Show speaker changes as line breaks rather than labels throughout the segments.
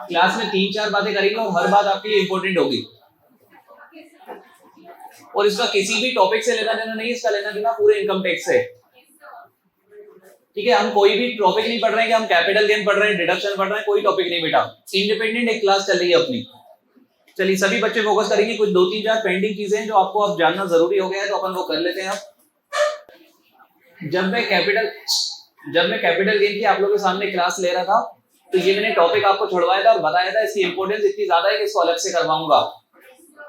Class में 3-4 बातें करेंगे और हर बात आपके लिए इंपॉर्टेंट होगी, और इसका किसी भी टॉपिक से लेना देना नहीं, इसका लेना देना पूरे इनकम टैक्स से। ठीक है, हम कोई भी टॉपिक नहीं पढ़ रहे हैं कि हम कैपिटल गेन पढ़ रहे हैं, डिडक्शन पढ़ रहे हैं, कोई टॉपिक नहीं बेटा, इंडिपेंडेंट एक क्लास चल रही है अपनी। चलिए सभी बच्चे फोकस करेंगे, कुछ 2-3-4 पेंडिंग चीजें हैं जो आपको अब जानना जरूरी हो गया है, तो अपन वो कर लेते हैं। अब जब मैं कैपिटल गेन की आप लोगों के सामने क्लास ले रहा था, तो ये मैंने टॉपिक आपको छुड़वाया था और बताया था इसकी इंपॉर्टेंस इतनी ज्यादा है कि इसको अलग से करवाऊंगा।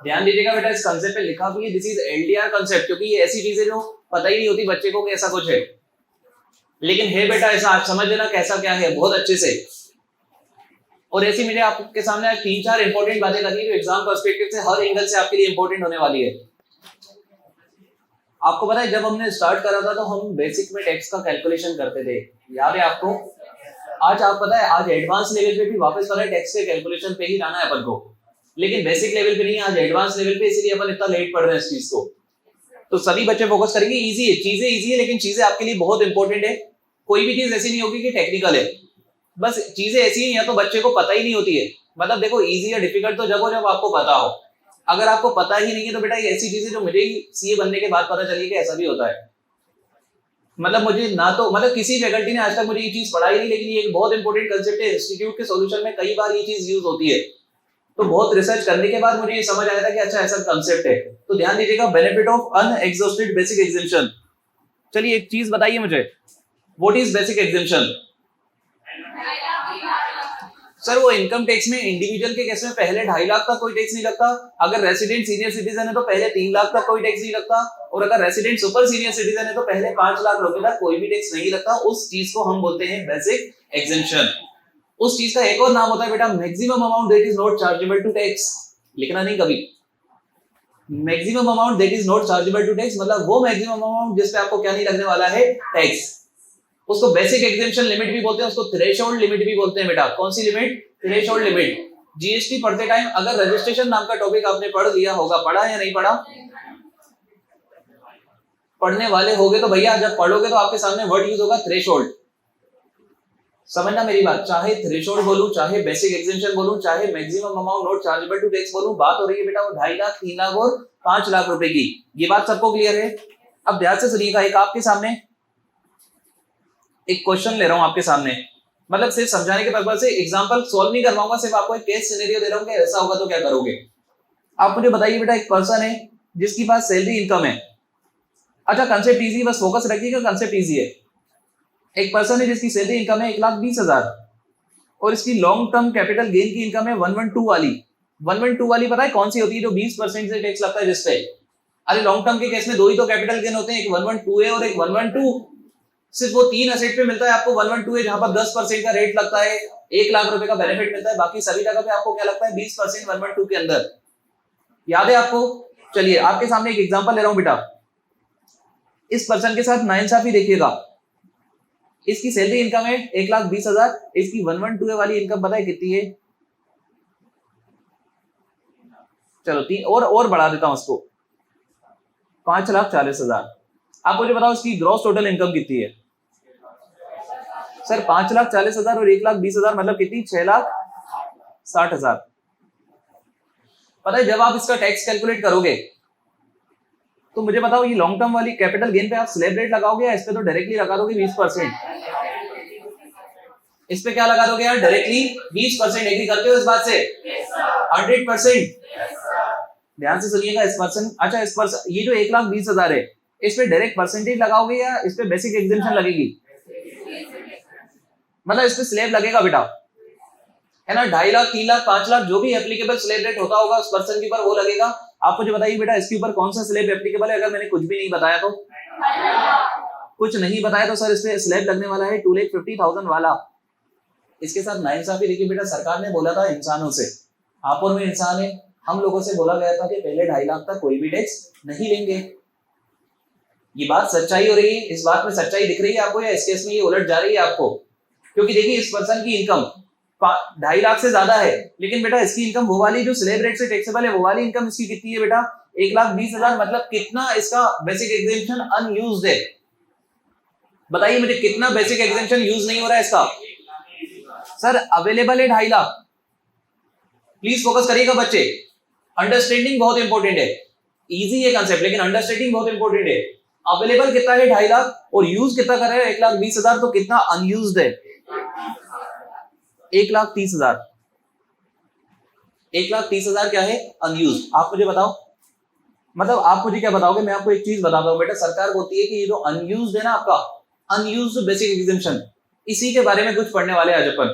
ध्यान दीजिएगा बेटा, इस कंसेप्ट पे लिखा भी है दिस इज एलडीआर कंसेप्ट, क्योंकि ये ऐसी चीजें जो पता ही नहीं होती बच्चे को कि ऐसा कुछ है, लेकिन है बेटा ऐसा, आप समझ लेना कैसा क्या है बहुत अच्छे से। और ऐसी मैंने आपके सामने 3-4 इंपॉर्टेंट बातें करनी है जो एग्जाम पर्सपेक्टिव से हर एंगल से आपके लिए इंपॉर्टेंट होने वाली है। आपको पता है जब हमने स्टार्ट करा था तो हम बेसिक में टैक्स का कैलकुलेशन करते थे, याद है आपको? आज आप पता है आज एडवांस लेवल पे भी वापस वाला टैक्स के कैलकुलेशन पे ही जाना है अपन को, लेकिन बेसिक लेवल पे नहीं, आज एडवांस लेवल पे, इसीलिए अपन इतना लेट पढ़ रहे हैं इस चीज को। तो सभी बच्चे फोकस करेंगे, इजी है, चीजें इजी है, लेकिन चीजें आपके लिए बहुत इंपॉर्टेंट है। कोई भी चीज ऐसी नहीं होगी कि टेक्निकल है, बस चीजें ऐसी हैं या तो बच्चे को पता ही नहीं होती है। मतलब देखो इजी या डिफिकल्ट तो जब हो जब आपको पता हो, अगर आपको पता ही नहीं है तो बेटा ये ऐसी चीजें जो मुझे सीए बनने के बाद पता चली कि ऐसा भी होता है। मतलब मुझे ना तो मतलब किसी फैकल्टी ने आज तक मुझे ये चीज पढ़ाई नहीं, लेकिन ये एक बहुत इंपॉर्टेंट कंसेप्ट है, इंस्टीट्यूट के सॉल्यूशन में कई बार ये चीज यूज होती है। तो बहुत रिसर्च करने के बाद मुझे ये समझ आया था कि अच्छा ऐसा कंसेप्ट है। तो ध्यान दीजिएगा, benefit of unexhausted basic exemption. चलिए एक चीज बताइए मुझे, what is basic exemption? Sir वो इनकम टैक्स में इंडिविजुअल के केस में पहले 2.5 लाख तक कोई टैक्स नहीं लगता, अगर रेसिडेंट सीनियर सिटीजन है तो पहले 3 लाख तक कोई टैक्स नहीं लगता, और अगर रेसिडेंट सुपर सीनियर सिटीजन है तो पहले 5 लाख रुपए तक कोई भी टैक्स नहीं लगता। उस चीज को हम बोलते हैं बेसिक एग्जेम्पशन। उस चीज का एक और नाम होता है बेटा maximum amount that is not chargeable to tax. लिखना नहीं कभी, maximum amount that is not chargeable to tax, मतलब वो मैक्सिमम अमाउंट जिस पे आपको क्या नहीं लगने वाला है, टैक्स। उसको बेसिक एग्जेम्पशन लिमिट भी बोलते हैं, उसको थ्रेशोल्ड लिमिट भी बोलते हैं बेटा। कौन सी लिमिट? Threshold limit. जीएसटी पढ़ते टाइम अगर रजिस्ट्रेशन नाम का टॉपिक आपने पढ़ लिया होगा, पढ़ा या नहीं पढ़ा? पढ़ने वाले होगे तो भैया जब पढ़ोगे तो आपके सामने वर्ड यूज होगा थ्रेशोल्ड। समझना मेरी बात, चाहे थ्रेशोल्ड बोलूं, चाहे बेसिक एग्जेम्पशन बोलूं, चाहे maximum amount not chargeable to tax बोलूं, बात हो रही है बेटा वो 2.5 लाख, 3 लाख और 5 लाख रुपए की। ये बात सबको क्लियर है? अब ध्यान से सुनिएगा, एक आपके सामने एक क्वेश्चन ले रहा हूं आपके सामने, मतलब सिर्फ समझाने के पर्पज से, एग्जांपल सॉल्व नहीं करवाऊंगा, सिर्फ आपको एक केस सिनेरियो दे रहा हूं कि ऐसा होगा तो क्या करोगे। आप मुझे बताइए बेटा, एक पर्सन है जिसके पास सैलरी इनकम है। अच्छा कंसेप्ट इजी, बस फोकस रखिएगा, कंसेप्ट इजी है। एक पर्सन है जिसकी सैलरी इनकम है 1,20,000 और इसकी लॉन्ग टर्म कैपिटल गेन की इनकम है 112 वाली। 112 वाली पता है कौन सी होती है? जो 20% से टैक्स लगता है जिसपे। अरे लॉन्ग टर्म के केस में दो ही तो कैपिटल गेन होते हैं, एक 112 है और एक 112। सिर्फ वो 3 एसेट पे मिलता है आपको 112 है, जहां पर 10% का रेट लगता है, 1 लाख रुपए का बेनिफिट मिलता है। बाकी सभी जगह पे आपको क्या लगता है? 20% 112 के अंदर। याद है आपको? चलिए आपके सामने एक एग्जांपल ले रहा हूं बेटा, इस पर्सन के साथ नाइंसाफी देखिएगा। इसकी सैलरी इनकम है 1,20,000, इसकी 112 वाली इनकम पता है कितनी है? चलो 3 और बढ़ा देता हूं उसको, 5,40,000। आप मुझे बताओ इसकी ग्रॉस टोटल इनकम कितनी है? सर 5,40,000 और 1,20,000 मतलब कितनी? 6,60,000। पता है जब आप इसका टैक्स कैलकुलेट करोगे तो मुझे बताओ ये लॉन्ग टर्म वाली कैपिटल गेन पे आप स्लैब रेट लगाओगे या इस पे तो डायरेक्टली लगा दोगे 20%? इस पे क्या लगा दोगे यार? डायरेक्टली 20%। एग्री करते हो इस बात से? 100%। ध्यान से सुनिएगा, इस पर्सन, अच्छा इस पर्सन ये जो 1,20,000 है इस पे डायरेक्ट परसेंटेज लगाओगे या इस पे बेसिक एग्जेम्पशन लगेगी? मतलब इस पे स्लैब लगेगा बेटा, है ना? 2.5 लाख, 3 लाख, 5 लाख जो भी एप्लीकेबल स्लैब रेट होता होगा उस पर्सन के ऊपर वो लगेगा। आप मुझे बताइए बेटा इसके ऊपर कौन सा स्लैब एप्लीकेबल है? अगर मैंने कुछ भी नहीं बताया तो, कुछ नहीं बताया तो सर इस पे स्लैब लगने वाला है 2,50,000 वाला। इसके साथ नाइंसाफी देखिए बेटा, सरकार ने बोला था इंसानों से, आप और मैं इंसान है, हम लोगों से बोला गया था कि पहले 2.5 लाख तक कोई भी टैक्स नहीं लेंगे। ये बात सच्चाई हो रही है? इस बात में सच्चाई दिख रही है आपको या इस केस में ये उलट जा रही है आपको? क्योंकि देखिए इस पर्सन की इनकम 2.5 लाख से ज्यादा है, लेकिन बेटा इसकी इनकम वो वाली जो स्लैब रेट से टैक्सेबल है वो वाली इनकम इसकी कितनी है बेटा? 1,20,000। मतलब कितना इसका बेसिक एग्जेम्पशन अनयूज्ड है? बताइए मुझे कितना बेसिक एग्जेम्पशन यूज नहीं हो रहा है इसका? सर अवेलेबल है 2.5 लाख, प्लीज फोकस करिएगा बच्चे, अंडरस्टैंडिंग बहुत इंपॉर्टेंट है। इजी है कंसेप्ट लेकिन अंडरस्टैंडिंग बहुत इंपॉर्टेंट है। अवेलेबल कितना है 2.5 लाख और यूज कितना कर रहे हैं 1,20,000, तो कितना अनयूज्ड है 1,30,000। 1,30,000 क्या है अनयूज्ड। आप मुझे बताओ, मतलब आप मुझे क्या बताओगे, मैं आपको एक चीज बताता हूँ बेटा, सरकार बोलती है कि ये जो अनयूज्ड है ना आपका अनयूज्ड बेसिक एग्जामिशन, इसी के बारे में कुछ पढ़ने वाले आज अपन।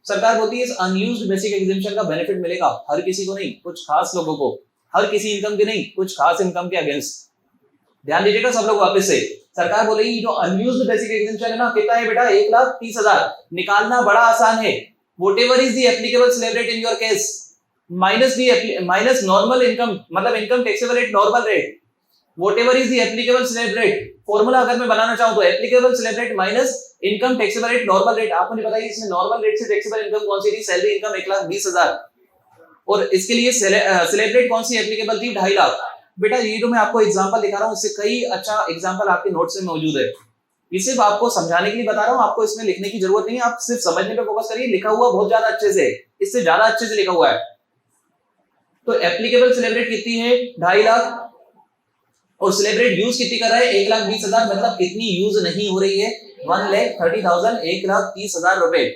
सरकार बोलती है इस अनयूज्ड बेसिक एग्जामिशन का बेनिफिट मिलेगा हर किसी को नहीं, कुछ खास लोगों को, हर किसी इनकम के नहीं, कुछ खास इनकम के अगेंस्ट। ध्यान दीजिएगा सब लोग वापस से। सरकार बोलेगी जो अनयूज्ड बेसिक एग्जामिशन है ना कितना है बेटा 1,30,000, निकालना बड़ा आसान है। Whatever is the applicable slab rate in your case minus normal income, मतलब income taxable rate normal rate, whatever is the applicable slab rate. Formula अगर मैं बनाना चाहूं तो applicable slab rate minus income taxable rate normal rate. आप मुझे बताइए इसमें नॉर्मल रेट से टैक्सेबल इनकम कौन सी थी, सैलरी इनकम 1,20,000, और इसके लिए स्लैब रेट कौन सी एप्लीकेबल थी 2.5 लाख। बेटा ये तो मैं आपको एग्जांपल दिखा रहा हूं, इससे कई अच्छा एग्जांपल आपके नोट्स में मौजूद है। ये सिर्फ आपको समझाने के लिए बता रहा हूं, आपको इसमें लिखने की जरूरत नहीं है, आप सिर्फ समझने पे फोकस करिए। लिखा हुआ बहुत ज्यादा अच्छे से, इससे ज्यादा अच्छे से लिखा हुआ है। तो एप्लीकेबल स्लैब रेट कितनी है 2.5 लाख, और स्लैब रेट यूज कितनी कर रहा है 1,20,000, मतलब कितनी यूज नहीं हो रही है 1,30,000, 1,30,000 रुपए।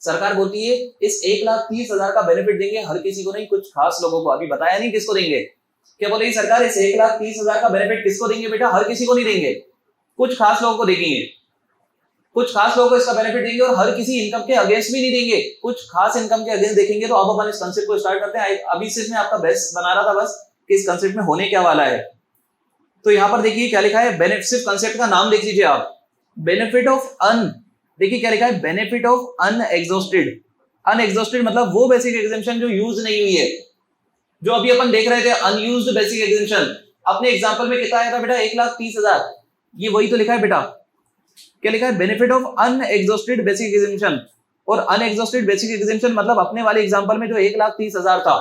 सरकार बोलती है इस 1,30,000 का बेनिफिट देंगे हर किसी को नहीं, कुछ खास लोगों को। अभी बताया नहीं किसको देंगे, क्या बोलेगी सरकार इस 1,30,000 का बेनिफिट किसको देंगे बेटा, हर किसी को नहीं देंगे, कुछ खास लोगों को देंगे, कुछ खास लोगों को इसका बेनिफिट देंगे, और हर किसी इनकम के अगेंस्ट भी नहीं देंगे, कुछ खास इनकम के अगेंस्ट देखेंगे। तो अब अपन इस कंसेप्ट को स्टार्ट करते हैं। अभी सिर्फ मैं आपका बेस्ट बना रहा था बस कि इस कंसेप्ट में होने क्या वाला है। तो यहां पर देखिए क्या लिखा है, बेनिफिट, सिर्फ कंसेप्ट का नाम देख लीजिए आप, बेनिफिट ऑफ अन, देखिए क्या लिखा है, बेनिफिट ऑफ अनएग्जॉस्टेड। अनएग्जॉस्टेड मतलब वो बेसिक एग्जामिशन जो यूज नहीं हुई है, जो अभी अपन देख रहे थे अनयूज्ड बेसिक एग्जामिशन। अपने एग्जांपल में कितना आया था बेटा 1,30,000, ये वही तो लिखा है बेटा। क्या लिखा है, benefit of unexhausted basic exemption. और अनएग्जॉस्टेड बेसिक एग्जामिशन मतलब अपने वाले एग्जांपल में जो 1,30,000 था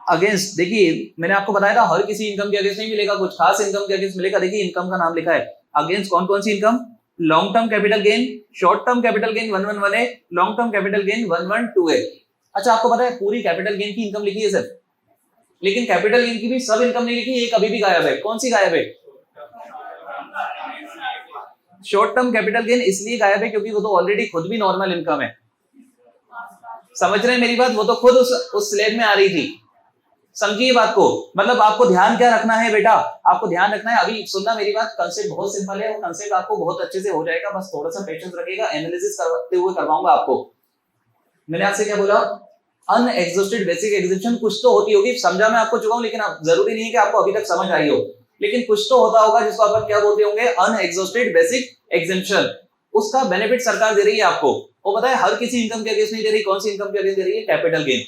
अगेंस्ट, देखिए मैंने आपको बताया था हर किसी इनकम के अगेंस्ट नहीं मिलेगा, कुछ खास इनकम के अगेंस्ट मिलेगा। देखिए इनकम का नाम लिखा है अगेंस्ट, कौन कौन सी income, long term capital gain, short term capital gain 111A, long term capital gain 112A। अच्छा आपको पता है पूरी कैपिटल गेन की इनकम लिखी है सर, लेकिन कैपिटल गेन की भी सब इनकम नहीं लिखी, एक अभी भी गायब है। कौन सी गायब है, शॉर्ट टर्म कैपिटल गेन इसलिए गायब है क्योंकि वो तो ऑलरेडी खुद भी नॉर्मल इनकम है। समझ रहे हैं मेरी बात, वो तो खुद उस स्लैब में आ रही थी। समझिए बात को, मतलब आपको ध्यान क्या रखना है बेटा, आपको ध्यान रखना है, अभी सुनना मेरी बात, कंसेप्ट बहुत सिंपल है और कंसेप्ट आपको बहुत अच्छे से हो जाएगा, बस थोड़ा सा पेशेंस रखिएगा, एनालिसिस करते हुए करवाऊंगा आपको। मैंने आपसे क्या बोला, अनएग्जॉस्टेड बेसिक एग्जामिशन कुछ तो होती होगी, समझा मैं आपको चुका हूं, लेकिन आप जरूरी नहीं है कि आपको अभी तक समझ आई हो, लेकिन कुछ तो होता होगा जिसको अपन क्या बोलते होंगे, अनएग्जॉस्टेड बेसिक एग्जामिशन। उसका बेनिफिट सरकार दे रही है आपको, वो पता है हर किसी इनकम के अगेंस्ट नहीं दे रही। कौन सी इनकम के अगेंस्ट दे रही है, कैपिटल गेन।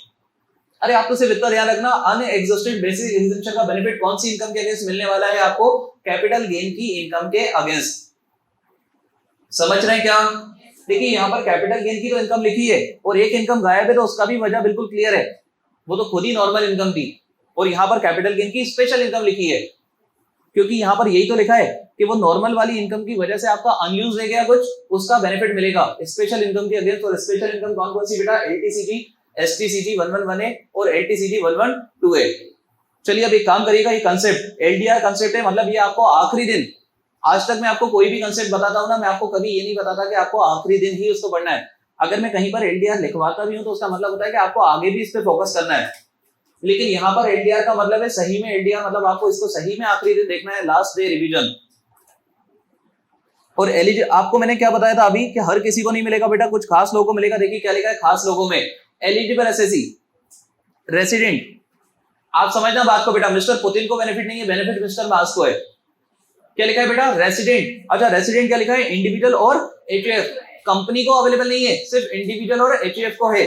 अरे आप तो सिर्फ इतना ध्यान रखना, अनएग्जॉस्टेड बेसिक एग्जामिशन का बेनिफिट कौन सी इनकम के अगेंस्ट मिलने वाला है आपको, कैपिटल गेन की इनकम के अगेंस्ट। समझ रहे हैं क्या, देखिए यहाँ पर कैपिटल गेन की तो इनकम लिखी है और एक इनकम गायब है, तो उसका भी वजह बिल्कुल क्लियर है, वो तो खुद ही नॉर्मल इनकम थी, और यहाँ पर कैपिटल गेन की स्पेशल इनकम लिखी है, क्योंकि यहाँ पर यही तो लिखा है कि वो नॉर्मल वाली इनकम की वजह से आपका अनयूज रह गया कुछ, उसका बेनिफिट मिलेगा स्पेशल इनकम के अगेंस्ट। और स्पेशल इनकम कौन कौन सी बेटा, एलटीसीजी, एसटीसीजी 111A और एलटीसीजी 112A। चलिए अब एक काम करिएगा, ये कंसेप्ट एलडीआर कंसेप्ट है, मतलब ये आपको आखिरी दिन, आज तक मैं आपको कोई भी कंसेप्ट बताता हूं ना, मैं आपको कभी ये नहीं बताता कि आपको आखिरी दिन ही उसको पढ़ना है। अगर मैं कहीं पर एलडीआर लिखवाता भी हूं तो उसका मतलब होता है कि आपको आगे भी इस पे फोकस करना है, लेकिन यहाँ पर एलडीआर का मतलब है सही में एलडीआर मतलब आपको इसको सही में आखिरी दिन देखना है, लास्ट डे रिवीजन। और आपको मैंने क्या बताया था अभी कि हर किसी को नहीं मिलेगा बेटा, कुछ खास लोगों को मिलेगा। देखिए क्या लिखा है, खास लोगों में एलिजिबल एसएससी रेसिडेंट। आप समझना बात को बेटा, मिस्टर पुतिन को बेनिफिट नहीं है, बेनिफिट मिस्टर मास को है। क्या लिखा है बेटा, रेसिडेंट। अच्छा रेसिडेंट क्या लिखा है, इंडिविजुअल और एचएफ, कंपनी को अवेलेबल नहीं है, सिर्फ इंडिविजुअल और एचएफ को है।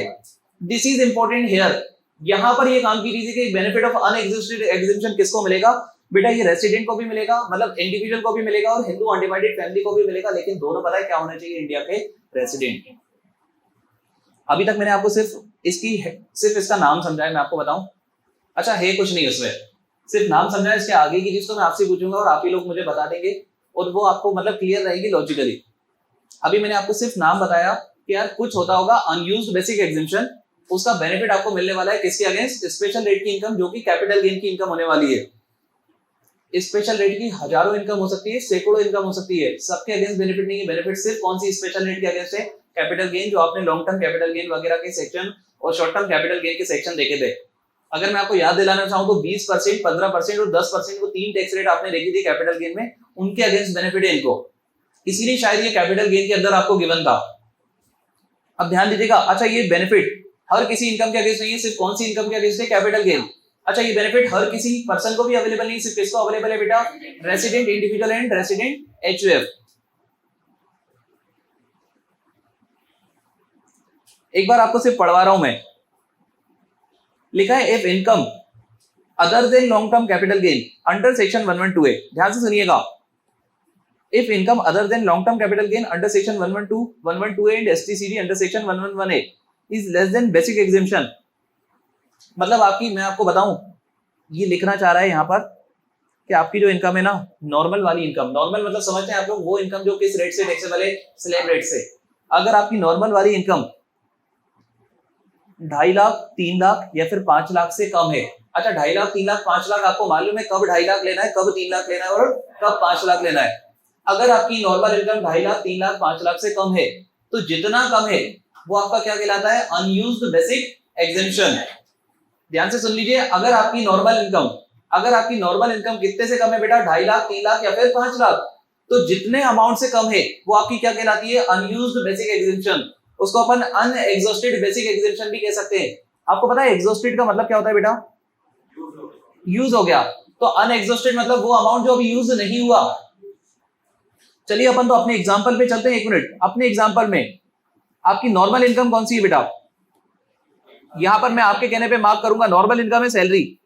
दिस इज इंपॉर्टेंट हियर, यहां पर ये काम की कीजिए कि बेनिफिट ऑफ अनएग्जिस्टेड एग्जामिशन किसको मिलेगा बेटा, ये रेसिडेंट को भी मिलेगा, मतलब इंडिविजुअल को भी मिलेगा और हिंदू अनडिवाइडेड फैमिली को भी मिलेगा, लेकिन दोनों पता है क्या होना चाहिए, इंडिया के रेसिडेंट। अभी तक मैंने आपको सिर्फ इसका नाम समझाया, मैं आपको बताऊं, अच्छा है कुछ नहीं उसमें, सिर्फ नाम समझाया, इसके आगे की चीज तो मैं आपसे पूछूंगा और आप ही लोग मुझे बता देंगे, और वो आपको मतलब क्लियर रहेगी लॉजिकली। अभी मैंने आपको सिर्फ नाम बताया कि यार कुछ होता होगा अनयूज्ड बेसिक एग्जेम्पशन, उसका बेनिफिट आपको मिलने वाला है किसके अगेंस्ट? स्पेशल रेट की इनकम, जो कि कैपिटल गेन की इनकम होने वाली है। स्पेशल रेट की हजारों इनकम हो सकती है, सैकड़ों इनकम हो सकती है, सबके अगेंस्ट बेनिफिट नहीं है। बेनिफिट सिर्फ कौन सी स्पेशल रेट के अगेंस्ट है? कैपिटल गेन, जो आपने लॉन्ग टर्म कैपिटल गेन वगैरह के सेक्शन और शॉर्ट टर्म कैपिटल गेन के सेक्शन देखे थे। अगर मैं आपको याद दिलाना चाहूं तो 20%, 15% और 10% को 3 टैक्स रेट आपने देखी थी कैपिटल गेन में, उनके अगेंस्ट बेनिफिट है इनको, इसीलिए शायद ये कैपिटल गेन के अंदर आपको गिवन था। अब ध्यान दीजिएगा, अच्छा ये बेनिफिट हर किसी इनकम के अगेंस्ट नहीं है, सिर्फ कौन सी इनकम के अगेंस्ट है? Capital gain. अच्छा ये बेनिफिट हर किसी पर्सन को भी अवेलेबल नहीं, सिर्फ किसको अवेलेबल है बेटा? Resident individual and resident HUF. एक बार आपको सिर्फ पढ़वा रहा हूं मैं, लिखा है if income other than long term capital gain under section 112A, ध्यान से सुनिएगा, if income other than long term capital gain under section 112, 112A and STCD under section 111A is less than basic exemption. मतलब आपकी, मैं आपको बताऊं, ये लिखना चाह रहा है यहाँ पर कि आपकी जो इनकम है ना, नॉर्मल वाली इनकम, नॉर्मल मतलब समझते हैं आप लोग वो इनकम जो किस रेट से टैक्सेबल है? स्लैब रेट से। अगर आपकी नॉर्मल वाली इनकम 2.5 लाख, 3 लाख या फिर 5 लाख से कम है, अच्छा 2.5 लाख, 3 लाख, 5 लाख आपको मालूम है कब 2.5 लाख लेना है, कब 3 लाख लेना है और कब 5 लाख लेना है। अगर आपकी नॉर्मल इनकम 2.5 लाख, 3 लाख, 5 लाख से कम है, तो जितना कम है वो आपका क्या कहलाता है? Unused basic exemption. ध्यान से सुन लीजिए, अगर आपकी नॉर्मल इनकम कितने से कम है बेटा? 2.5 लाख, 3 लाख या फिर 5 लाख, तो जितने अमाउंट से कम है वो आपकी क्या कहलाती है? Unused basic exemption. उसको अपन अनएग्जॉस्टेड बेसिक एग्जेम्पशन भी कह सकते हैं। आपको पता है एग्जॉस्टेड का मतलब क्या होता है बेटा? यूज हो गया। तो अनएग्जॉस्टेड मतलब वो अमाउंट जो अभी यूज नहीं हुआ। चलिए अपन तो अपने एग्जांपल पे चलते हैं, एक मिनट। अपने एग्जांपल में आपकी नॉर्मल इनकम कौन सी है बेटा? यहां पर मैं आपके कहने पे मार्क करूंगा, नॉर्मल इनकम है सैलरी,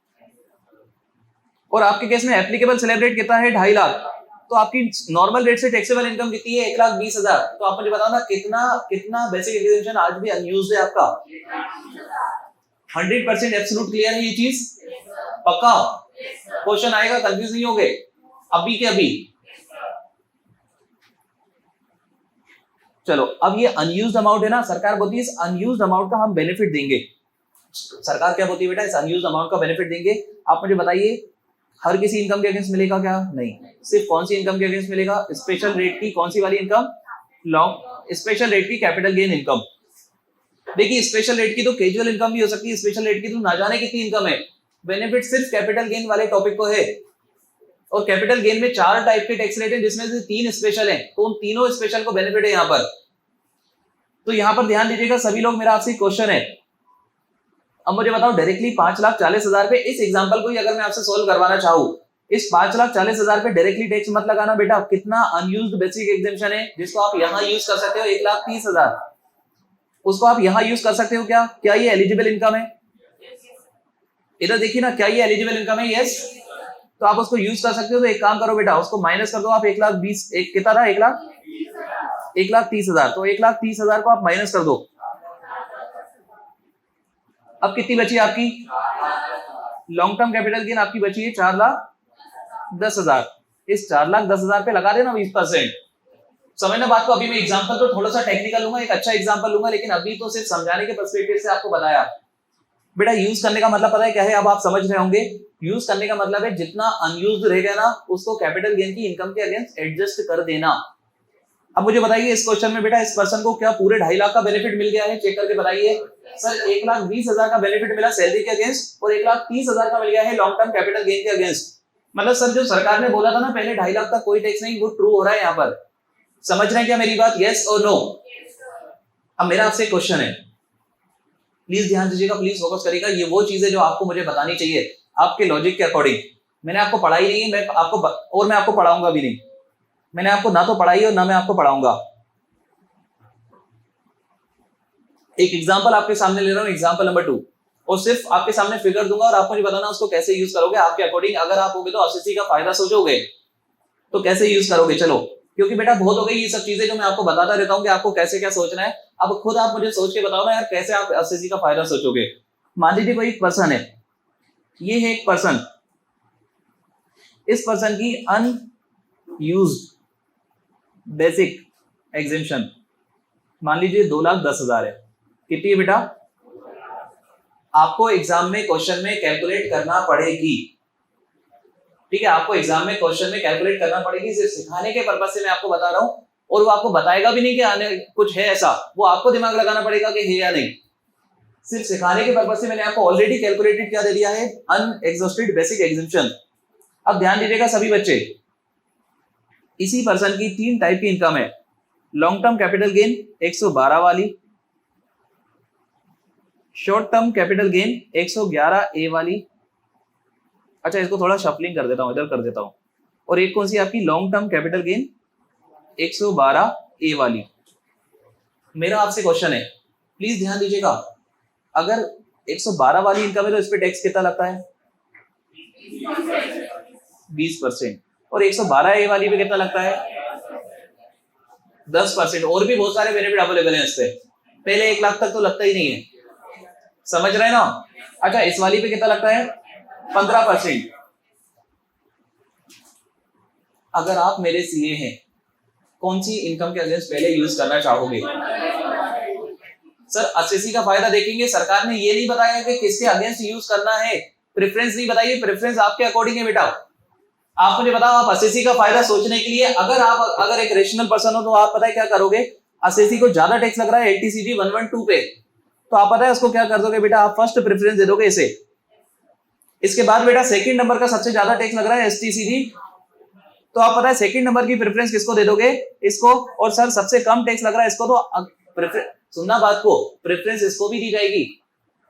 और आपके केस में एप्लीकेबल स्लैब रेट कितना है? 2.5 लाख। तो आपकी नॉर्मल रेट से टैक्सेबल इनकम कितनी है? 1,20,000। तो आप मुझे बताओ ना, कितना बेसिक एग्जेम्पशन आज भी अनयूज्ड है आपका? 100% एब्सोल्यूट क्लियर है ये चीज? पक्का? क्वेश्चन आएगा, कंफ्यूज नहीं होगे अभी के अभी। चलो, अब ये अनयूज्ड अमाउंट है ना, सरकार बोलती है इस अनयूज्ड अमाउंट का हम बेनिफिट देंगे। सरकार क्या बोलती है बेटा? इस अनयूज्ड अमाउंट का बेनिफिट देंगे। आप मुझे बताइए, हर किसी इनकम के अगेंस्ट मिलेगा क्या? नहीं, सिर्फ कौन सी इनकम के अगेंस्ट मिलेगा? स्पेशल रेट की। कौन सी वाली इनकम? लॉन्ग स्पेशल रेट की कैपिटल गेन इनकम। देखिए, स्पेशल रेट की तो कैजुअल इनकम भी हो सकती है, स्पेशल रेट की तो ना जाने कितनी इनकम है। बेनिफिट सिर्फ कैपिटल गेन वाले टॉपिक को है, और कैपिटल गेन में 4 टाइप के टैक्स रेट है, जिसमें से 3 स्पेशल है, तो उन तीनों स्पेशल को बेनिफिट है यहाँ पर। तो यहाँ पर ध्यान दीजिएगा सभी लोग, मेरा आपसे क्वेश्चन है, अब मुझे बताओ डायरेक्टली 5,40,000 पे इस एग्जांपल को ही अगर मैं आपसे सोल्व करवाना चाहूँ, इस 5,40,000 पे डायरेक्टली टैक्स मत लगाना बेटा। कितना अनयूज्ड बेसिक एग्जेम्पशन है जिसको आप यहाँ यूज कर सकते हो? 1,30,000। उसको आप यहाँ यूज कर सकते हो क्या? क्या ये एलिजिबल इनकम है? इधर देखिए ना, क्या ये एलिजिबल इनकम है? यस। तो आप उसको यूज कर सकते हो। तो एक काम करो बेटा, उसको माइनस कर दो आप। 1,20,000 कितना था? 1,30,000। तो 1,30,000 को आप माइनस कर दो। अब कितनी बची आपकी? लॉन्ग टर्म कैपिटल गेन आपकी बची है 4,10,000। इस 4,10,000 पे लगा देना 20%। समझना बात को। अभी मैं एग्जांपल तो थोड़ा सा टेक्निकल लूंगा, एक अच्छा एग्जांपल लूंगा, लेकिन अभी तो सिर्फ समझाने के पर्सपेक्टिव से आपको बताया। बेटा यूज करने का मतलब पता है क्या है? अब आप समझ रहे होंगे। यूज करने का मतलब है जितना अनयूज्ड रहेगा ना, उसको कैपिटल गेन की इनकम के अगेंस्ट एडजस्ट कर देना। अब मुझे बताइए इस क्वेश्चन में बेटा, इस पर्सन को क्या पूरे 2.5 लाख का बेनिफिट मिल गया है? चेक करके बताइए। सर 1,20,000 का बेनिफिट मिला सैलरी के अगेंस्ट, और 1,30,000 का मिल गया है लॉन्ग टर्म कैपिटल गेन के अगेंस्ट। मतलब सर जो सरकार ने बोला था ना पहले 2.5 लाख तक कोई टैक्स नहीं, वो ट्रू हो रहा है यहाँ पर। समझ रहे हैं क्या मेरी बात? यस और नो? अब मेरा आपसे क्वेश्चन है, प्लीज ध्यान दीजिएगा, प्लीज फोकस करिएगा। ये वो चीजें जो आपको मुझे बतानी चाहिए आपके लॉजिक के अकॉर्डिंग। मैंने आपको पढ़ाई नहीं है, मैं आपको पढ़ाऊंगा भी नहीं। मैंने आपको ना तो पढ़ाई और ना मैं आपको पढ़ाऊंगा। एक एग्जांपल आपके सामने ले रहा हूं, एग्जांपल नंबर 2, और सिर्फ आपके सामने फिगर दूंगा और आपको मुझे बताना उसको कैसे यूज करोगे आपके अकॉर्डिंग। अगर आप होगे तो आरसीसी का फायदा सोचोगे तो कैसे यूज करोगे। चलो, क्योंकि बेटा बहुत हो गई ये सब चीजें जो मैं आपको बताता रहता हूँ कि आपको कैसे क्या सोचना है। अब खुद आप मुझे सोच के बताओ ना यार, कैसे आप आरसीसी का फायदा सोचोगे। मान लीजिए कोई एक पर्सन है, ये है एक पर्सन, इस पर्सन की अनयूज्ड बेसिक एग्जेम्पशन मान लीजिए 2,10,000 है, कितनी है बेटा? आपको एग्जाम में क्वेश्चन में कैलकुलेट करना पड़ेगी, ठीक है, आपको एग्जाम में क्वेश्चन में कैलकुलेट करना पड़ेगी, सिर्फ सिखाने के पर्पज से मैं आपको बता रहा हूं, और वो आपको बताएगा भी नहीं कि आने कुछ है ऐसा, वो आपको दिमाग लगाना पड़ेगा कि है या नहीं, सिर्फ सिखाने के पर्पज से मैंने आपको ऑलरेडी कैलकुलेटेड क्या दे दिया है, अनएग्जॉस्टेड बेसिक एग्जम्पशन। अब ध्यान दीजिएगा सभी बच्चे, इसी पर्सन की 3 टाइप की इनकम है, लॉन्ग टर्म कैपिटल गेन 112 वाली, शॉर्ट टर्म कैपिटल गेन 111 ए वाली, अच्छा इसको थोड़ा शफलिंग कर देता हूं, इधर कर देता हूं, और एक कौन सी आपकी लॉन्ग टर्म कैपिटल गेन 112 ए वाली। मेरा आपसे क्वेश्चन है, प्लीज ध्यान दीजिएगा, अगर 112 वाली इनकम है तो इस पे टैक्स कितना लगता है? 20%, और 112 ए वाली पे कितना लगता है? 10%, और भी बहुत सारे बेनिफिट अवेलेबल हैं इस पे, पहले 1 लाख तक तो लगता ही नहीं है, समझ रहे हैं ना? अच्छा इस वाली पे कितना लगता है? 15%। अगर आप मेरे सीए हैं, कौन सी इनकम के अगेंस्ट पहले यूज करना चाहोगे? सर एसएससी का फायदा देखेंगे, सरकार ने ये नहीं बताया कि किसके अगेंस्ट यूज करना है, प्रेफरेंस नहीं बताइए, प्रेफरेंस आपके अकॉर्डिंग है बेटा। आप मुझे बताओ, आप एसएससी का फायदा सोचने के लिए अगर एक रेशनल पर्सन हो तो आप पता है क्या करोगे? एसएससी को ज्यादा टैक्स लग रहा है एलटीसीजी 112 पे, तो आप पता है उसको क्या कर दोगे बेटा? आप फर्स्ट प्रेफरेंस दे दोगे इसे। इसके बाद बेटा सेकंड नंबर का सबसे ज्यादा टैक्स लग रहा है एसटीसीजी, तो आप पता है सेकंड नंबर की प्रेफरेंस किसको दे दोगे? इसको। और सर सबसे कम टैक्स लग रहा है इसको, तो सुनना बात को, प्रेफरेंस इसको भी दी जाएगी।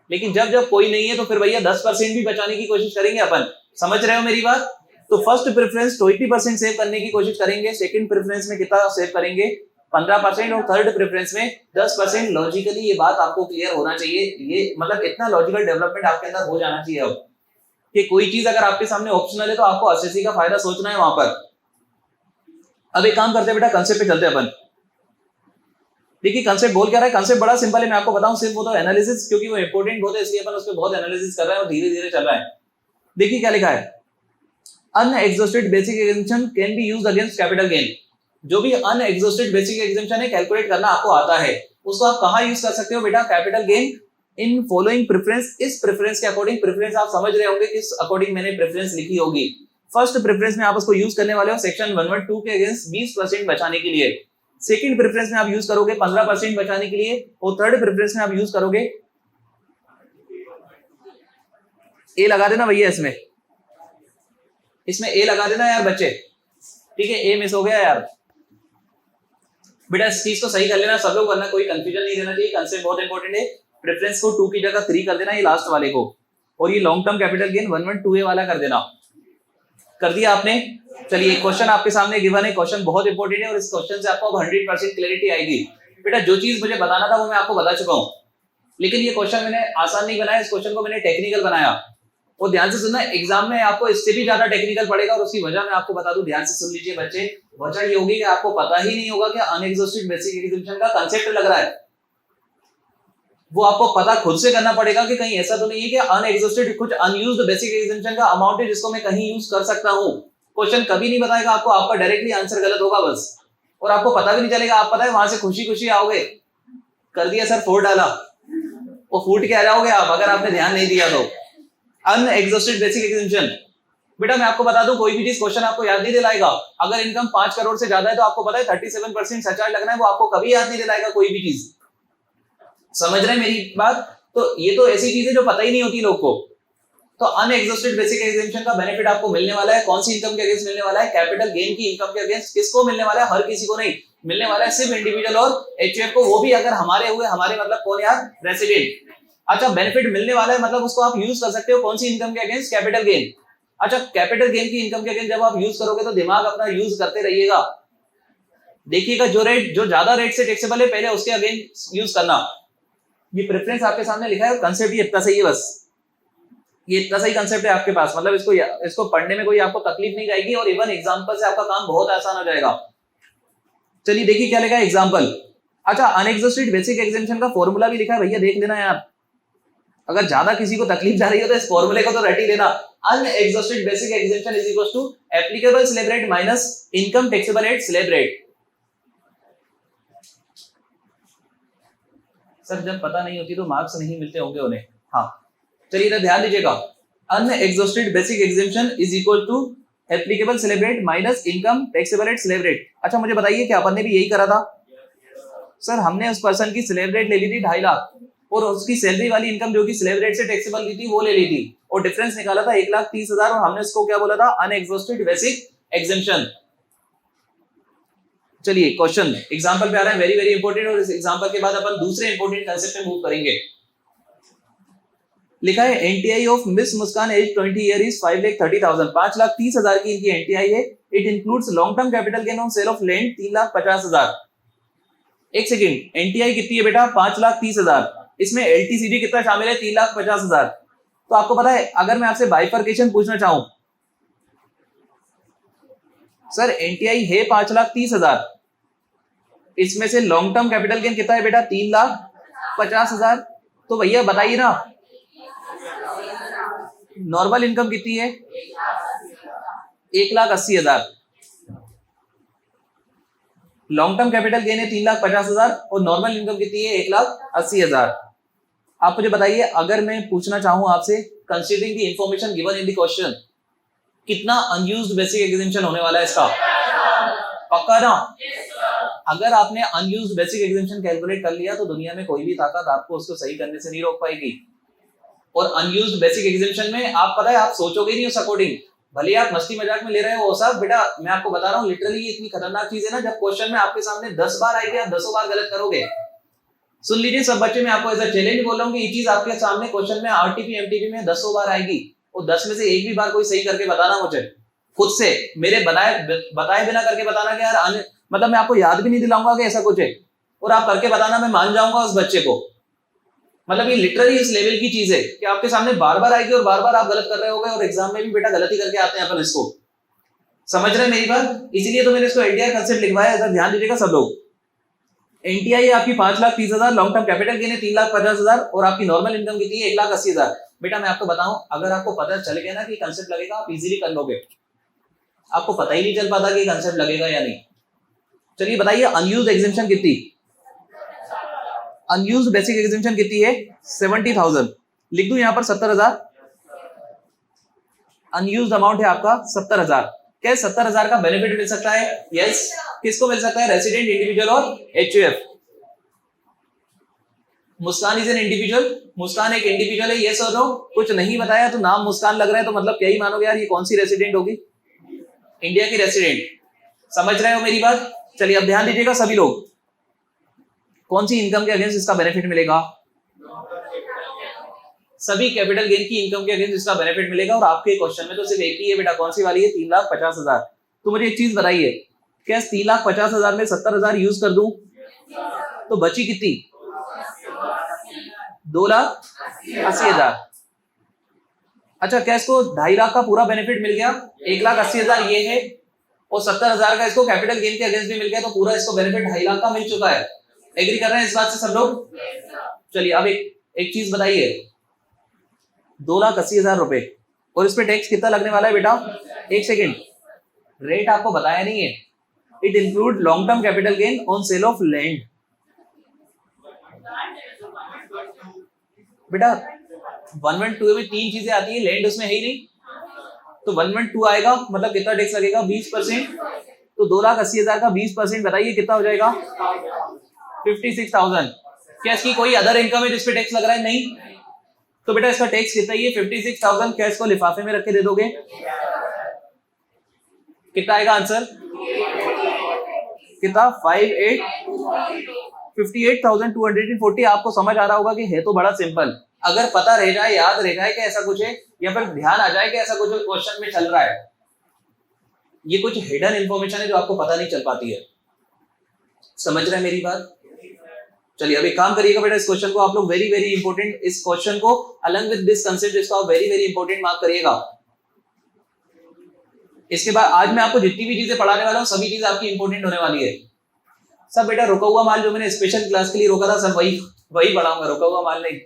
लेकिन जब जब कोई नहीं है तो फिर भैया 10% भी बचाने की कोशिश करेंगे अपन, समझ रहे हो मेरी बात? तो फर्स्ट प्रेफरेंस 20% सेव करने की कोशिश करेंगे, सेकंड प्रेफरेंस में कितना सेव करेंगे? 15%, और थर्ड प्रेफरेंस में 10%। लॉजिकली ये बात आपको क्लियर होना चाहिए, ये मतलब इतना लॉजिकल डेवलपमेंट आपके अंदर हो जाना चाहिए अब, कि कोई चीज अगर आपके सामने ऑप्शनल है तो आपको एसएससी का फायदा सोचना है वहां पर। अब एक काम करते हैं बेटा, कंसेप्ट पे चलते हैं अपन। देखिए कंसेप्ट बोल क्या रहा है, कंसेप्ट बड़ा सिंपल है, मैं आपको बताऊं, सिर्फ वो तो एनालिसिस, क्योंकि वो इंपॉर्टेंट बहुत है इसलिए अपन उस पर बहुत एनालिसिस कर रहे हैं और धीरे धीरे चल रहा है। देखिए क्या लिखा है, unexhausted basic exemption can be used against capital gain. जो भी अनएग्जॉस्टेड बेसिक एग्जम्पशन है, कैलकुलेट करना आपको आता है, उसको आप कहां यूज कर सकते हो बेटा? Capital gain in following preference. इस प्रेफरेंस के अकॉर्डिंग, प्रेफरेंस आप समझ रहे होंगे किस अकॉर्डिंग मैंने प्रेफरेंस लिखी होगी। फर्स्ट प्रेफरेंस में आप उसको यूज करने वाले हो सेक्शन 112 के अगेंस्ट 20% बचाने के लिए, सेकंड प्रेफरेंस में आप यूज करोगे 15% बचाने के लिए, और थर्ड प्रेफरेंस में आप यूज करोगे, ए लगा देना भैया, इसमें ए लगा देना यार बच्चे, ठीक है? ए मिस हो गया यार बेटा, इस चीज को सही कर लेना सब लोग, वरना कोई कंफ्यूजन नहीं रहना चाहिए। कंसेप्ट बहुत इंपॉर्टेंट है। प्रेफरेंस को 2 की जगह 3 कर देना, ये लास्ट वाले को, और ये long term capital gain 112A वाला कर देना। कर दिया आपने? चलिए क्वेश्चन आपके सामने गिवन है, क्वेश्चन बहुत इंपॉर्टेंट है और इस क्वेश्चन से आपको 100% क्लैरिटी आएगी। बेटा जो चीज मुझे बताना था वो मैं आपको बता चुका हूं, लेकिन ये क्वेश्चन मैंने आसान नहीं बनाया, इस क्वेश्चन को मैंने टेक्निकल बनाया। और ध्यान से सुनना, एग्जाम में आपको इससे भी ज्यादा टेक्निकल पड़ेगा, और उसकी वजह मैं आपको बता दूं, ध्यान से सुन लीजिए बच्चे। वजह ये होगी कि आपको पता ही नहीं होगा कि अनएग्जॉस्टेड बेसिक एग्जम्पशन का कांसेप्ट लग रहा है, वो आपको पता खुद से करना पड़ेगा कि कहीं ऐसा तो नहीं है कि अनएग्जॉस्टेड कुछ अनयूज्ड बेसिक एग्जम्पशन का अमाउंट है जिसको मैं कहीं यूज कर सकता हूं। क्वेश्चन कभी नहीं बताएगा आपको, आपका डायरेक्टली आंसर गलत होगा बस, और आपको पता भी नहीं चलेगा। आप पता है वहां से खुशी खुशी आओगे, कर दिया सर 4 डाला, वो फूट के आ जाओगे आप अगर आपने ध्यान नहीं दिया तो। अनएग्जॉस्टेड बेसिक एग्जम्पशन, बेटा मैं आपको बता दूं, कोई भी चीज क्वेश्चन आपको याद नहीं दिलाएगा। अगर इनकम 5 करोड़ से ज्यादा है तो आपको पता है 37% सरचार्ज लगना है, वो आपको कभी याद नहीं दिलाएगा कोई भी चीज। समझ रहे हैं मेरी बात? तो ये तो ऐसी चीज है जो पता ही नहीं होती लोग को। तो अनएग्जॉस्टेड बेसिक एग्जम्पशन का बेनिफिट आपको मिलने वाला है, कौन सी इनकम के अगेंस्ट मिलने वाला है? कैपिटल गेन की इनकम के अगेंस्ट। किसको मिलने वाला है? हर किसी को नहीं मिलने वाला है, सिर्फ इंडिविजुअल और एचयूएफ को, वो भी अगर हमारे हुए, हमारे मतलब कौन यार? रेसिडेंट। अच्छा बेनिफिट मिलने वाला है मतलब उसको आप यूज कर सकते हो कौन सी इनकम के अगेंस्ट? Capital gain. अच्छा कैपिटल गेन की इनकम के अगेंस्ट जब आप यूज करोगे तो दिमाग अपना यूज करते रहिएगा, देखिएगा जो ज्यादा रेट से टैक्सेबल है पहले उसके अगेंस्ट यूज करना। ये प्रेफरेंस आपके सामने लिखा है, कंसेप्ट ये इतना सही है, बस ये इतना सही कंसेप्ट है आपके पास, मतलब इसको पढ़ने में कोई आपको तकलीफ नहीं जाएगी, और इवन एग्जांपल से आपका काम बहुत आसान हो जाएगा। चलिए देखिए क्या लिखा है एग्जांपल। अच्छा अनएग्जॉस्टेड बेसिक एग्जम्पशन का फॉर्मूला भी लिखा है भैया, देख लेना यार, अगर ज्यादा किसी को तकलीफ जा रही हो तो इस फॉर्मूले को तो रट ही लेना। Unexhausted basic exemption is equal to applicable slab rate minus income taxable at slab rate. Sir जब पता नहीं होती तो मार्क्स नहीं मिलते होंगे उन्हें। हाँ चलिए इधर ध्यान दीजिएगा, unexhausted basic exemption is equal to applicable slab rate minus income taxable at slab rate. अच्छा मुझे बताइए क्या अपन ने भी यही करा था? सर हमने उस पर्सन की स्लैब रेट ले ली थी 2.5 लाख और उसकी सैलरी वाली इनकम जो कि स्लैब रेट से टैक्सेबल की थी वो ले ली थी और डिफरेंस निकाला था 1,30,000 और हमने उसको क्या बोला था? Unexhausted basic exemption. चलिए क्वेश्चन एग्जांपल पे आ रहा है, वेरी वेरी इंपॉर्टेंट, और इस एग्जांपल के बाद अपन दूसरे इंपॉर्टेंट कांसेप्ट में मूव करेंगे। लिखा है NTI of miss Muskan as 20 year is 5,30,000, 5,30,000 की इनकी एनटीआई है। It includes long term capital gain on sale of land 3,50,000। एक सेकंड, एनटीआई कितनी है बेटा? 5,30,000, इसमें एलटीसीडी कितना शामिल है? 3,50,000। तो आपको पता है अगर मैं आपसे बाइफर्केशन पूछना चाहूं, सर एनटीआई है 5,30,000, इसमें से लॉन्ग टर्म कैपिटल गेन कितना है बेटा? 3,50,000। तो भैया बताइए ना नॉर्मल इनकम कितनी है? 1,80,000। लॉन्ग टर्म कैपिटल गेन है 3,50,000 और नॉर्मल इनकम कितनी है? 1,80,000। आप मुझे बताइए अगर मैं पूछना चाहूं आपसे, considering the information given in the question, कितना अनयूज्ड बेसिक एग्जेम्पशन होने वाला है इसका? पक्का ना? अगर आपने अनयूज्ड बेसिक एग्जेम्पशन कैलकुलेट कर लिया तो दुनिया में कोई भी ताकत आपको उसको सही करने से नहीं रोक पाएगी। और अनयूज्ड बेसिक एग्जेम्पशन में आप पता है आप सोचोगे नहीं उस अकॉर्डिंग, भले आप मस्ती मजाक में ले रहे हो सब बेटा, मैं आपको बता रहा हूँ लिटरली ये इतनी खतरनाक चीज है ना, जब क्वेश्चन में आपके सामने 10 बार आएगी आप 10 बार गलत करोगे। सुन लीजिए सब बच्चे, मैं आपको ऐसा चैलेंज बोल रहा हूँ कि ये चीज आपके सामने क्वेश्चन में आरटीपी एमटीपी में 10 बार आएगी और 10 में से एक भी बार कोई सही करके बताना मुझे खुद से, मेरे बताए बिना करके बताना कि यार मतलब मैं आपको याद भी नहीं दिलाऊंगा कि ऐसा कुछ है और आप करके बताना, मैं मान जाऊंगा उस बच्चे को। मतलब ये लिटरली इस लेवल की चीज है कि आपके सामने बार बार आएगी और बार बार आप गलत कर रहे होगे और एग्जाम में भी बेटा गलती करके आते हैं अपन इसको। समझ रहे हैं मेरी बात? इसीलिए तो मैंने इसको एनटीआई कंसेप्ट लिखवाया है, ध्यान दीजिएगा सब लोग। एनटीआई आपकी 5,30,000, लॉन्ग टर्म कैपिटल गेन है 3,50,000 और आपकी नॉर्मल इनकम कितनी है? 1,80,000। बेटा मैं आपको बताऊं, अगर आपको पता चल गया ना कि कंसेप्ट लगेगा आप इजीली कर लोगे, आपको पता ही नहीं चल पाता कि कंसेप्ट लगेगा या नहीं। चलिए बताइए अनयूज्ड एग्जेम्पशन कितनी? अनयूज्ड बेसिक एग्जेम्पशन कितनी है? 70,000। लिख दूं यहां पर 70,000। अनयूज्ड अमाउंट है आपका 70,000। क्या 70,000 का बेनिफिट मिल सकता है? यस। किसको मिल सकता है? रेसिडेंट, इंडिविजुअल और HUF. Muskan is an individual, Muskan एक इंडिविजुअल है, यस और नो? कुछ नहीं बताया तो नाम मुस्कान लग रहा है तो मतलब क्या ही मानोगे यार ये कौन सी रेसिडेंट होगी? इंडिया की रेसिडेंट। समझ रहे हो मेरी बात? चलिए अब ध्यान दीजिएगा सभी लोग, कौन सी इनकम के अगेंस्ट इसका बेनिफिट मिलेगा? सभी कैपिटल गेन की इनकम के अगेंस्ट इसका बेनिफिट मिलेगा और आपके क्वेश्चन में तो सिर्फ एक ही है बेटा, कौन सी वाली है? 3,50,000। तो मुझे एक चीज बताइए, क्या 3,50,000 में 70,000 यूज कर दूं तो बची कितनी? 2,80,000। अच्छा क्या इसको 2.5 लाख का पूरा बेनिफिट मिल गया? 1,80,000 ये है और 70,000 का इसको कैपिटल गेन के अगेंस्ट भी मिल गया, तो पूरा इसको बेनिफिट 2.5 लाख का मिल चुका है। एग्री कर रहे हैं इस बात से सब लोग? चलिए अब एक चीज बताइए, 2,80,000 रुपए और इस पे टैक्स कितना लगने वाला है बेटा? एक सेकेंड, रेट आपको बताया नहीं है। It include long term capital gain on sale of land. बेटा 112 में 3 चीजें आती है, लैंड उसमें है ही नहीं, तो 112 आएगा मतलब कितना टैक्स लगेगा? 20%। तो 2,80,000 का 20% बताइए कितना हो जाएगा? 56,000। क्या इसकी कोई अदर इनकम है जिसपे टैक्स लग रहा है? नहीं। तो बेटा इसका टैक्स कितना ही है? 56,000। क्या इसको लिफाफे में रख के दे दोगे? कितना आएगा आंसर? कितना? 58,240। आपको समझ आ रहा होगा कि है तो बड़ा सिंपल, अगर पता रह जाए, याद रह जाए कि ऐसा कुछ है या फिर ध्यान आ जाए कि ऐसा कुछ क्वेश्चन में चल रहा है, ये कुछ हिडन इंफॉर्मेशन है जो आपको पता नहीं चल पाती है। समझ रहे हैं मेरी बात? चलिए अब एक काम करिएगा बेटा, इस क्वेश्चन को आप लोग वेरी वेरी इंपॉर्टेंट, इस क्वेश्चन को अलॉन्ग विद दिस कंसेप्ट इसको आप वेरी वेरी इंपॉर्टेंट मार्क करिएगा। इसके बाद आज मैं आपको जितनी भी चीजें पढ़ाने वाला हूँ सभी चीजें आपकी इंपॉर्टेंट होने वाली है। सब बेटा रुका हुआ माल जो मैंने स्पेशल क्लास के लिए रोका था सब वही पढ़ाऊंगा, रुका हुआ माल नहीं,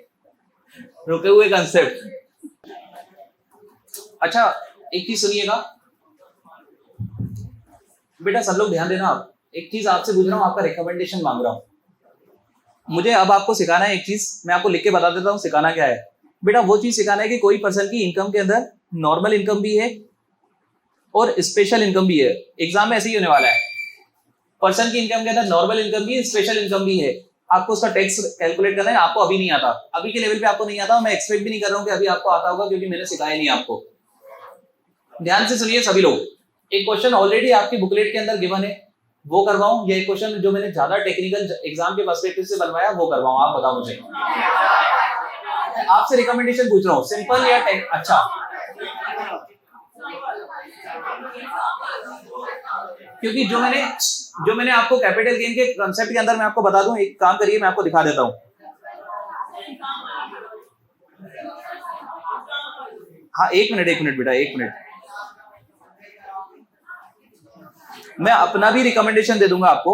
रुके हुए कंसेप्ट। अच्छा एक चीज सुनिएगा बेटा, सब लोग ध्यान देना, आप एक चीज आपसे पूछ रहा हूँ, आपका रिकमेंडेशन मांग रहा हूँ। मुझे अब आपको सिखाना है एक चीज, मैं आपको लिख के बता देता हूँ सिखाना क्या है। बेटा वो चीज सिखाना है कि कोई पर्सन की इनकम के अंदर नॉर्मल इनकम भी है और स्पेशल इनकम भी है। एग्जाम में ऐसे ही होने वाला है, पर्सन की इनकम के अंदर नॉर्मल इनकम भी है, स्पेशल इनकम भी है। आपको उसका टैक्स कैलकुलेट करना है। आपको अभी नहीं आता, अभी के लेवल पे आपको नहीं आता, मैं एक्सपेक्ट भी नहीं कर रहा हूँ कि अभी आपको आता होगा, क्योंकि मैंने सिखाया नहीं आपको। ध्यान से सुनिए सभी लोग। एक क्वेश्चन ऑलरेडी आपकी बुकलेट के अंदर गिवन है, वो करवाऊं या एक क्वेश्चन जो मैंने ज्यादा टेक्निकल एग्जाम के पर्सपेक्टिव से बनवाया वो करवाऊं? आप बताओ मुझे। आपसे रिकमेंडेशन पूछ रहा हूँ, सिंपल या अच्छा? क्योंकि जो मैंने आपको कैपिटल गेन के कंसेप्ट के अंदर मैं आपको बता दूं, एक काम करिए मैं आपको दिखा देता हूं। हाँ एक मिनट बेटा, एक मिनट। मैं अपना भी रिकमेंडेशन दे दूंगा आपको।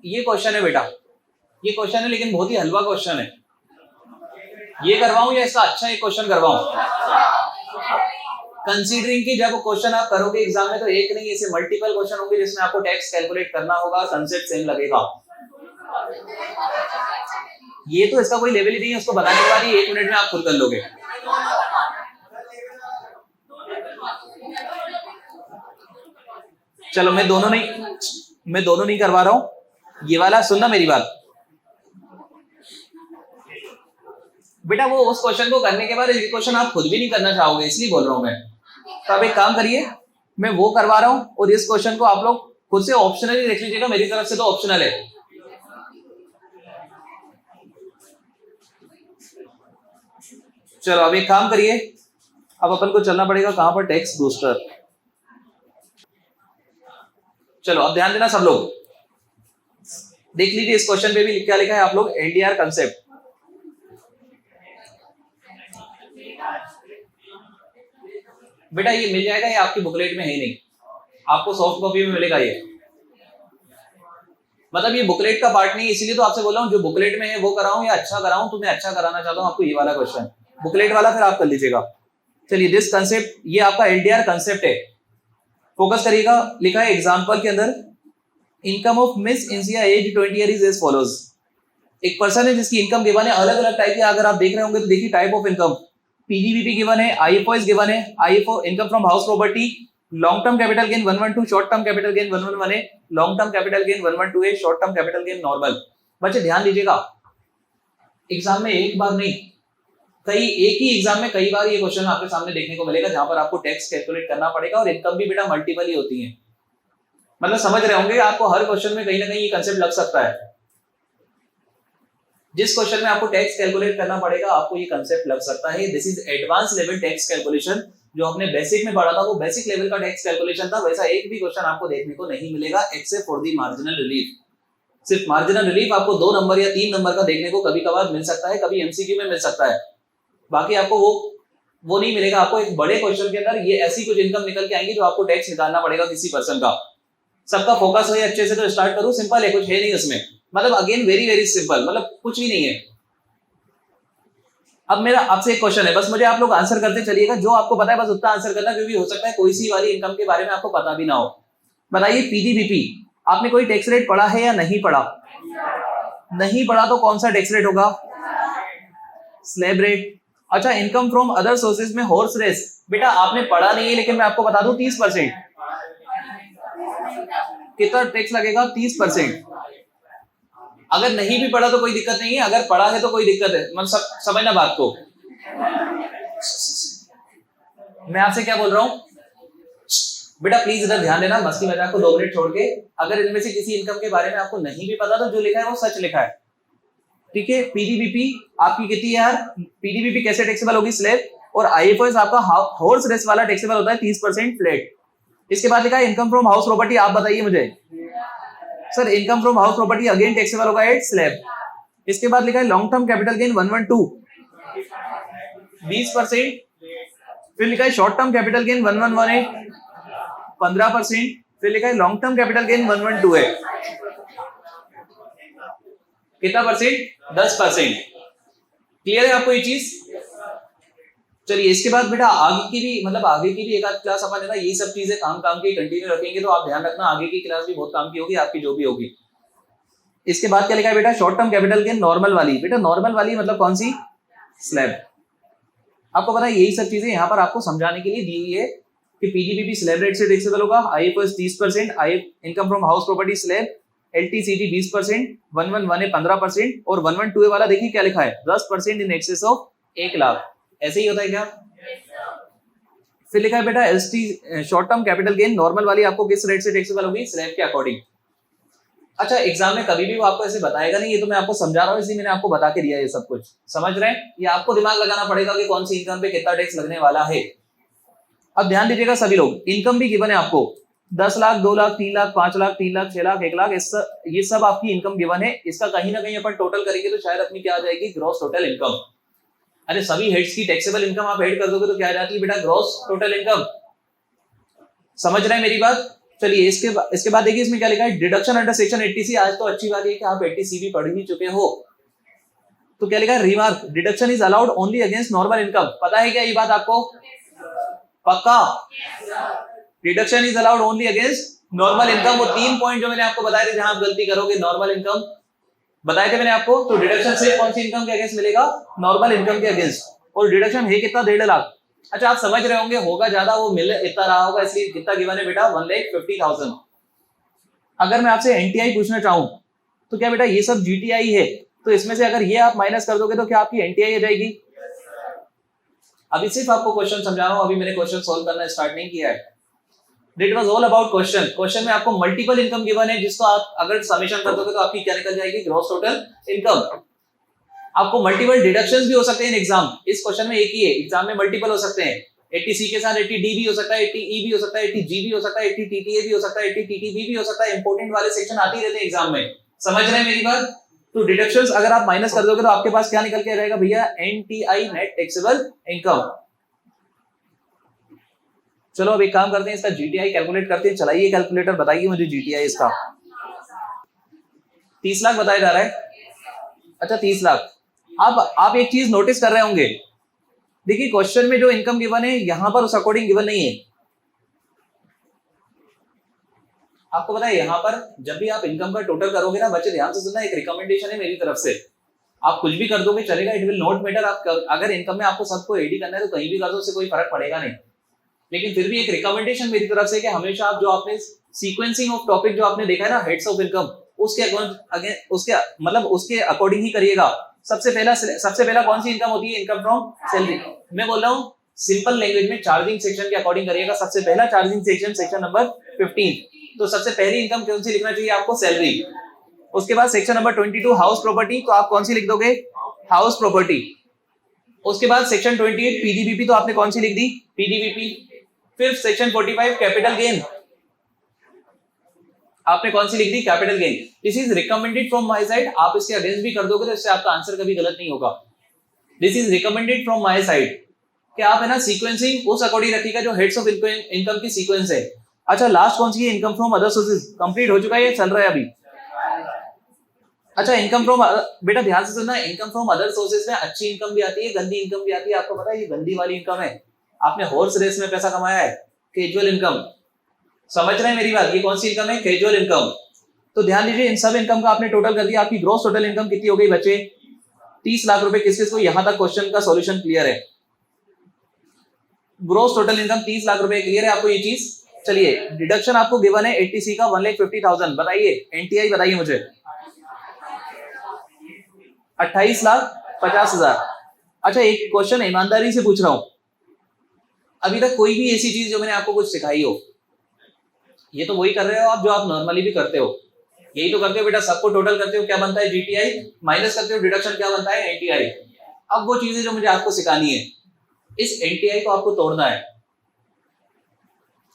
ये क्वेश्चन है बेटा, ये क्वेश्चन है, लेकिन बहुत ही हलवा क्वेश्चन है। ये करवाऊं या इसका अच्छा एक क्वेश्चन करवाऊं? कंसीडरिंग कि जब क्वेश्चन आप करोगे एग्जाम में तो एक नहीं ऐसे मल्टीपल क्वेश्चन होंगे जिसमें आपको टैक्स कैलकुलेट करना होगा, कंसेप्ट सेम लगेगा। ये तो इसका कोई लेवल ही नहीं है, उसको बताने के बाद ही 1 मिनट में आप खुद कर लोगे। चलो मैं दोनों नहीं करवा रहा हूं। ये वाला सुनना मेरी बात बेटा, वो उस क्वेश्चन को करने के बाद ये क्वेश्चन आप खुद भी नहीं करना चाहोगे, इसलिए बोल रहा हूं मैं। तो आप एक काम करिए, मैं वो करवा रहा हूं और इस क्वेश्चन को आप लोग खुद से ऑप्शनली देख लीजिएगा, मेरी तरफ से तो ऑप्शनल है। चलो अब एक काम करिए, अब अपन को चलना पड़ेगा कहां पर? Tax booster. चलो अब ध्यान देना सब लोग, देख लीजिए इस क्वेश्चन पे भी क्या लिखा है आप लोग, एलडीआर कंसेप्ट। बेटा ये मिल जाएगा, ये आपकी बुकलेट में है ही नहीं, आपको सॉफ्ट कॉपी में मिलेगा ये। मतलब ये बुकलेट का पार्ट नहीं, इसीलिए तो आपसे बोल रहा हूँ जो बुकलेट में है वो कराऊं या अच्छा कराऊं। तो मैं अच्छा कराना चाहता हूँ आपको ये वाला क्वेश्चन, बुकलेट वाला फिर आप कर लीजिएगा। चलिए दिस कंसेप्ट, ये आपका एलडीआर कंसेप्ट है, फोकस करिएगा। लिखा है एग्जांपल के अंदर, income of miss Insiya as 20 year is as follows. एक पर्सन है जिसकी इनकम गिवन है, अलग अलग टाइप की, अगर आप देख रहे होंगे तो देखिए type of income, PGBP given है, आईएफओ इज गिवन है, IFO income from house property, long term capital gain 112, short term capital gain 111 है, लॉन्ग टर्म कैपिटल गेन 112 है, short term capital gain normal. बच्चे ध्यान दीजिएगा, एग्जाम में एक बार नहीं, एक ही एग्जाम में कई बार ये क्वेश्चन आपके सामने देखने को मिलेगा जहां पर आपको टैक्स कैलकुलेट करना पड़ेगा, और इनकम भी बेटा मल्टीपल ही होती है। मतलब समझ रहे होंगे, आपको हर क्वेश्चन में कहीं ना कहीं ये कंसेप्ट लग सकता है। जिस क्वेश्चन में आपको टैक्स कैलकुलेट करना पड़ेगा आपको ये कंसेप्ट लग सकता है। This is advance level tax calculation. जो आपने बेसिक में पढ़ा था वो बेसिक लेवल का टैक्स कैलकुलेशन था, वैसा एक भी क्वेश्चन आपको देखने को नहीं मिलेगा except for the marginal relief. सिर्फ मार्जिनल रिलीफ आपको 2 नंबर या 3 नंबर का देखने को कभी कभार मिल सकता है, कभी एमसीक्यू में मिल सकता है, बाकी आपको वो नहीं मिलेगा। आपको एक बड़े क्वेश्चन के अंदर ये ऐसी कुछ इनकम निकल के आएंगी जो आपको टैक्स निकालना पड़ेगा किसी पर्सन का। सबका फोकस है अच्छे से, तो स्टार्ट करूं। सिंपल है, कुछ है नहीं उसमें, मतलब अगेन वेरी वेरी सिंपल, मतलब कुछ भी नहीं है। अब मेरा आपसे एक क्वेश्चन है, बस मुझे आप लोग आंसर करते चलिएगा, जो आपको पता है बस उतना आंसर करना, क्योंकि हो सकता है कोई सी वाली इनकम के बारे में आपको पता भी ना हो। बताइए पीजीबीपी आपने कोई टैक्स रेट पढ़ा है या नहीं पढ़ा? नहीं पढ़ा तो कौन सा टैक्स रेट होगा? Slab rate. अच्छा, इनकम फ्रॉम अदर सोर्सेज में हॉर्स रेस, बेटा आपने पढ़ा नहीं है लेकिन मैं आपको बता दूं 30%। कितना टैक्स लगेगा? 30%। अगर नहीं भी पढ़ा तो कोई दिक्कत नहीं है, अगर पढ़ा है तो कोई दिक्कत है, मतलब समझना बात को। मैं आपसे क्या बोल रहा हूं बेटा, प्लीज इधर ध्यान देना, मस्ती मजाक को 2 मिनट छोड़ के। अगर इनमें से किसी इनकम के बारे में आपको नहीं भी पता तो जो लिखा है वो सच लिखा है, ठीक है। पीडीबीपी आपकी कितनी है यार? पीडीबीपी कैसे टैक्सेबल होगी? स्लैब। और आईएफओएस आपका हॉर्स रेस वाला टैक्सेबल होता है 30% फ्लैट। इसके बाद लिखा है इनकम फ्रॉम हाउस प्रॉपर्टी। आप बताइए मुझे sir, income from house property again taxable होगा एट स्लैब। इसके बाद लिखा है लॉन्ग टर्म कैपिटल गेन 112 20%। फिर लिखा है शॉर्ट टर्म कैपिटल गेन 1118 15%। फिर लिखा है लॉन्ग टर्म कैपिटल गेन 112 है, कितना परसेंट? 10%। क्लियर है आपको ये चीज? चलिए इसके बाद बेटा आगे की भी मतलब आगे की भी एक आध क्लास अपन है ना ये सब चीजें काम की कंटिन्यू रखेंगे, तो आप ध्यान रखना आगे की क्लास भी बहुत काम की होगी आपकी जो भी होगी। इसके बाद क्या लिखा है बेटा, short term capital gain normal वाली। बेटा नॉर्मल वाली मतलब कौन सी, स्लैब। आपको पता है यही सब चीजें यहाँ पर आपको समझाने के लिए दी हुई है कि पीजीबीपी स्लैब रेट से टैक्सेबल होगा, IFS 30%, I income from house property slab, LTCD 20%, 111 15% और 112 वाला देखिए क्या लिखा है 10% इन एक्सेस ऑफ 1 लाख। ऐसे ही होता है क्या? फिर लिखा है बेटा ST short term capital gain normal वाली आपको किस रेट से टैक्सेबल होगी, स्लैब के अकॉर्डिंग। अच्छा एग्जाम में कभी भी वो आपको ऐसे बताएगा नहीं, ये तो मैं आपको समझा रहा हूँ इसलिए मैंने आपको बता के दिया ये सब कुछ, समझ रहे हैं? ये आपको दिमाग लगाना पड़ेगा कि कौन सी इनकम पे कितना टैक्स लगने वाला है। अब ध्यान दीजिएगा सभी लोग, इनकम भी गिवन है आपको 10 लाख 2 लाख 3 लाख 5 लाख 3 लाख 6 लाख 1 लाख, ये सब आपकी इनकम गिवन है। इसका कहीं ना कहीं अपन टोटल करेंगे तो शायद अपनी क्या आ जाएगी, ग्रॉस टोटल इनकम। अरे सभी हेड्स की टैक्सेबल इनकम आप ऐड कर दोगे तो क्या आ जाती है बेटा, ग्रॉस टोटल इनकम। समझ रहे हैं मेरी बात? चलिए इसके बाद देखिए इसमें क्या लिखा है, डिडक्शन अंडर सेक्शन 80C। आज तो अच्छी बात है कि आप 80C भी पढ़ ही चुके हो। तो क्या लिखा है, remark deduction is allowed only against normal income. पता है क्या ये बात आपको? पक्का? Deduction is allowed only against normal income. वो 3 पॉइंट जो मैंने आपको बताए थे जहां आप गलती करोगे, नॉर्मल इनकम बताए थे मैंने आपको। तो डिडक्शन सिर्फ कौन सी इनकम के अगेंस्ट मिलेगा, नॉर्मल इनकम के अगेंस्ट। और डिडक्शन है कितना, 1.5 लाख। अच्छा आप समझ रहे होंगे होगा ज्यादा, वो मिल इतना रहा होगा इसलिए कितना गिवन है बेटा, 1,50,000। अगर मैं आपसे एनटीआई पूछना चाहूं तो क्या बेटा ये सब जीटीआई है, तो इसमें से अगर ये आप माइनस कर दोगे तो क्या आपकी एनटीआई आ जाएगी? अभी सिर्फ आपको क्वेश्चन समझा रहा हूं, अभी मैंने क्वेश्चन सोल्व करना स्टार्ट नहीं किया है। It was all about question. Question में आपको मल्टीपल इनकम गिवन है जिसको आप अगर समेशन कर दोगे तो आपकी क्या निकल जाएगी, ग्रॉस टोटल इनकम। आपको मल्टीपल डिडक्शंस भी हो सकते हैं इन एग्जाम। इस क्वेश्चन में एक ही है, एग्जाम में मल्टीपल हो सकते हैं। 80C के साथ 80D भी हो सकता है, 80E भी हो सकता है, 80G भी हो सकता है, 80TTA भी हो सकता है, 80TTB भी हो सकता है। इंपॉर्टेंट वाले सेक्शन आते ही रहते हैं एग्जाम में। समझ रहे हैं मेरी बात? तो डिडक्शंस अगर आप माइनस कर दोगे तो आपके पास क्या निकल के आ जाएगा भैया, एनटीआई नेट टैक्सेबल इनकम। चलो अब एक काम करते हैं, इसका जीटीआई कैलकुलेट करते हैं। चलाइए कैलकुलेटर, बताइए मुझे जीटीआई इसका। 30 लाख बताया जा रहा है। अच्छा 30 लाख। अब आप एक चीज नोटिस कर रहे होंगे, देखिए क्वेश्चन में जो इनकम गिवन है यहां पर उस अकॉर्डिंग गिवन नहीं है। आपको पता है यहां पर जब भी आप इनकम का टोटल करोगे ना बच्चे, ध्यान से सुनना, एक रिकमेंडेशन है मेरी तरफ से, आप कुछ भी कर दोगे चलेगा, इट विल नॉट मैटर। आप अगर इनकम में आपको सबको एडी करना है तो कहीं भी कर दो, उससे कोई फर्क पड़ेगा नहीं। लेकिन फिर भी एक रिकमेंडेशन मेरी तरफ से कि हमेशा आप जो आपने सीक्वेंसिंग ऑफ टॉपिक जो आपने देखा है ना, हेड्स ऑफ इनकम, उसके अकॉर्डिंग ही करिएगा। सबसे पहला कौन सी इनकम होती है, इनकम फ्रॉम सैलरी। मैं बोल रहा हूँ सिंपल लैंग्वेज में चार्जिंग सेक्शन के अकॉर्डिंग करिएगा। सबसे पहला चार्जिंग सेक्शन नंबर 15, तो सबसे पहली इनकम कौन सी लिखना चाहिए आपको, सैलरी। उसके बाद सेक्शन नंबर 22 हाउस प्रॉपर्टी, तो आप कौन सी लिख दोगे, हाउस प्रॉपर्टी। उसके बाद सेक्शन 28 पीडीबीपी, तो आपने कौन सी लिख दी, पीडीबीपी। फिर सेक्शन 45 कैपिटल गेन, आपने कौन सी लिख दी, capital gain. This is recommended from my side. आप इसके अगेंस्ट भी कर दोगे तो इससे आपका आंसर कभी गलत नहीं होगा। This is recommended from my side कि आप है ना सीक्वेंसिंग उस अकॉर्डिंग रखिएगा जो हेड्स ऑफ इनकम की सीक्वेंस है। अच्छा लास्ट कौन सी है, income from other sources. Complete हो चुका है, चल रहा है अभी। अच्छा इनकम फ्रॉम, बेटा ध्यान से सुनना, इनकम फ्रॉम अदर सोर्सेज में अच्छी इनकम भी आती है, गंदी इनकम भी आती है। आपको पता है ये गंदी वाली इनकम है, आपने हॉर्स रेस में पैसा कमाया है, कैजुअल इनकम। समझ रहे हैं मेरी बात, ये कौन सी इनकम है, कैजुअल इनकम। तो ध्यान दीजिए इन सब इनकम का आपने टोटल कर दिया, आपकी ग्रॉस टोटल इनकम कितनी हो गई बच्चे, 30 लाख रुपए। किस किस को यहां तक क्वेश्चन का सॉल्यूशन क्लियर है, ग्रॉस टोटल इनकम 30 लाख रुपए क्लियर है आपको ये चीज। चलिए डिडक्शन आपको गिवन है 80C का 1,50,000, बताइए एनटीआई बताइए मुझे, 28,50,000। अच्छा एक क्वेश्चन ईमानदारी से पूछ रहा हूं, अभी तक कोई भी ऐसी चीज जो मैंने आपको कुछ सिखाई हो, ये तो वही कर रहे हो आप जो आप नॉर्मली भी करते हो, यही तो करते हो बेटा, सबको टोटल करते हो क्या बनता है जीटीआई, माइनस करते हो डिडक्शन क्या बनता है एनटीआई। अब वो चीजें जो मुझे आपको सिखानी है, इस एनटीआई को आपको तोड़ना है।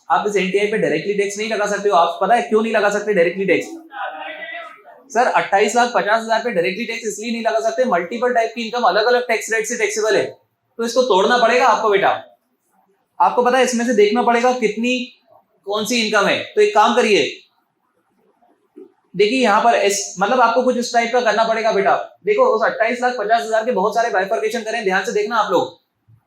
आप इस एनटीआई पे डायरेक्टली टैक्स नहीं लगा सकते हो। आप पता है क्यों नहीं लगा सकते डायरेक्टली टैक्स, सर 28,50,000 पे डायरेक्टली टैक्स इसलिए नहीं लगा सकते, मल्टीपल टाइप की इनकम अलग अलग टैक्स रेट से टैक्सेबल है, तो इसको तोड़ना पड़ेगा आपको बेटा। आपको पता है इसमें से देखना पड़ेगा कितनी कौन सी इनकम है। तो एक काम करिए, देखिए यहाँ पर मतलब आपको कुछ इस टाइप का करना पड़ेगा बेटा। देखो उस 28,50,000 के बहुत सारे बाइफर्केशन करें, ध्यान से देखना आप लोग।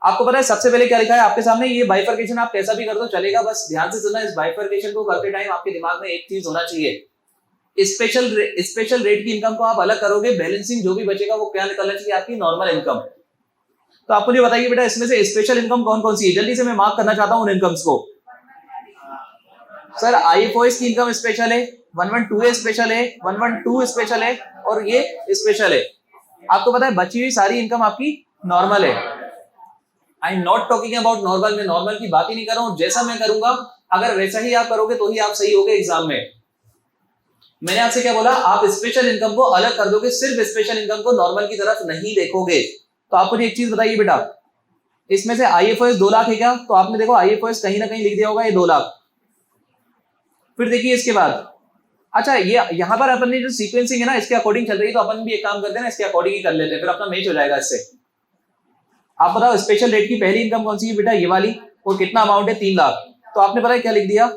आपको पता है सबसे पहले क्या लिखा है आपके सामने, ये बाइफरकेशन आप कैसा भी कर दो चलेगा, बस ध्यान से सुनना। इस बाइफरकेशन को करते टाइम आपके दिमाग में एक चीज होना चाहिए, स्पेशल रेट की इनकम को आप अलग करोगे, बैलेंसिंग जो भी बचेगा वो क्या निकलना चाहिए, आपकी नॉर्मल इनकम। तो आप मुझे बताइए बेटा इसमें से स्पेशल इनकम कौन कौन सी है, जल्दी से मैं मार्क करना चाहता हूं उन इनकम्स को। सर आईएफओएस की इनकम स्पेशल है, 112 स्पेशल है, 112 स्पेशल है और ये स्पेशल है। आपको पता है बची हुई सारी इनकम आपकी नॉर्मल है। I am not talking about normal, मैं नॉर्मल की बात ही नहीं कर रहा हूं। जैसा मैं करूंगा अगर वैसा ही आप करोगे तो ही आप सही होगे एग्जाम में। मैंने आपसे क्या बोला, आप स्पेशल इनकम को अलग कर दोगे, सिर्फ स्पेशल इनकम को नॉर्मल की तरफ नहीं देखोगे। तो आप मुझे एक चीज बताइए बेटा, इसमें से आईएफओएस 2 लाख है क्या, तो आपने देखो आईएफओएस कहीं ना कहीं लिख दिया होगा ये 2 लाख। फिर देखिए इसके बाद, अच्छा ये यहां पर अपन ने जो सीक्वेंसिंग है ना इसके अकॉर्डिंग चल रही है, तो अपन भी एक काम करते हैं ना इसके अकॉर्डिंग ही कर लेते हैं, फिर अपना मैच हो जाएगा इससे। आप बताओ स्पेशल रेट की पहली इनकम कौन सी है बेटा, ये वाली, और कितना अमाउंट है 3 लाख। तो आपने पता है क्या लिख दिया,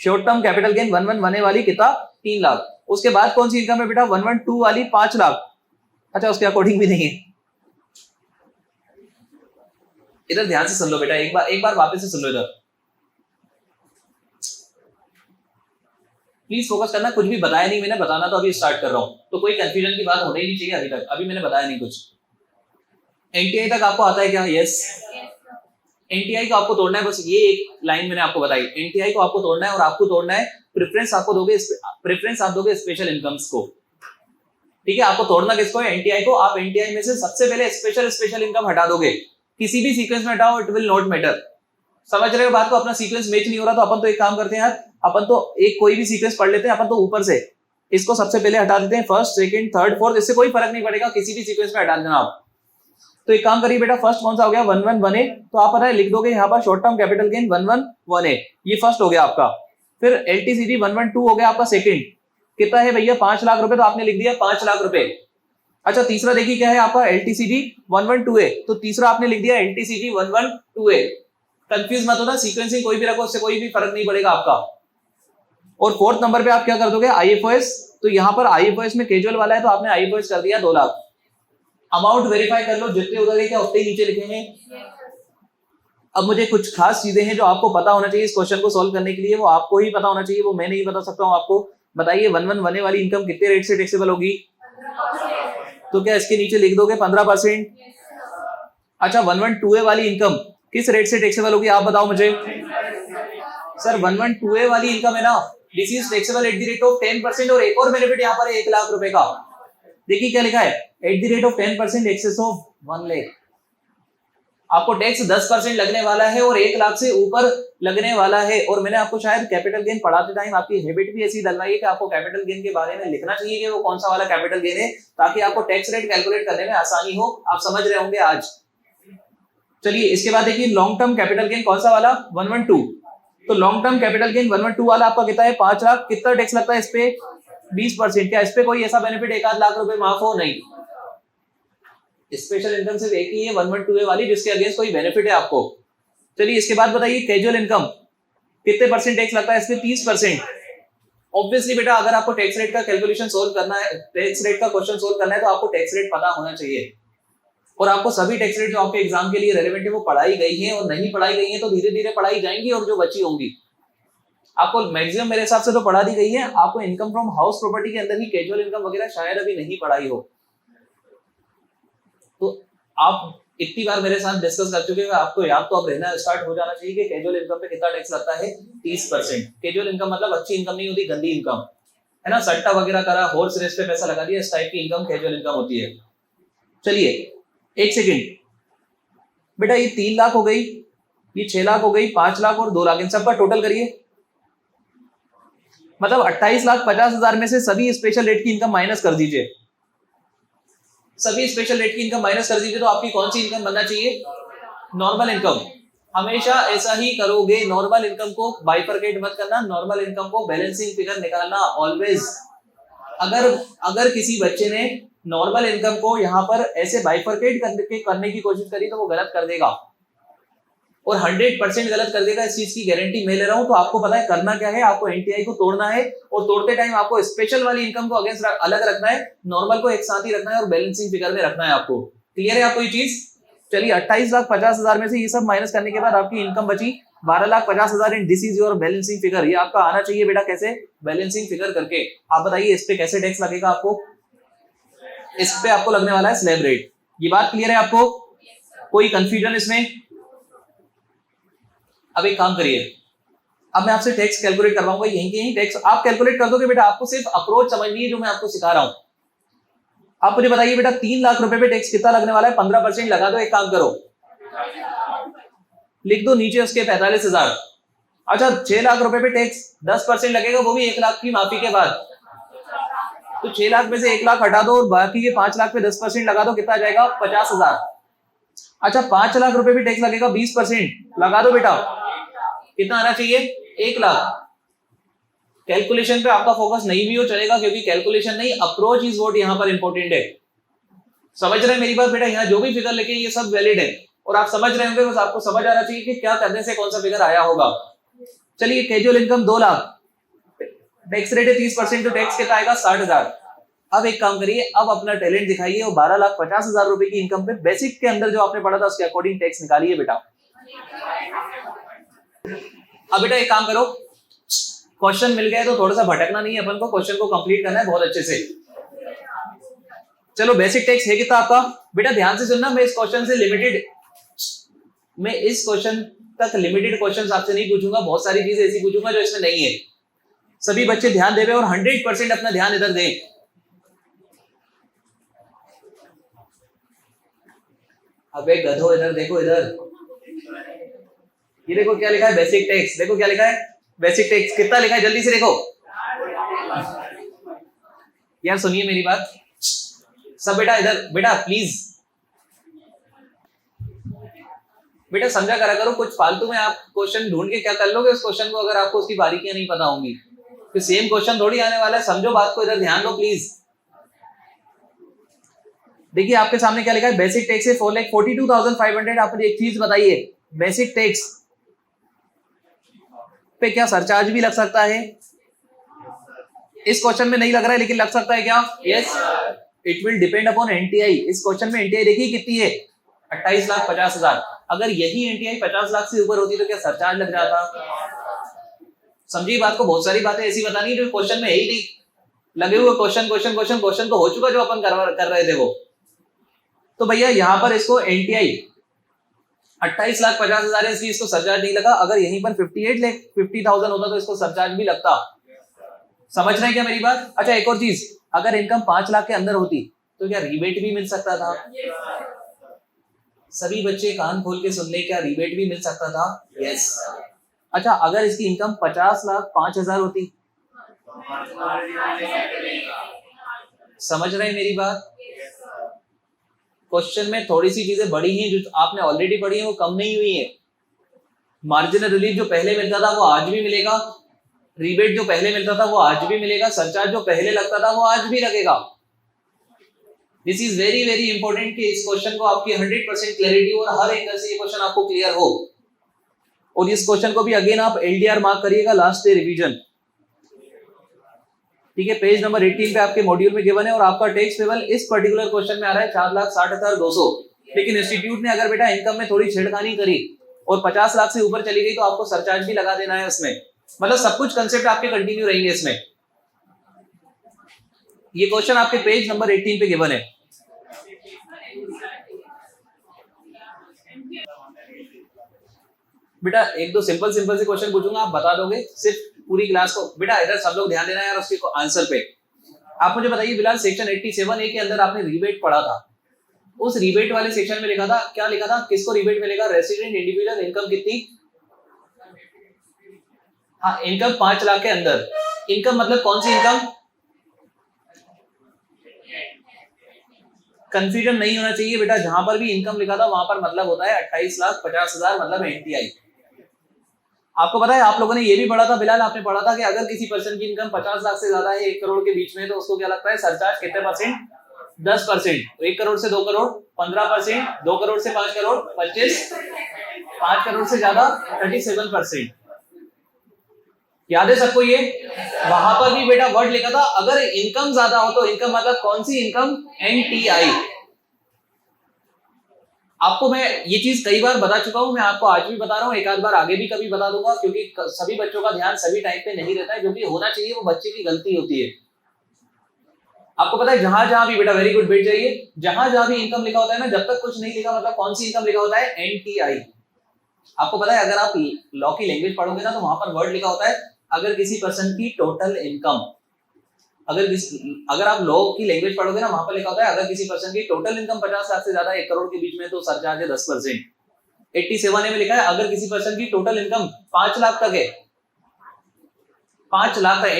शॉर्ट टर्म कैपिटल गेन 111 वाली कितना 3 लाख। उसके बाद कौन सी इनकम है बेटा 112 वाली 5 लाख। अच्छा उसके अकॉर्डिंग भी नहीं है, इधर ध्यान से सुन लो बेटा, एक बार वापस से सुन लो इधर, प्लीज फोकस करना। कुछ भी बताया नहीं मैंने, बताना तो अभी स्टार्ट कर रहा हूं, तो कोई कंफ्यूजन की बात होनी ही नहीं चाहिए अभी तक, अभी मैंने बताया नहीं कुछ। एनटीआई तक आपको आता है क्या, यस। एनटीआई को आपको तोड़ना है, बस ये एक लाइन मैंने आपको बताई, एनटीआई को आपको तोड़ना है और आपको तोड़ना है प्रेफरेंस आप दोगे स्पेशल इनकम्स को, ठीक है। आपको तोड़ना किसको है, एनटीआई को। आप एनटीआई में से सबसे पहले स्पेशल इनकम हटा दोगे, किसी भी सीक्वेंस में हटाओ, इट विल नॉट मैटर। समझ रहे हो बात को, अपना सीक्वेंस मैच नहीं हो रहा तो अपन तो एक काम करते हैं यार, अपन तो एक कोई भी सीक्वेंस पढ़ लेते हैं, अपन तो ऊपर से इसको सबसे पहले हटा देते हैं, फर्स्ट सेकंड थर्ड फोर्थ, इससे कोई फर्क नहीं पड़ेगा, किसी भी सीक्वेंस में हटा देना आप। तो एक काम करिए बेटा, फर्स्ट कौन सा हो गया 1118, तो आप पता है लिख दोगे यहाँ पर शॉर्ट टर्म कैपिटल गेन 1118, ये फर्स्ट हो गया आपका। फिर एलटीसीडी 112 हो गया आपका सेकंड, कितना है भैया 5 लाख रुपए, तो आपने लिख दिया 5 लाख रुपए। अच्छा तीसरा देखिए क्या है आपका एलटीसीडी 112A, तो तीसरा आपने लिख दिया एलटीसीडी 112A। कंफ्यूज मत होना, सीक्वेंसिंग कोई भी रखो उससे कोई भी फर्क नहीं पड़ेगा आपका। और फोर्थ नंबर पे आप क्या कर दोगे आईएफओएस, तो यहाँ पर आईएफओएस में कैजुअल वाला है तो आपने आईएफओएस कर दिया 2 लाख। अमाउंट वेरीफाई कर लो, जितने उधर है क्या उतने ही नीचे लिखे हैं। अब मुझे कुछ खास चीजें हैं जो आपको पता होना चाहिए इस क्वेश्चन को सोल्व करने के लिए, वो आपको ही पता होना चाहिए, वो मैं नहीं बता सकता हूं आपको। बताइए 111 वाली इनकम कितने रेट से टैक्सेबल होगी, तो क्या इसके नीचे लिख दोगे 15%। अच्छा 112A वाली इनकम किस रेट से टैक्सेबल होगी आप बताओ मुझे। सर 112A वाली इनकम है ना, this is taxable at the rate of 10%, और एक और बेनिफिट यहाँ पर है 1 लाख रुपए का। देखिए क्या लिखा है, at the rate of 10% excess of 1 lakh. आपको टैक्स 10% लगने वाला है और 1 लाख से ऊपर लगने वाला है। और मैंने आपको शायद कैपिटल गेन पढ़ाते टाइम आपकी हैबिट भी ऐसी डलवाई है कि आपको कैपिटल गेन के बारे में लिखना चाहिए कि वो कौन सा वाला कैपिटल गेन है, ताकि आपको टैक्स रेट कैलकुलेट करने में आसानी हो। आप समझ रहे होंगे आज। चलिए इसके बाद देखिए लॉन्ग टर्म कैपिटल गेन कौन सा वाला 112, तो लॉन्ग टर्म कैपिटल गेन 112 वाला आपका कितना है 5 लाख। कितना टैक्स लगता है इस पे 20%। क्या इस पे कोई ऐसा बेनिफिट 1 आध लाख रुपए माफ हो, नहीं। स्पेशल इनकम सिर्फ एक ही है 112A वाली जिसके अगेंस्ट कोई बेनिफिट है आपको। चलिए इसके बाद बताइए कैजुअल इनकम कितने परसेंट टैक्स लगता है इस पे 30%। ऑब्वियसली बेटा अगर आपको टैक्स रेट का कैलकुलेशन सोल्व करना है, टैक्स रेट का क्वेश्चन सोल्व करना है तो आपको टैक्स रेट पता होना चाहिए। और आपको सभी टैक्स रेट जो आपके एग्जाम के लिए रेलेवेंट है वो पढ़ाई गई है, और नहीं पढ़ाई गई है तो धीरे धीरे पढ़ाई जाएंगी, और जो बची होंगी आपको मैक्सिमम मेरे हिसाब से तो पढ़ा दी गई है। आपको इनकम फ्रॉम हाउस प्रॉपर्टी के अंदर ही कैजुअल इनकम वगैरह शायद अभी नहीं पढ़ाई हो। तो आप इतनी बार मेरे साथ डिस्कस कर चुके हैं, आपको याद तो अब रहना स्टार्ट हो जाना चाहिए कि कैजुअल इनकम पे कितना टैक्स लगता है 30%। कैजुअल इनकम मतलब अच्छी इनकम नहीं होती, गंदी इनकम है ना, सट्टा वगैरह करा, हॉर्स रेस पे पैसा लगा दिया, इस टाइप की इनकम कैजुअल इनकम होती है। चलिए एक सेकेंड बेटा, ये 3 लाख हो गई, ये 6 लाख हो गई, 5 लाख और 2 लाख, इन सबका टोटल करिए। मतलब 28,50,000 में से सभी स्पेशल रेट की इनकम माइनस कर दीजिए, सभी स्पेशल रेट की इनकम माइनस कर दीजिए, तो आपकी कौन सी इनकम बनना चाहिए, नॉर्मल इनकम। हमेशा ऐसा ही करोगे, नॉर्मल इनकम को बाइफरकेट मत करना, नॉर्मल इनकम को बैलेंसिंग फिगर निकालना ऑलवेज। अगर किसी बच्चे ने नॉर्मल इनकम को यहाँ पर ऐसे बाइफरकेट करने की कोशिश करी तो वो गलत कर देगा, और 100% गलत कर देगा, इस चीज की गारंटी मैं ले रहा हूं। तो आपको पता है करना क्या है, आपको एनटीआई को तोड़ना है, और तोड़ते टाइम आपको स्पेशल वाली इनकम को अगेंस्ट अलग रखना है, नॉर्मल को एक साथ ही रखना है, और बैलेंसिंग फिगर में रखना है आपको। क्लियर है आपको ये चीज। चलिए 28,50,000 में से ये सब माइनस करने के बाद आपकी इनकम बची 12,50,000 in this is your balancing figure. ये आपका आना चाहिए बेटा कैसे, बैलेंसिंग फिगर करके। आप बताइए इस पे कैसे टैक्स लगेगा आपको? इस पे आपको लगने वाला है स्लैब रेट। ये बात क्लियर है आपको? कोई कंफ्यूजन इसमें? अब एक काम करिए, अब मैं आपसे टैक्स कैलकुलेट करवाऊंगा, यहीं टैक्स आप कैलकुलेट कर दोगे बेटा। आपको सिर्फ अप्रोच समझनी है जो मैं आपको सिखा रहा हूं। आप मुझे बताइए बेटा 3 लाख रुपए पे टैक्स कितना लगने वाला है? 15% लगा दो। एक काम करो, लिख दो नीचे उसके 45,000। अच्छा 6 लाख रुपए पे टैक्स 10% लगेगा, वो भी 1 लाख की माफी के बाद। तो 6 लाख में से 1 लाख हटा दो और बाकी के 5 लाख पे 10% लगा दो, कितना आ जाएगा? 50,000। अच्छा 5 लाख रुपए पे टैक्स लगेगा, 20% लगा दो बेटा, कितना आना चाहिए? 1 लाख। कैलकुलेशन पे आपका फोकस नहीं भी हो चलेगा, क्योंकि कैलकुलेशन नहीं, अप्रोच इज व्हाट यहां पर इंपॉर्टेंट है। समझ रहे हैं मेरी बात बेटा? यहाँ जो भी फिगर लेके ये सब वैलिड है और आप समझ रहे होंगे, बस आपको समझ आना चाहिए कि क्या करने से कौन सा फिगर आया होगा। चलिए casual income 2 lakh, tax rate है 30%, तो टैक्स कितना आएगा? 60,000। अब एक काम करिए, अब अपना टैलेंट दिखाइए और 12,50,000 रुपए की इनकम पे बेसिक के अंदर जो आपने पढ़ा था उसके अकॉर्डिंग टैक्स निकालिए बेटा। अब बेटा एक काम करो, क्वेश्चन मिल गए तो थोड़ा सा भटकना नहीं है अपन को, क्वेश्चन को कंप्लीट करना है बहुत अच्छे से। चलो बेसिक टैक्स है कितना आपका? बेटा ध्यान से सुनना, मैं इस क्वेश्चन तक लिमिटेड क्वेश्चंस आपसे नहीं पूछूंगा, बहुत सारी चीजें ऐसी पूछूंगा जो इसमें नहीं है। सभी बच्चे ध्यान देवे और 100% अपना ध्यान इधर दें। अबे गधो इधर देखो, इधर ये देखो क्या लिखा है, बेसिक टैक्स। देखो क्या लिखा है, बेसिक टैक्स कितना लिखा है, जल्दी से देखो यार, सुनिए मेरी बात सब बेटा, इधर बेटा प्लीज बेटा समझा करा करो। कुछ फालतू में आप क्वेश्चन ढूंढ के क्या कर लोगे उस क्वेश्चन को, अगर आपको उसकी बारीकियां नहीं पता होंगी तो सेम क्वेश्चन थोड़ी आने वाला है। समझो बात को, इधर ध्यान दो प्लीज। देखिए आपके सामने क्या लिखा है, बेसिक टैक्स है 4,42,500। आप मुझे एक चीज बताइए, बेसिक टैक्स पे क्या सरचार्ज भी लग सकता है? इस क्वेश्चन में नहीं लग रहा है लेकिन लग सकता है क्या? Yes, it will depend upon NTI. इस क्वेश्चन में एनटीआई देखिए कितनी है, 28,50,000। अगर यही एनटीआई 50 लाख से ऊपर होती तो क्या सरचार्ज लग जाता? समझिए बात को, बहुत सारी बातें ऐसी बतानी जो क्वेश्चन में है ही नहीं। लगे हुए क्वेश्चन तो हो चुका जो अपन कर रहे थे वो। तो भैया यहाँ पर इसको एनटीआई 28,50,000 है, इसलिए इसको सरचार्ज नहीं लगा। अगर यहीं पर 58,50,000 होता तो इसको सरचार्ज भी लगता। समझ रहे हैं क्या मेरी बात? अच्छा एक और चीज, अगर इनकम 5 लाख के अंदर होती तो क्या रिबेट भी मिल सकता था? सभी बच्चे कान खोल के सुन ले, क्या रिबेट भी मिल सकता था? यस। अच्छा अगर इसकी इनकम 50,05,000 होती, समझ रहे हैं मेरी बात? क्वेश्चन में थोड़ी सी चीजें बड़ी हैं जो आपने ऑलरेडी पढ़ी है, वो कम नहीं हुई है। मार्जिनल रिलीफ जो पहले मिलता था वो आज भी मिलेगा, रिबेट जो पहले मिलता था वो आज भी मिलेगा, सरचार्ज जो पहले लगता था वो आज भी लगेगा। This is very very important कि इस क्वेश्चन को आपकी 100% क्लैरिटी और हर एंगल से ये क्वेश्चन आपको क्लियर हो। और इस क्वेश्चन को भी अगेन आप एलडीआर मार्क करिएगा, लास्ट डे रिवीजन। ठीक है, पेज नंबर 18 पे आपके मॉड्यूल में गिवन है और आपका टैक्स पेबल इस पर्टिकुलर क्वेश्चन में आ रहा है 4,60,200। लेकिन इंस्टीट्यूट ने अगर बेटा इनकम में थोड़ी छेड़खानी करी और 50 लाख से ऊपर चली गई तो आपको सरचार्ज भी लगा देना है उसमें। मतलब सब कुछ कंसेप्ट आपके कंटिन्यू रहेंगे इसमें। ये क्वेश्चन आपके पेज नंबर 18 पे गिवन है। बेटा एक दो सिंपल से क्वेश्चन पूछूंगा, आप बता दोगे सिर्फ पूरी क्लास को। बेटा इधर सब लोग ध्यान देना यार उसके आंसर पे। आप मुझे बताइए बिलाल, सेक्शन 87A के अंदर आपने रिबेट पढ़ा था, उस रिबेट वाले सेक्शन में लिखा था, क्या लिखा था, किसको रिबेट मिलेगा? रेसिडेंट इंडिविजुअल इनकम कितनी? हाँ इनकम 5 लाख के अंदर। इनकम मतलब कौन सी इनकम? कंफ्यूजन नहीं होना चाहिए बेटा, जहां पर भी इनकम लिखा था वहां पर मतलब होता है 28,50,000 मतलब एनटीआई। आपको पता है आप लोगों ने ये भी पढ़ा था बिलाल, आपने पढ़ा था कि अगर किसी पर्सन की इनकम 50 लाख से ज्यादा है 1 करोड़ के बीच में तो उसको क्या लगता है सरचार्ज? कितने परसेंट? 10%। तो 1 करोड़ से 2 करोड़ 15%, 2 करोड़ से 5 करोड़ 25, 5 करोड़ से ज्यादा 37%। याद है सबको ये? वहां पर भी बेटा वर्ड लिखा था अगर इनकम ज्यादा हो तो इनकम मतलब कौन सी इनकम? एनटीआई। आपको मैं ये चीज कई बार बता चुका हूं, मैं आपको आज भी बता रहा हूं, एक आध बार आगे भी कभी बता दूंगा, क्योंकि सभी बच्चों का ध्यान सभी टाइम पे नहीं रहता है, जो भी होना चाहिए वो बच्चे की गलती होती है। आपको पता है जहां जहां भी, बेटा वेरी गुड, बैठ जाइए, जहां जहां भी इनकम लिखा होता है ना, जब तक कुछ नहीं लिखा मतलब कौन सी इनकम लिखा होता है, एनटीआई। आपको पता है अगर आप लॉ की लैंग्वेज पढ़ोगे ना तो वहां पर वर्ड लिखा होता है, अगर किसी पर्सन की टोटल इनकम, अगर आप लॉ की लैंग्वेज पढ़ोगे ना वहां पर लिखा होता है, अगर किसी पर्सन की टोटल इनकम 50 लाख से ज्यादा 1 करोड़ के बीच में तो सरचार्ज है 10%। 87A में लिखा है अगर किसी पर्सन की टोटल इनकम 5 लाख तक है, 5 लाख है,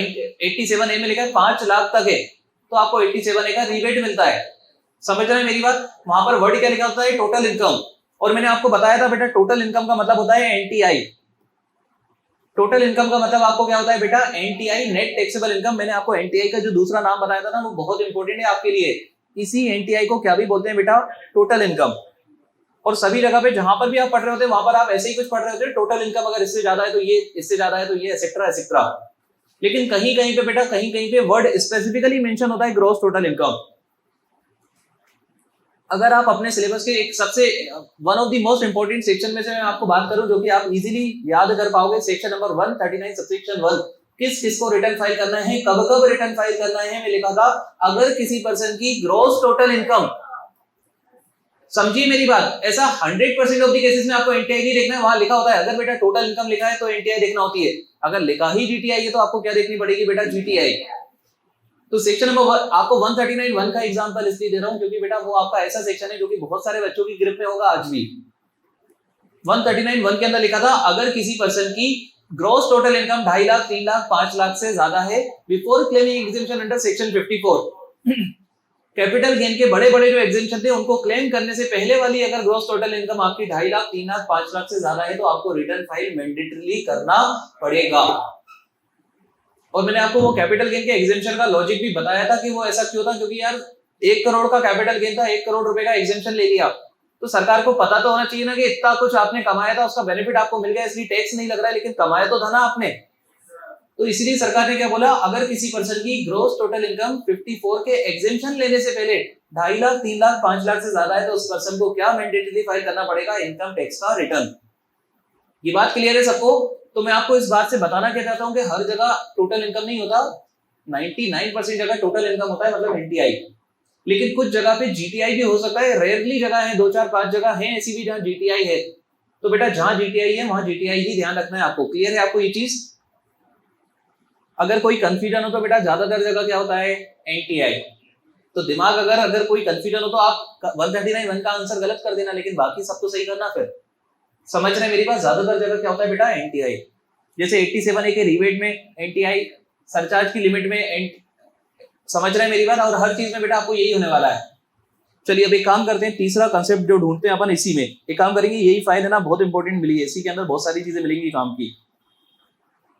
87A में लिखा है 5 लाख तक है तो आपको 87A का रिबेट मिलता है। समझ रहे हैं मेरी बात? वहां पर वर्ड क्या लिखा होता है, टोटल इनकम। और मैंने आपको बताया था बेटा टोटल इनकम का मतलब होता है एनटीआई। टोटल इनकम का मतलब आपको क्या होता है बेटा, एनटीआई, नेट टैक्सेबल इनकम। मैंने आपको एनटीआई का जो दूसरा नाम बताया था ना वो बहुत इंपॉर्टेंट है आपके लिए। इसी एनटीआई को क्या भी बोलते हैं बेटा, टोटल इनकम। और सभी जगह पे जहां पर भी आप पढ़ रहे होते हैं वहां पर आप ऐसे ही कुछ पढ़ रहे होते हैं, टोटल इनकम अगर इससे ज्यादा है तो ये, इससे ज्यादा है तो ये, एसेट्रा एसेट्रा। लेकिन कहीं कहीं पे बेटा, कहीं कहीं पे वर्ड स्पेसिफिकली मेंशन होता है ग्रॉस टोटल इनकम। अगर आप अपने सिलेबस के एक सबसे one of the most important section में से मैं आपको बात करूं जो कि आप इजीली याद कर पाओगे, सेक्शन नंबर 139 सबसेक्शन 1, किस किस को रिटर्न फाइल करना है, कब कब रिटर्न फाइल करना है, मैं लिखा था अगर किसी पर्सन की ग्रॉस टोटल इनकम। समझिए मेरी बात, ऐसा 100% ऑफ द केसेस में आपको एनटीआई नहीं देखना है, वहां लिखा होता है अगर बेटा टोटल इनकम लिखा है तो एनटीआई देखना होती है, अगर लिखा ही जीटीआई है तो आपको क्या देखनी पड़ेगी बेटा, जीटीआई। तो सेक्शन नंबर आपको 139(1) का एग्जांपल इसलिए दे रहा हूं क्योंकि बेटा वो आपका ऐसा सेक्शन है जो कि बहुत सारे बच्चों की ग्रिप में होगा आज भी। 139(1) के अंदर लिखा था अगर किसी पर्सन की gross total income 2.5 lakh, 3 lakh, 5 lakh से ज्यादा है before claiming exemption under section 54। Capital gain के बड़े बड़े जो एग्जेम्पशन थे उनको क्लेम करने से पहले वाली अगर ग्रॉस टोटल इनकम आपकी 2.5 लाख, 3 लाख, 5 लाख से ज्यादा है तो आपको रिटर्न फाइल मैंडेटरीली करना पड़ेगा। और मैंने आपको वो कैपिटल गेन के एग्जेम्पशन का लॉजिक भी बताया था कि वो ऐसा क्यों था, क्योंकि यार 1 करोड़ का कैपिटल गेन था, 1 करोड़ रुपए का एग्जेम्पशन ले लिया तो सरकार को पता तो होना चाहिए ना कि इतना कुछ आपने कमाया था, उसका बेनिफिट आपको मिल गया, इसलिए टैक्स नहीं लग रहा है, लेकिन कमाया तो था ना आपने। तो इसलिए सरकार ने क्या बोला, अगर किसी पर्सन की ग्रॉस टोटल इनकम 54 के एग्जेम्पशन लेने से पहले 2.5 लाख, 3 लाख, 5 लाख से ज्यादा है तो उस पर्सन को क्या मैंडेटरी फाइल करना पड़ेगा, इनकम टैक्स का रिटर्न। ये बात क्लियर है सबको? तो मैं आपको इस बात से बताना क्या चाहता हूं कि हर जगह टोटल इनकम नहीं होता, 99% जगह टोटल इनकम होता है मतलब एनटीआई, लेकिन कुछ जगह पे जीटीआई भी हो सकता है, रेयरली जगह है, 2 4 5 जगह है ऐसी भी जहां जीटीआई है। तो बेटा जहां जीटीआई है वहां जीटीआई ही ध्यान रखना है आपको। क्लियर है आपको ये चीज? अगर कोई कंफ्यूजन हो तो बेटा ज्यादातर जगह क्या होता है, एनटीआई। तो दिमाग अगर कोई कंफ्यूजन हो तो आप 139(1) का आंसर गलत कर देना, लेकिन बाकी सब तो सही करना। फिर समझ रहे हैं मेरी बात? ज्यादातर जगह क्या होता है बेटा, एनटीआई। जैसे 87A के रिबेट में एनटीआई, सरचार्ज की लिमिट में समझ रहे हैं मेरी बात? और हर चीज में बेटा आपको यही होने वाला है। चलिए अब एक काम करते हैं, तीसरा कंसेप्ट जो ढूंढते हैं अपन इसी में एक काम करेंगे। यही फाइल है ना बहुत इंपॉर्टेंट मिली है, इसी के अंदर बहुत सारी चीजें मिलेंगी काम की।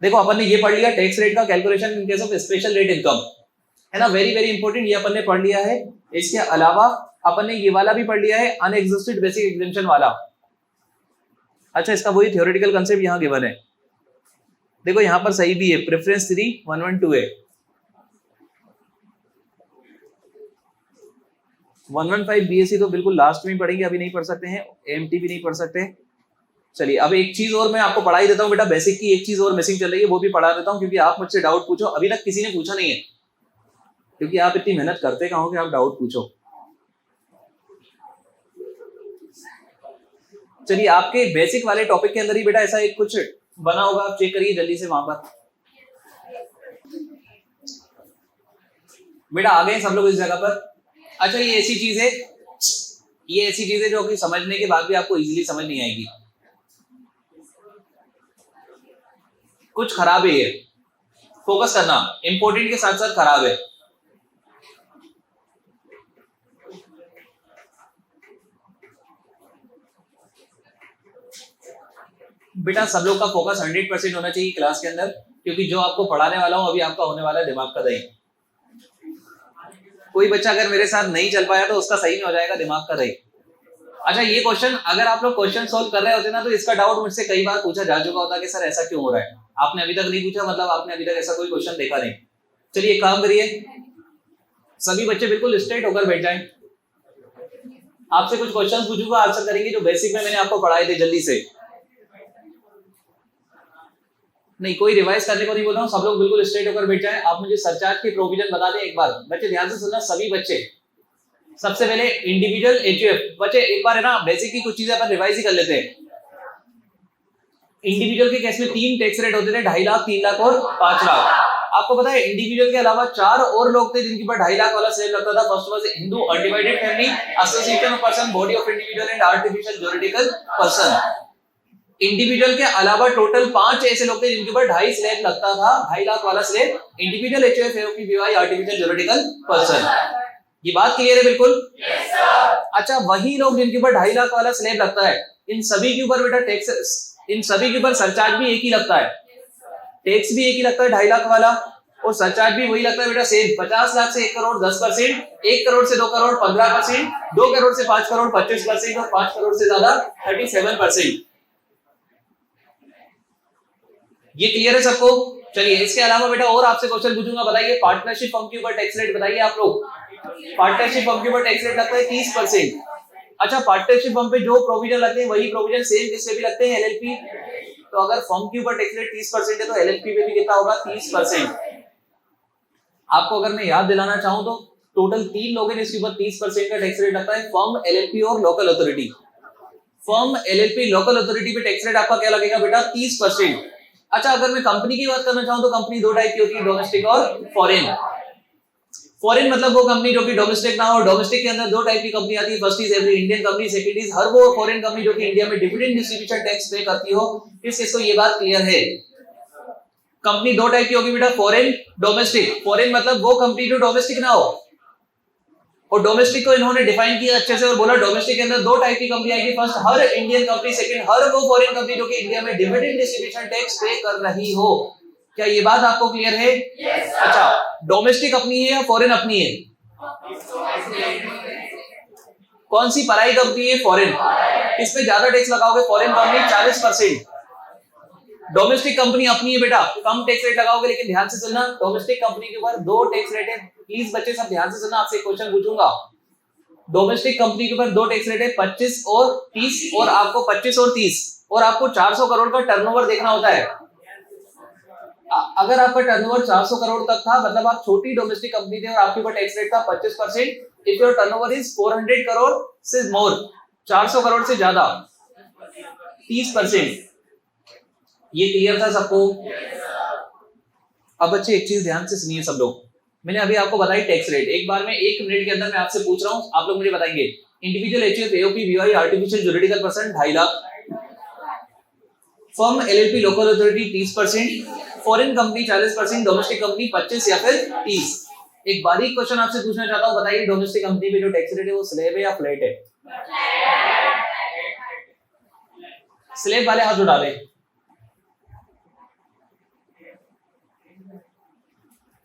देखो अपन ने ये पढ़ लिया टैक्स रेट का calculation in case of special rate income, है ना, वेरी वेरी इंपॉर्टेंट, ये अपन ने पढ़ लिया है। इसके अलावा अपन ने ये वाला भी पढ़ लिया है, अनएग्जॉस्टेड बेसिक एग्जेम्पशन वाला। अच्छा, इसका वही थ्योरेटिकल कंसेप्ट यहाँ गिवन है। देखो यहाँ पर सही भी है, प्रेफरेंस 3 112 है, 115 बीएससी तो बिल्कुल लास्ट में पढ़ेंगे, अभी नहीं पढ़ सकते हैं, एमटी भी नहीं पढ़ सकते। चलिए अब एक चीज और मैं आपको पढ़ा ही देता हूँ बेटा, बेसिक की एक चीज और मिसिंग चल रही है, वो भी पढ़ा देता हूँ क्योंकि आप मुझसे डाउट पूछो, अभी तक किसी ने पूछा नहीं है, क्योंकि आप इतनी मेहनत करते कहाँ हो कि आप डाउट पूछो। चलिए आपके बेसिक वाले टॉपिक के अंदर ही बेटा ऐसा एक कुछ बना होगा, आप चेक करिए जल्दी से वहां पर। बेटा आ गए सब लोग इस जगह पर? अच्छा ये ऐसी चीज है, ये ऐसी चीज है जो कि समझने के बाद भी आपको इजीली समझ नहीं आएगी, कुछ खराब है ये, फोकस करना, इंपॉर्टेंट के साथ साथ खराब है। बेटा सब लोग का फोकस 100% होना चाहिए क्लास के अंदर, क्योंकि जो आपको पढ़ाने वाला हूं अभी आपका होने वाला है दिमाग का दही। कोई बच्चा अगर मेरे साथ नहीं चल पाया तो उसका सही में हो जाएगा दिमाग का दही। अच्छा ये क्वेश्चन अगर आप लोग क्वेश्चन सोल्व कर रहे होते ना तो इसका डाउट मुझसे कई बार पूछा जा चुका होता कि सर ऐसा क्यों हो रहा है, आपने अभी तक नहीं पूछा, मतलब आपने अभी तक ऐसा कोई क्वेश्चन देखा नहीं। चलिए काम करिए, सभी बच्चे बिल्कुल स्ट्रेट होकर बैठ जाएं। आपसे कुछ क्वेश्चंस पूछूंगा, आंसर करेंगे जो बेसिक में मैंने आपको पढ़ाए थे, जल्दी से। नहीं, कोई रिवाइज करने को नहीं बोल रहा हूँ, सब लोग बिल्कुल स्ट्रेट होकर बैठ जाएं। आप मुझे सरचार्ज की प्रोविजन बता दें एक बार। बच्चे ध्यान से सुनना, सभी बच्चे। सबसे पहले इंडिविजुअल एचयूएफ। बच्चे एक बार है ना, बेसिक की कुछ चीजें अपन रिवाइज ही कर लेते हैं। इंडिविजुअल के केस में 3 टैक्स रेट होते थे, 2.5 लाख, 3 लाख और 5 लाख। आपको पता है इंडिविजुअल के अलावा 4 और लोग थे जिनके ऊपर 2.5 लाख वाला स्लैब लगता था। First was Hindu undivided family, association of person, body of individual and artificial juridical person. Individual के अलावा टोटल 5 ऐसे लोग थे जिनके ऊपर 2.5 स्लैब लगता था, 2.5 लाख वाला slab. Individual, HUF, AOP BOI, artificial juridical person. ये बात क्लियर है बिल्कुल? Yes sir. अच्छा, वही लोग जिनके ऊपर 2.5 लाख वाला स्लैब लगता है, इन सभी के ऊपर बेटा टैक्स, इन सभी के ऊपर सरचार्ज भी एक ही लगता है। टैक्स भी एक ही लगता है 2.5 लाख वाला, और सरचार्ज भी वही लगता है बेटा, सेम। 50 लाख से 1 करोड़ 10%, 1 करोड़ से 2 करोड़ 15%, 2 करोड़ से 5 करोड़ 25% और 5 करोड़ से ज्यादा 37%। ये क्लियर है सबको? चलिए, इसके अलावा बेटा और आपसे क्वेश्चन पूछूंगा, बताइए पार्टनरशिप फर्म के ऊपर टैक्स रेट बताइए आप लोग। पार्टनरशिप फर्म के ऊपर टैक्स रेट लगता है 30%। अच्छा, पार्टनरशिप फर्म पे जो प्रोविजन लगते हैं वही प्रोविजन सेम किससे भी लगते हैं, एलएलपी। तो अगर फर्म के ऊपर टैक्स रेट 30% है तो एलएलपी पे भी कितना होगा, 30%। आपको अगर मैं याद दिलाना चाहूं तो टोटल 3 लोग हैं जिसके ऊपर 30% का टैक्स रेट लगता है, फर्म, एलएलपी और local authority. Firm, LLP, local authority पे टैक्स रेट आपका क्या लगेगा बेटा, 30%। अच्छा, अगर मैं कंपनी की बात करना चाहूं तो कंपनी 2 टाइप की होती है, डोमेस्टिक और फॉरेन। फॉरेन मतलब वो कंपनी जो कि डोमेस्टिक ना हो। डोमेस्टिक के अंदर 2 टाइप की कंपनी आती है, first is every Indian company, second is हर वो फॉरेन कंपनी जो कि इंडिया में डिविडेंड डिस्ट्रीब्यूशन टैक्स पे करती हो। किसको ये बात क्लियर है? कंपनी 2 टाइप की होगी बेटा, फॉरेन, डोमेस्टिक। फॉरेन मतलब वो कंपनी जो डोमेस्टिक ना हो, और डोमेस्टिक को इन्होंने डिफाइन किया अच्छे से और बोला डोमेस्टिक के अंदर 2 टाइप की कंपनी आएगी, फर्स्ट हर इंडियन कंपनी, सेकंड हर वो फॉरेन कंपनी जो कि इंडिया में डिविडेंड डिस्ट्रीब्यूशन टैक्स पे कर रही हो। क्या ये बात आपको क्लियर है? yes, अच्छा, डोमेस्टिक अपनी है या फॉरेन अपनी है? कौन सी पराई कंपनी है? फॉरेन। किस पे ज्यादा टैक्स लगाओगे? फॉरेन कंपनी 40%, डोमेस्टिक कंपनी अपनी है बेटा, कम टैक्स रेट लगाओगे। लेकिन ध्यान से सुनना, डोमेस्टिक कंपनी के ऊपर 2 टैक्स रेट है। प्लीज बच्चे सब ध्यान से सुनना, आपसे क्वेश्चन पूछूंगा। डोमेस्टिक कंपनी के ऊपर 2 टैक्स रेट है, 25 और 30, और आपको 25 और 30, और आपको 400 करोड़ का टर्नओवर देखना होता है। अगर आपका टर्नओवर 400 करोड़ तक था, मतलब आप छोटी डोमेस्टिक कंपनी थे और आपके ऊपर टैक्स रेट था 25%। If your turnover is 400 crore से मोर, 400 करोड़ से ज्यादा, 30%। ये क्लियर था सबको? अब बच्चे एक चीज ध्यान से सुनिए सब लोग, मैंने अभी आपको बताई टैक्स रेट। एक बार में 1 मिनट के अंदर मैं आपसे पूछ रहा हूं, आप लोग मुझे बताएंगे। Individual, HUF, AOP, BY, artificial juridical person 2.5 lakh, firm, LLP, local authority 30%, foreign company 40%, domestic company 25 या फिर 30। एक बारीक क्वेश्चन आपसे पूछना चाहता हूं, बताइए डोमेस्टिक कंपनी पे जो टैक्स रेट है वो स्लैब है या फ्लैट है? स्लैब वाले हाथ उठा लें।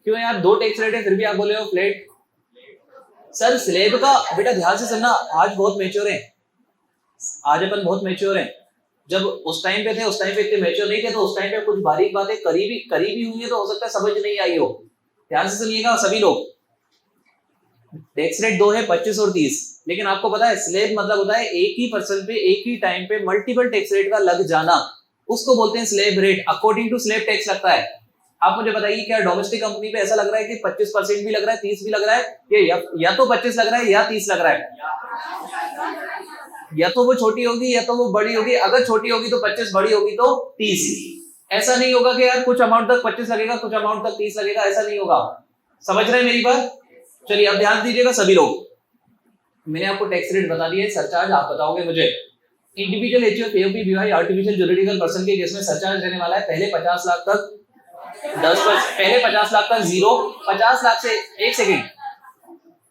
क्यों यार, 2 टैक्स रेट है फिर भी आप बोले हो फ्लैट? सर स्लैब का बेटा ध्यान से सुनना, आज बहुत मैच्योर है, आज अपन बहुत मैच्योर हैं। जब उस टाइम पे थे, उस टाइम पे इतने मैच्योर नहीं थे, तो उस टाइम पे कुछ बारीक बातें करीबी हुई है, तो हो सकता है समझ नहीं आई हो। ध्यान से सुनिएगा सभी लोग, टैक्स रेट 2 है, 25 और 30। लेकिन आपको पता है स्लैब मतलब होता है एक ही पर्सन पे एक ही टाइम पे मल्टीपल टैक्स रेट का लग जाना, उसको बोलते हैं slab rate. According to slab tax लगता है। आप मुझे बताइए, क्या डोमेस्टिक कंपनी पे ऐसा लग रहा है कि 25% भी लग रहा है, 30 भी लग रहा है? ये या तो 25 लग रहा है या 30 लग रहा है। या तो वो छोटी होगी या तो वो बड़ी होगी। अगर छोटी होगी तो 25, बड़ी होगी तो 30। ऐसा नहीं होगा कि यार कुछ अमाउंट तक 25 लगेगा, कुछ अमाउंट तक 30 लगेगा, ऐसा नहीं होगा। समझ रहे हैं मेरी बात? चलिए अब ध्यान दीजिएगा सभी लोग, मैंने आपको टैक्स रेट बता दिया है, सरचार्ज आप बताओगे मुझे। Individual, HUF, AOP, BY, artificial juridical person के केस में सरचार्ज रहने वाला है पहले 50 लाख तक 10%, पहले 50 लाख तक 0, 50 लाख से 1 सेकंड।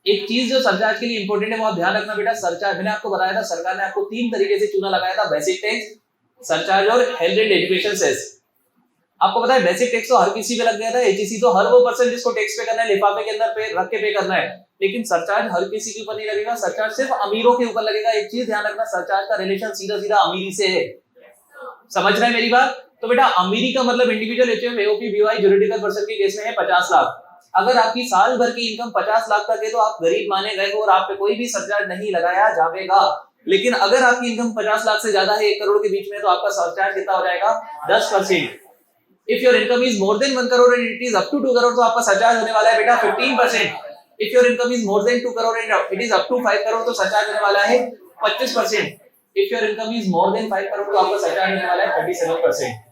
एक चीज जो सरचार्ज के लिए इंपॉर्टेंट है वो आप ध्यान रखना बेटा। सरचार्ज मैंने आपको बताया था, सरकार ने आपको 3 तरीके से चूना लगाया था, बेसिक टैक्स, सरचार्ज और हेल्थ एंड एजुकेशन सेस। आपको पता है बेसिक टैक्स तो हर किसी पे लग गया था, एचईसी तो हर वो पर्सन जिसको टैक्स पे करना है लिफाफे के अंदर पे रख के पे करना है। लेकिन सरचार्ज हर किसी के ऊपर नहीं लगेगा, सरचार्ज सिर्फ अमीरों के ऊपर लगेगा। एक चीज ध्यान रखना, सरचार्ज का रिलेशन सीधा सीधा अमीरी से है। समझ रहे हैं मेरी बात? तो बेटा अमीरी का मतलब individual, HUF, AOP, BY, juridical person के केस में है 50 लाख। अगर आपकी साल भर की इनकम 50 लाख तक है तो आप गरीब माने गए हो और आप पे कोई भी सरचार्ज नहीं लगाया जाएगा। लेकिन अगर आपकी इनकम 50 लाख से ज्यादा है 1 करोड़ के बीच में तो आपका सरचार्ज कितना हो जाएगा 10%। If your income is more than 1 crore and it is up to 2 crore तो आपका सरचार्ज होने वाला है बेटा 15%। If your income is more than 2 crore and it is up to 5 crore तो सरचार्ज होने वाला है 25%। If your income is more than 5 crore तो आपका सरचार्ज होने वाला है 37%।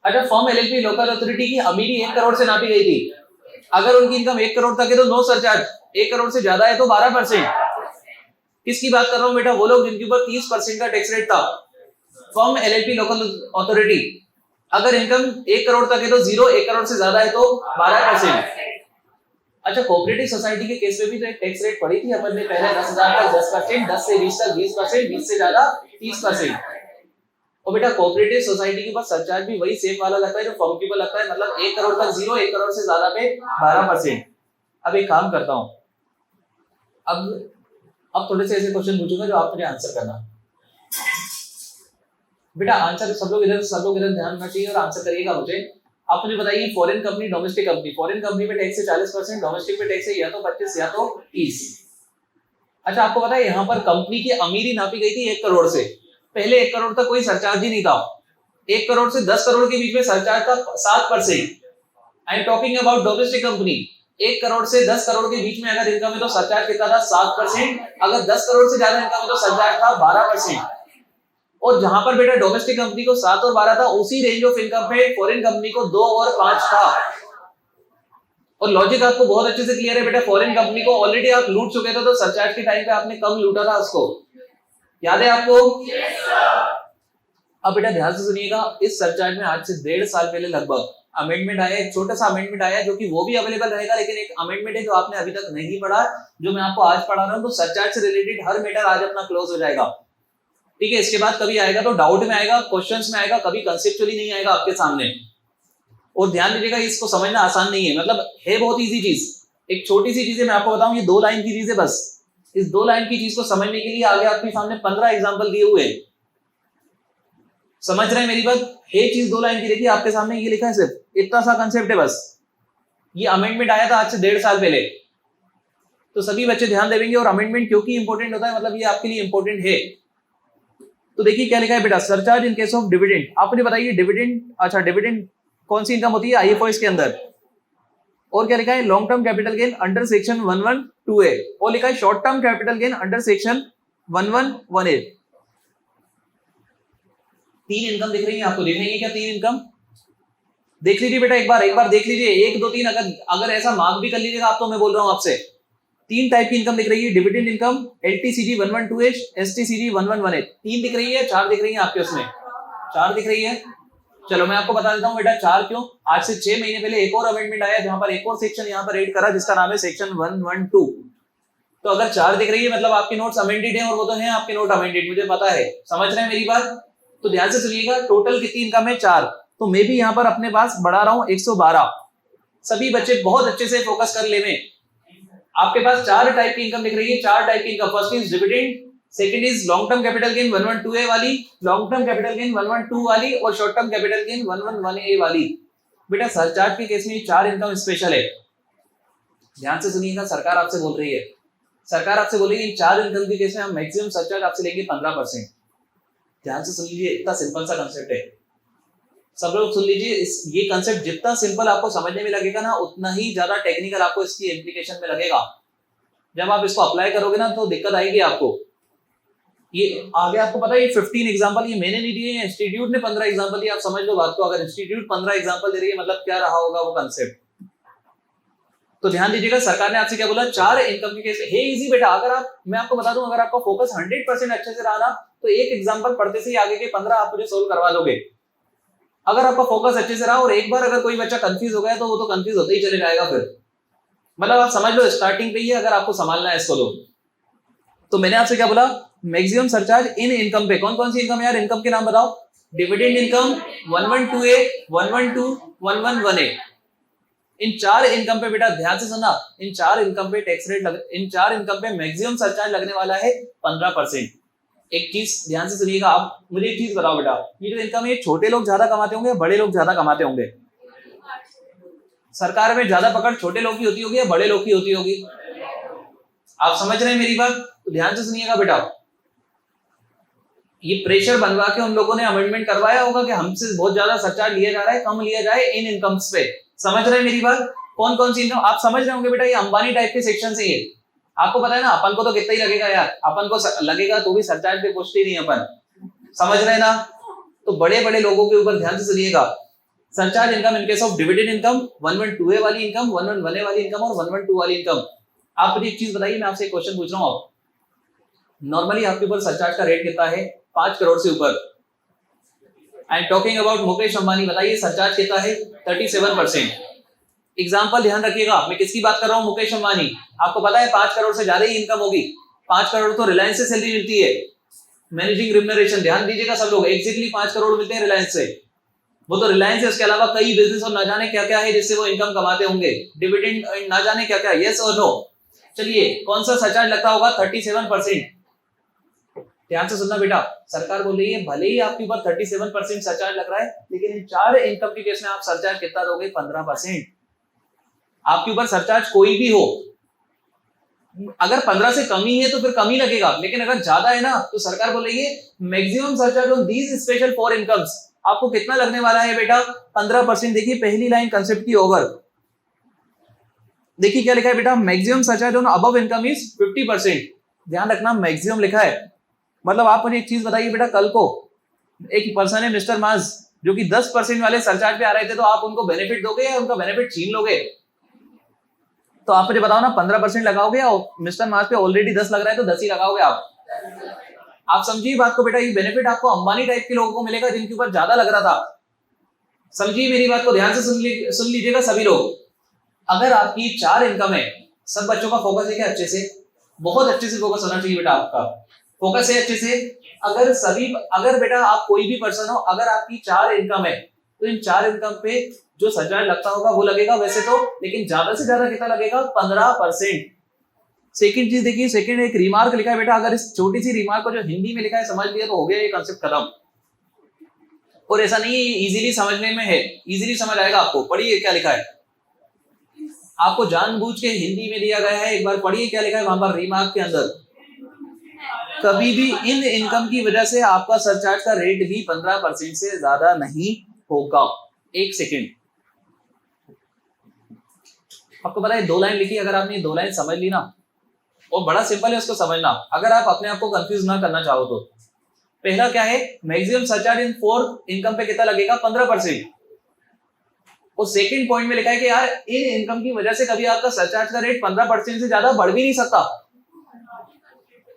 अच्छा, फॉर्म एलएलपी लोकल अथॉरिटी की अमीरी 1 करोड़ से नापी गई थी। अगर उनकी इनकम 1 करोड़ तक है तो नो सरचार्ज, 1 करोड़ से ज्यादा है तो 12%। किसकी बात कर रहा हूं बेटा? वो लोग जिनके ऊपर 30% का टैक्स रेट था। फॉर्म एलएलपी लोकल अथॉरिटी, अगर इनकम 1 करोड़ तक है तो 0, 1 करोड़ से ज्यादा है तो 12%। अच्छा, कोऑपरेटिव सोसाइटी के केस में भी तो एक टैक्स रेट पड़ी थी अपन ने पहले 10,000 तक 10%, 10 से 20 तक 20%, 20 से ज्यादा 30%। और बेटा कोऑपरेटिव सोसाइटी के ऊपर सरचार्ज भी वही सेम वाला लगता है जो फॉर्म के ऊपर लगता है, मतलब 1 करोड़ तक 0, 1 करोड़ से ज्यादा पे 12%। अब एक काम करता हूं, अब थोड़े से ऐसे क्वेश्चन पूछूंगा जो आप मुझे आंसर करना। बेटा आंसर सब लोग इधर ध्यान रखना चाहिए और आंसर करिएगा मुझे। आप मुझे बताइए, foreign company, domestic company, foreign company पे टैक्स है 40%, डोमेस्टिक पे टैक्स है या तो 25 या तो 30। अच्छा, आपको पता है यहाँ पर कंपनी की अमीरी नापी गई थी 1 करोड़ से। पहले 1 करोड़ तक कोई सरचार्ज ही नहीं था। 1 करोड़ से 10 करोड़ के बीच में सरचार्ज था 7%। I am talking about domestic company. 1 crore से 10 करोड़ के बीच में अगर इनकम है तो सरचार्ज कितना था 7%। अगर 10 करोड़ से ज्यादा इनकम है तो सरचार्ज था 12%। और जहां पर बेटा डोमेस्टिक कंपनी को 7 और 12 था, उसी रेंज ऑफ इनकम पे फॉरेन कंपनी को 2 और 5 था। और लॉजिक आपको बहुत अच्छे से क्लियर है बेटा। फॉरेन कंपनी को ऑलरेडी आप लूट चुके थे तो सरचार्ज के टाइम पे आपने कम लूटा था उसको, याद है आपको? अब बेटा ध्यान से सुनिएगा, इस सरचार्ज में आज से 1.5 साल पहले लगभग अमेंडमेंट आया, एक छोटा सा अमेंडमेंट आया जो कि वो भी अवेलेबल रहेगा, लेकिन एक अमेंडमेंट है जो आपने अभी तक नहीं पढ़ा, जो मैं आपको आज पढ़ा रहा हूं। तो सरचार्ज से रिलेटेड हर मैटर आज अपना क्लोज हो जाएगा, ठीक है? इसके बाद कभी आएगा तो डाउट में आएगा, क्वेश्चंस में आएगा, कभी कंसेप्चुअली नहीं आएगा आपके सामने। और ध्यान दीजिएगा, इसको समझना आसान नहीं है, मतलब है बहुत इजी चीज। एक छोटी सी चीज है, मैं आपको बताऊं, ये 2 लाइन की चीज है बस। इस 2 लाइन की चीज को समझने के लिए आगे आपके सामने 15 एग्जाम्पल दिए हुए हैं। समझ रहे हैं मेरी बात? है चीज 2 लाइन की, देखिए आपके सामने ये लिखा है, सिर्फ इतना सा कंसेप्ट है बस। ये अमेंडमेंट आया था आज से 1.5 साल पहले, तो सभी बच्चे ध्यान देंगे। और अमेंडमेंट क्योंकि इंपॉर्टेंट होता है, मतलब ये आपके लिए इंपॉर्टेंट है। तो देखिए क्या लिखा है बेटा, surcharge in case of dividend. आप मुझे बताइए डिविडेंड, अच्छा डिविडेंड कौन सी इनकम होती है आईएफओएस के अंदर? और क्या लिखा है, long term capital gain under section 112A, और लिखा है short term capital gain under section 1118। 3 income दिख रही है आपको, दिख रही है क्या 3 इनकम? देख लीजिए बेटा, एक बार देख लीजिए, 1 2 3, अगर ऐसा मार्क भी कर लीजिएगा आप, तो मैं बोल रहा हूं आपसे 3 टाइप की इनकम दिख रही है। Dividend income, LTCG 112H, STCG 1118, 3 दिख रही है, 4 दिख रही है आपके उसमें, 4 दिख रही है। चलो मैं आपको बता देता हूं बेटा 4 क्यों। आज से 6 महीने पहले एक और अमेंडमेंट आया जहां पर एक और सेक्शन यहां पर ऐड करा जिसका नाम है सेक्शन 112। तो अगर 4 दिख रही है मतलब आपके नोट्स अमेंडेड हैं, और वो तो हैं आपके नोट अमेंडेड, मुझे पता है। समझ रहे हैं मेरी बात? तो ध्यान से सुनिएगा, टोटल कितनी इनकम है 4। तो मैं भी यहां पर अपने पास बढ़ा रहा हूं 112। सभी बच्चे बहुत अच्छे से फोकस कर ले। में आपके पास 4 टाइप की इनकम दिख रही है, 4 टाइप की income. First is dividend, second is long term capital gain 112A वाली, लॉन्ग टर्म कैपिटल गेन 112 वाली, और short term capital gain 111A वाली। बेटा सरचार्ज के केस में 4 इनकम स्पेशल है। ध्यान से सुनिएगा, सरकार आपसे बोल रही है, सरकार आपसे बोल रही है इन 4 इनकम के केस में हम मैक्सिमम सरचार्ज आपसे लेंगे 15%। ध्यान से सुन लीजिए, इतना सिंपल सा कंसेप्ट है। सब लोग सुन लीजिए, ये कंसेप्ट जितना सिंपल आपको समझने में लगेगा ना, उतना ही ज्यादा टेक्निकल आपको इसकी इम्प्लीकेशन में लगेगा। जब आप इसको अप्लाई करोगे ना तो दिक्कत आएगी आपको। ये आगे आपको पता है, ये 15 एग्जांपल ये मैंने नहीं दिए, इंस्टीट्यूट ने 15 एग्जांपल दिए। आप समझ लो बात को, अगर इंस्टीट्यूट 15 एग्जांपल दे रही है मतलब क्या रहा होगा वो कंसेप्ट। तो ध्यान दीजिएगा, सरकार ने आपसे क्या बोला, 4 इनकम के केस है इजी बेटा। अगर मैं आपको बता दूं, अगर आपका फोकस 100% अच्छे से रहा ना, तो एक एग्जांपल पढ़ते से ही आगे के 15 आप मुझे सोल्व करवा दोगे। अगर आपका फोकस अच्छे से रहा और एक बार अगर कोई बच्चा कंफ्यूज हो गया तो वो तो कंफ्यूज होते ही चले जाएगा फिर। मतलब आप समझ लो स्टार्टिंग पे ही अगर आपको संभालना है इसको तो मैंने आपसे क्या बोला, मैक्सिमम सरचार्ज इन इनकम पे। कौन कौन सी इनकम यार, इनकम के नाम बताओ। Dividend income 112A, 112, 111A। इन 4 इनकम पे बेटा ध्यान से सुनना, इन 4 इनकम पे टैक्स रेट इन 4 इनकम पे मैक्सिमम सरचार्ज लगने वाला है 15%। एक चीज ध्यान से सुनिएगा, आप मुझे एक चीज बताओ बेटा, ये जो इनकम है छोटे लोग ज्यादा कमाते होंगे, बड़े लोग ज्यादा कमाते होंगे? सरकार में ज्यादा पकड़ छोटे लोग की होती होगी या बड़े लोग की होती होगी? आप समझ रहे हैं मेरी बात? तो ध्यान से सुनिएगा बेटा, ये प्रेशर बनवा के उन लोगों ने अमेंडमेंट करवाया होगा कि हमसे बहुत ज्यादा सरचार्ज लिया जा रहा है, कम लिया जाए इन इनकम्स पे। समझ रहे हैं मेरी बात? कौन कौन सी इनकम आप समझ रहे होंगे बेटा, ये अंबानी टाइप के सेक्शन से। ये आपको पता है ना, अपन को तो कितना ही लगेगा यार, अपन को लगेगा तो भी सरचार्ज पे पूछते नहीं अपन, समझ रहे हैं ना? तो बड़े बड़े लोगों के ऊपर ध्यान से सुनिएगा। Surcharge income in case of dividend income, 112A वाली इनकम, 111A वाली इनकम और 112 वाली इनकम। आप मुझे एक चीज बताइए, मैं आपसे एक क्वेश्चन पूछ रहा हूँ। नॉर्मली आपके ऊपर सरचार्ज का रेट कितना है? 5 करोड़ से ऊपर। I am talking about Mukesh Ambani. बताइए सरचार्ज कितना है? 37%। एग्जाम्पल ध्यान रखिएगा, मैं किसकी बात कर रहा हूँ? मुकेश अंबानी। आपको पता है 5 करोड़ से ज्यादा ही इनकम होगी। 5 करोड़ तो रिलायंस से सैलरी मिलती है, मैनेजिंग रिम्यूनरेशन। ध्यान दीजिएगा सब लोग, एग्जैक्टली 5 करोड़ मिलते हैं रिलायंस से। वो तो रिलायंस है, उसके अलावा कई बिजनेस और ना जाने क्या क्या है जिससे वो इनकम कमाते होंगे, डिविडेंड ना जाने क्या क्या। यस और नो? चलिए, कौन सा सरचार्ज लगता होगा? 37%। ध्यान से सुनना बेटा, सरकार बोल रही है भले ही आपके ऊपर 37% सरचार्ज लग रहा है, लेकिन इन 4 इनकम के केस में आप सरचार्ज कितना दोगे? 15%। आपके ऊपर सरचार्ज कोई भी हो, अगर 15 से कम ही है तो फिर कम ही लगेगा, लेकिन अगर ज्यादा है ना तो सरकार बोल रही है maximum surcharge on these special for incomes. आपको कितना लगने वाला है बेटा? 15%। देखिए पहली लाइन कंसेप्ट की ओवर, देखिए क्या लिखा है बेटा? Maximum surcharge on above income is 50%। ध्यान रखना, मैक्सिमम लिखा है। मतलब आप मुझे एक चीज बताइए बेटा, कल को एक पर्सन है मिस्टर मास जो कि 10% वाले सरचार्ज पे आ रहे थे, तो आप उनको बेनिफिट दोगे या उनका बेनिफिट छीन लोगे? तो आप मुझे बताओ ना, 15% लगाओगे या मिस्टर मास पे ऑलरेडी 10 लग रहा है तो 10 ही लगाओगे आप समझिए बात को बेटा। ये बेनिफिट आपको अंबानी टाइप के लोगों को मिलेगा जिनके ऊपर ज्यादा लग रहा था। समझिए मेरी बात को, ध्यान से सुन लीजिएगा सभी लोग। अगर आपकी 4 इनकम है, सब बच्चों का फोकस है क्या? अच्छे से, बहुत अच्छे से फोकस होना चाहिए बेटा, आपका फोकस है अच्छे से। अगर बेटा आप कोई भी पर्सन हो, अगर आपकी 4 इनकम है तो इन 4 इनकम पे जो सरचार्ज लगता होगा वो लगेगा वैसे तो, लेकिन ज्यादा से ज्यादा कितना लगेगा? 15%। सेकंड चीज देखिए, सेकंड एक रिमार्क लिखा है बेटा। अगर इस छोटी सी रिमार्क को जो हिंदी में लिखा है समझ लिया तो हो गया ये कांसेप्ट खत्म। और ऐसा नहीं है, इजीली समझने में है, इजीली समझ आएगा आपको। पढ़िए क्या लिखा है, आपको जानबूझ के हिंदी में दिया गया है, एक बार पढ़िए क्या लिखा है वहां पर रिमार्क के अंदर। कभी भी इन इनकम की वजह से आपका सरचार्ज का रेट भी 15% से ज्यादा नहीं होगा। एक सेकेंड, आपको पता है 2 लाइन लिखी, अगर आपने 2 लाइन समझ ली ना, और बड़ा सिंपल है उसको समझना, अगर आप अपने आप को कंफ्यूज ना करना चाहो तो। पहला क्या है? मैक्सिमम सरचार्ज इन 4 इनकम पे कितना लगेगा? 15%। और सेकंड पॉइंट में लिखा है कि यार इन इनकम की वजह से कभी आपका सरचार्ज का रेट 15% से ज्यादा बढ़ भी नहीं सकता।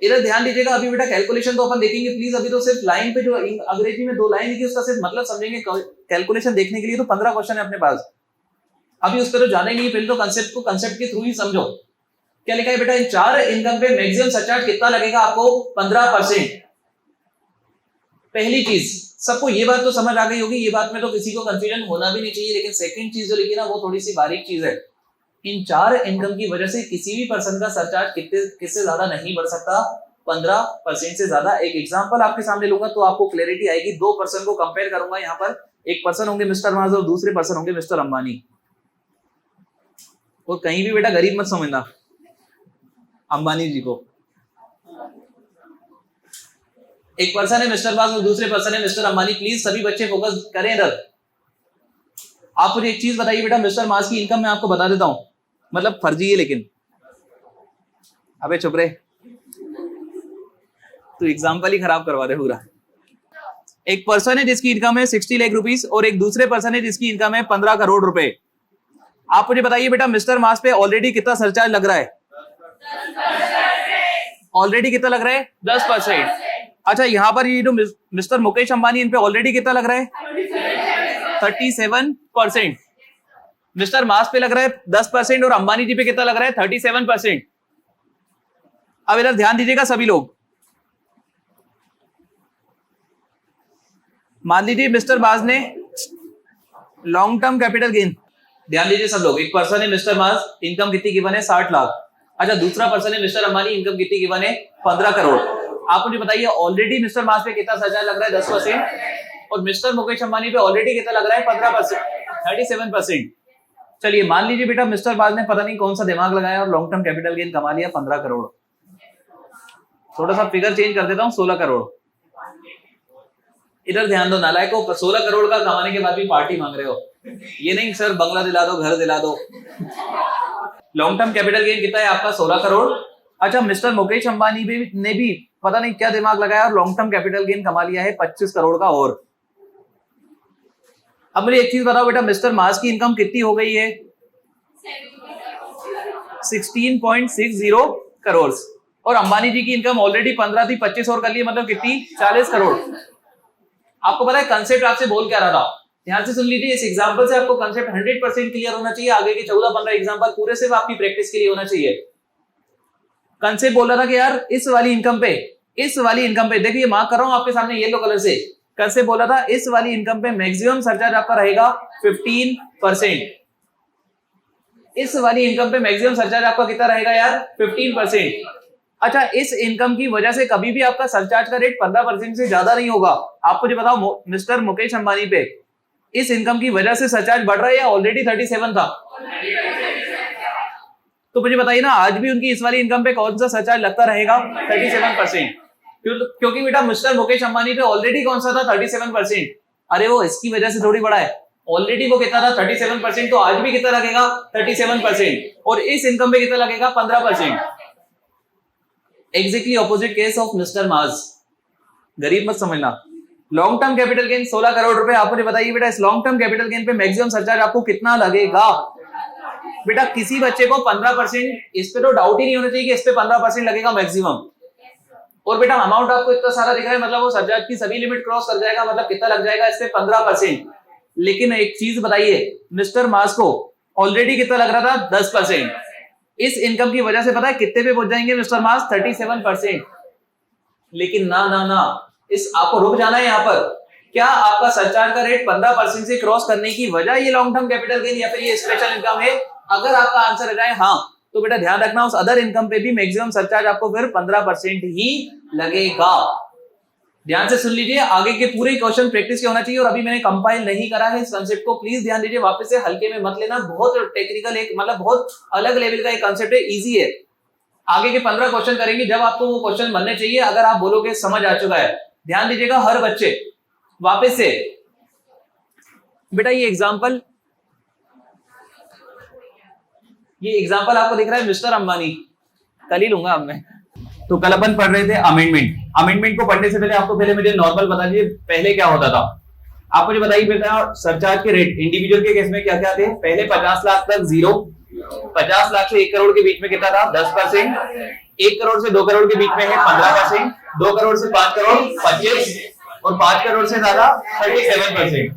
इधर ध्यान दीजिएगा, अभी बेटा कैलकुलेशन तो अपन देखेंगे प्लीज। अभी तो सिर्फ लाइन पे जो अंग्रेजी में 2 लाइन लिखी उसका सिर्फ मतलब समझेंगे। कैलकुलेशन देखने के लिए तो 15 क्वेश्चन है अपने पास, अभी उस पर तो जाना ही नहीं है। पहले तो कंसेप्ट को कंसेप्ट के थ्रू ही समझो। क्या लिखा है बेटा? इन 4 इनकम पे मैक्सिमम सरचार्ज कितना लगेगा आपको? 15%। पहली चीज, सबको ये बात तो समझ आ गई होगी, ये बात में तो किसी को कंफ्यूजन होना भी नहीं चाहिए। लेकिन सेकंड चीज जो लिखी ना वो थोड़ी सी बारीक चीज है। इन 4 इनकम की वजह से किसी भी पर्सन का सरचार्ज किससे ज्यादा नहीं बढ़ सकता? 15% से ज्यादा। एक एग्जांपल आपके सामने लूंगा तो आपको क्लैरिटी आएगी। 2 पर्सन को कंपेयर करूंगा यहाँ पर, एक पर्सन होंगे मिस्टर मास और दूसरे पर्सन होंगे मिस्टर अंबानी। और कहीं भी बेटा गरीब मत समझना अंबानी जी को। एक पर्सन है मिस्टर मास और दूसरे पर्सन है मिस्टर अंबानी। प्लीज सभी बच्चे फोकस करें इधर। आप मुझे एक चीज बताइए बेटा, मिस्टर मास की इनकम मैं आपको बता देता हूं, मतलब फर्जी है लेकिन। अबे चुप रहे, तो एग्जाम्पल ही खराब करवा दे पूरा। एक पर्सन है जिसकी इनकम है 60 लाख रुपीस और एक दूसरे पर्सन है जिसकी इनकम है 15 करोड़ रुपए। आप मुझे बताइए बेटा, मिस्टर मास पे ऑलरेडी कितना सरचार्ज लग रहा है? ऑलरेडी कितना लग रहा है? 10%। अच्छा, यहाँ पर ये जो मिस्टर मुकेश अंबानी इन पे ऑलरेडी कितना लग रहा है? 37%। मिस्टर मास पे लग रहा है 10% और अंबानी जी पे कितना लग रहा है? 37%। अब इधर ध्यान दीजिएगा सभी लोग। मान लीजिए मिस्टर मास ने लॉन्ग टर्म कैपिटल गेन, ध्यान दीजिए सब लोग। एक पर्सन है मिस्टर मास, इनकम कितनी गिवन है? 60 लाख। अच्छा, दूसरा पर्सन है मिस्टर अंबानी, इनकम कितनी गिवन है? 15 करोड़। आप मुझे बताइए ऑलरेडी मिस्टर मास पे कितना सरचार्ज लग रहा है? 10%। और मिस्टर मुकेश अंबानी पे ऑलरेडी कितना लग रहा है? 15%, 37%। चलिए मान लीजिए बेटा मिस्टर बाज ने पता नहीं कौन सा दिमाग लगाया और लॉन्ग टर्म कैपिटल गेन कमा लिया 15 करोड़। थोड़ा सा फिगर चेंज कर देता हूं, 16 करोड़। इधर ध्यान दो नालायकों, 16 करोड़ का कमाने के बाद भी पार्टी मांग रहे हो। ये नहीं सर बंगला दिला दो, घर दिला दो। लॉन्ग टर्म कैपिटल गेन कितना है आपका? 16 करोड़। अच्छा, मिस्टर मुकेश अंबानी ने भी पता नहीं क्या दिमाग लगाया और लॉन्ग टर्म कैपिटल गेन कमा लिया है 25 करोड़ का। और अब मुझे एक चीज बताओ बेटा, मिस्टर मास की इनकम कितनी हो गई है? 16.60 करोड़। और अंबानी जी की इनकम ऑलरेडी 15 थी, 25 और कर लिए, मतलब कितनी? 40 करोड़। आपको पता है कंसेप्ट आपसे बोल क्या रहा था? ध्यान से सुन लीजिए, इस एग्जांपल से आपको कंसेप्ट 100% क्लियर होना चाहिए। आगे के 14-15 एग्जांपल पूरे सिर्फ आपकी प्रैक्टिस के लिए होना चाहिए। कंसेप्ट बोल रहा था कि यार इस वाली इनकम पे देखिए, मार्क कर रहा हूं आपके सामने येलो कलर से। कंसेप्ट बोला था इस वाली इनकम पे मैक्सिमम सरचार्ज आपका रहेगा 15%। इस वाली इनकम पे मैक्सिमम सरचार्ज आपका कितना रहेगा यार? 15%। अच्छा, इस इनकम की वजह से कभी भी आपका सरचार्ज का रेट 15% से ज्यादा नहीं होगा। आप मुझे बताओ मिस्टर मुकेश अंबानी पे इस इनकम की वजह से सरचार्ज बढ़ रहा है या ऑलरेडी 37 था? तो मुझे बताइए ना, आज भी उनकी इस वाली इनकम पे कौन सा सरचार्ज लगता रहेगा? 37%। क्योंकि बेटा मिस्टर मुकेश अंबानी पे ऑलरेडी कौन सा था? 37%। अरे वो इसकी वजह से थोड़ी बढ़ा है, ऑलरेडी वो कितना था? 37%। तो आज भी कितना लगेगा? 37%। और इस इनकम पे कितना लगेगा? 15%। Exactly opposite case of mister माज। गरीब मत समझना। Long term capital gain 16 crore रुपए। आप मुझे बताइए बेटा, इस लॉन्ग टर्म कैपिटल गेन पे मैक्सिमम सरचार्ज आपको कितना लगेगा? बेटा किसी बच्चे को 15%, इस पे तो डाउट ही नहीं होना चाहिए कि इस पे 15% लगेगा मैक्सिमम। और बेटा अमाउंट आपको इतना सारा दिख रहा है, मतलब वो सरचार्ज की सभी लिमिट क्रॉस कर जाएगा, मतलब कितना लग जाएगा इस पे? 15%। लेकिन एक चीज बताइए, मिस्टर मास को ऑलरेडी कितना लग रहा था? 10%। इस इनकम की वजह से पता है कितने पे पहुंच जाएंगे मिस्टर मास? 37%। लेकिन ना ना ना, इस आपको रुक जाना है यहाँ पर। क्या आपका सरचार्ज का रेट 15% से क्रॉस करने की वजह ये लॉन्ग टर्म कैपिटल गेन या फिर ये स्पेशल इनकम है? अगर आपका आंसर है जाए हाँ, तो बेटा ध्यान रखना उस अदर इनकम पे भी मैक्सिमम सरचार्ज आपको फिर 15% ही लगेगा। ध्यान से सुन लीजिए, आगे के पूरे क्वेश्चन प्रैक्टिस के होना चाहिए। और अभी मैंने कंपाइल नहीं करा है इस कंसेप्ट को, प्लीज ध्यान दीजिए, वापस से हल्के में मत लेना। बहुत टेक्निकल, एक मतलब बहुत अलग लेवल का एक कंसेप्ट है, इजी है। आगे के 15 क्वेश्चन करेंगे, जब आपको वो क्वेश्चन बनने चाहिए, अगर आप बोलोगे समझ आ चुका है। ध्यान दीजिएगा हर बच्चे, वापस से बेटा ये एग्जांपल आपको दिख रहा है मिस्टर अंबानी, कल ही लूंगा अब मैं। तो कल अपन पढ़ रहे थे अमेंडमेंट को पढ़ने से पहले आपको पहले मुझे नॉर्मल बता दीजिए पहले क्या होता था। आप मुझे बताइए बेटा, सरचार्ज के रेट इंडिविजुअल के केस में क्या क्या थे? पहले 50 लाख तक 0, 50 लाख से 1 करोड़ के बीच में कितना था? 10%, 1 करोड़ से 2 करोड़ के बीच में है 15%, 2 करोड़ से 5 करोड़ 25, और 5 करोड़ से ज्यादा 37%।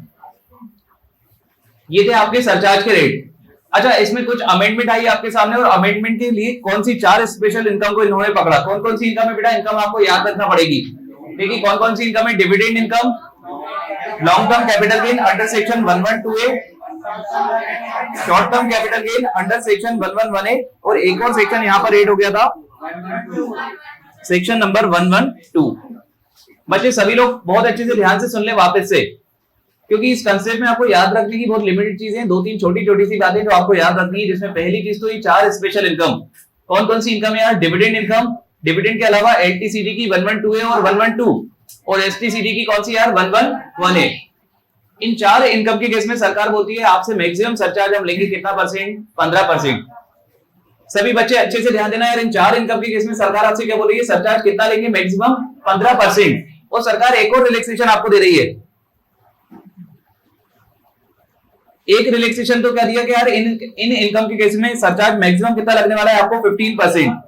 ये थे आपके सरचार्ज के रेट। अच्छा, इसमें कुछ अमेंडमेंट आई आपके सामने, और अमेंडमेंट के लिए कौन सी 4 स्पेशल इनकम को इन्होंने पकड़ा। कौन कौन सी इनकम है बेटा? इनकम आपको याद रखना पड़ेगी। देखिए कौन कौन सी इनकम है? Dividend income, long term capital gain under section 112A, short term capital gain under section 111A, और एक और सेक्शन यहाँ पर ऐड हो गया था, सेक्शन नंबर 112। बच्चे सभी लोग बहुत अच्छे से ध्यान से सुन ले वापस से, क्योंकि इस कंसेप्ट में आपको याद रखने की बहुत लिमिटेड चीजें, 2-3 छोटी छोटी सी बातें जो आपको याद रखनी है। जिसमें पहली चीज तो ये 4 स्पेशल इनकम। कौन कौन सी इनकम है यार? डिविडेंड इनकम, डिविडेंड के अलावा एलटीसीडी की 112A और 112, और एसटीसीडी की कौन सी यार? 111A। इन 4 इनकम के केस में सरकार बोलती है आपसे मैक्सिमम सरचार्ज हम लेंगे कितना परसेंट? 15%। सभी बच्चे अच्छे से ध्यान देना यार, इन 4 इनकम के केस में सरकार आपसे क्या बोल रही है? सरचार्ज कितना लेंगे? मैक्सिमम 15%। और सरकार एक और रिलैक्सेशन आपको दे रही है। एक रिलैक्सेशन तो क्या दिया कि यार इन इनकम के केस में सरचार्ज मैक्सिमम कितना लगने वाला है आपको? 15%।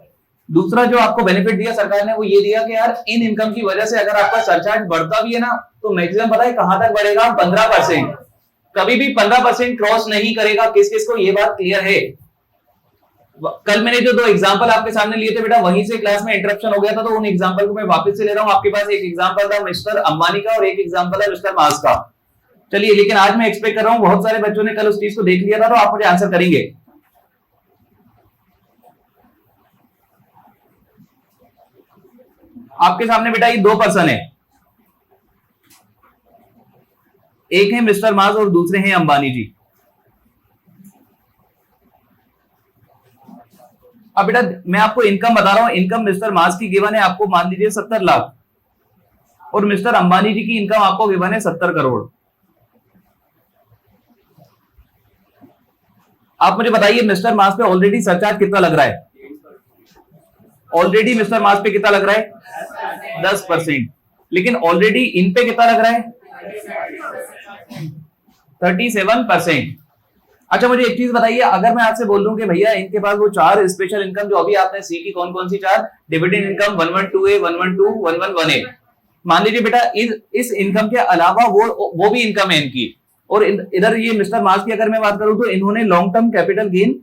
दूसरा जो आपको बेनिफिट दिया सरकार ने वो ये दिया कि यार इन इनकम की वजह से अगर आपका सरचार्ज बढ़ता भी है ना, तो मैक्सिमम पता है कहां तक बढ़ेगा? 15%। कभी भी 15% क्रॉस नहीं करेगा। किस किस को ये बात क्लियर है? कल मैंने जो 2 एग्जांपल आपके सामने लिए थे बेटा, वहीं से क्लास में इंटरप्शन हो गया था, तो उन एग्जांपल को मैं वापस से ले रहा हूं। आपके पास एक एग्जांपल था मिस्टर अंबानी का और एक एग्जांपल है मिस्टर मास का। चलिए, लेकिन आज मैं एक्सपेक्ट कर रहा हूं बहुत सारे बच्चों ने कल उस चीज को देख लिया था, तो आप मुझे आंसर करेंगे। आपके सामने बेटा ये 2 पर्सन है, एक है मिस्टर मास और दूसरे हैं अंबानी जी।
अब बेटा मैं आपको इनकम बता रहा हूं, इनकम मिस्टर मास की गिवन है आपको, मान लीजिए 70 लाख, और मिस्टर अंबानी जी की इनकम आपको गिवन है 70 करोड़। आप मुझे बताइए मिस्टर मास पे ऑलरेडी सरचार्ज कितना लग रहा है? ऑलरेडी मिस्टर मास पे कितना लग रहा है? 10%। लेकिन ऑलरेडी इन पे कितना लग रहा है? 37%। अच्छा मुझे एक चीज बताइए, अगर मैं आपसे बोल दूं कि भैया इनके पास वो 4 स्पेशल इनकम जो अभी आपने सी की, कौन कौन सी 4? Dividend income 112A, 112, 111A। मान लीजिए बेटा इस इनकम के अलावा वो भी इनकम है इनकी, और इधर ये मिस्टर मास की अगर मैं बात करूं तो इन्होंने लॉन्ग टर्म कैपिटल गेन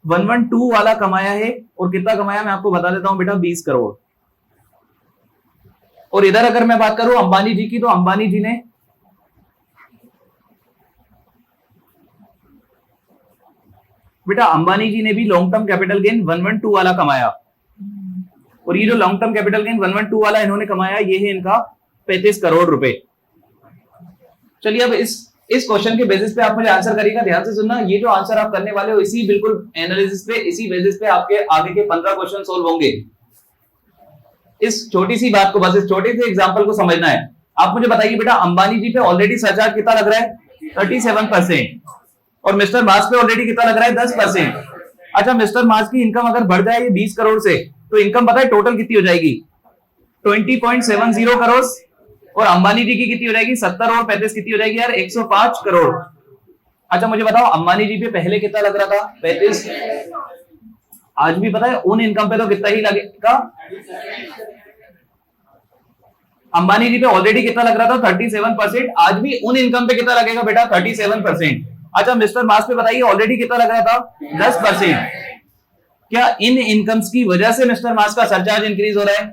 112 वाला कमाया है, और कितना कमाया मैं आपको बता देता हूं बेटा, 20 करोड़। और इधर अगर मैं बात करूं अंबानी जी की, तो अंबानी जी ने बेटा अंबानी जी ने भी लॉन्ग टर्म कैपिटल गेन 112 वाला कमाया, और ये जो लॉन्ग टर्म कैपिटल गेन 112 वाला इन्होंने कमाया, ये है इनका 35 करोड़ रुपए। चलिए अब इस क्वेश्चन के बेसिस पे आप मुझे आंसर करिएगा, ध्यान से सुनना। ये जो आंसर आप करने वाले हो इसी बिल्कुल एनालिसिस पे, इसी बेसिस पे आपके आगे के 15 क्वेश्चन सोल्व होंगे। इस छोटी सी बात को, बस इस छोटे से एग्जांपल को समझना है। आप मुझे बताइए बेटा अंबानी जी पे ऑलरेडी सरचार्ज कितना लग रहा है? 37%। और मिस्टर मास पे ऑलरेडी कितना लग रहा है? 10%। अच्छा मिस्टर मास की इनकम अगर बढ़ जाए ये 20 करोड़ से, तो इनकम पता है टोटल कितनी हो जाएगी? 20.70 करोड़। और अंबानी जी की कितनी हो जाएगी? 70 और 35 कितनी हो जाएगी यार? 105 करोड़। अच्छा मुझे बताओ अंबानी जी पे पहले कितना लग रहा था? 35। आज भी पता है उन इनकम पे तो कितना ही लगेगा? अंबानी जी पे ऑलरेडी कितना लग रहा था? 37%। आज भी उन इनकम पे कितना लगेगा बेटा? 37%। अच्छा मिस्टर मास पे बताइए ऑलरेडी कितना लग रहा था? 10%। क्या इन इनकम्स की वजह से मिस्टर मास का सरचार्ज इंक्रीज हो रहा है?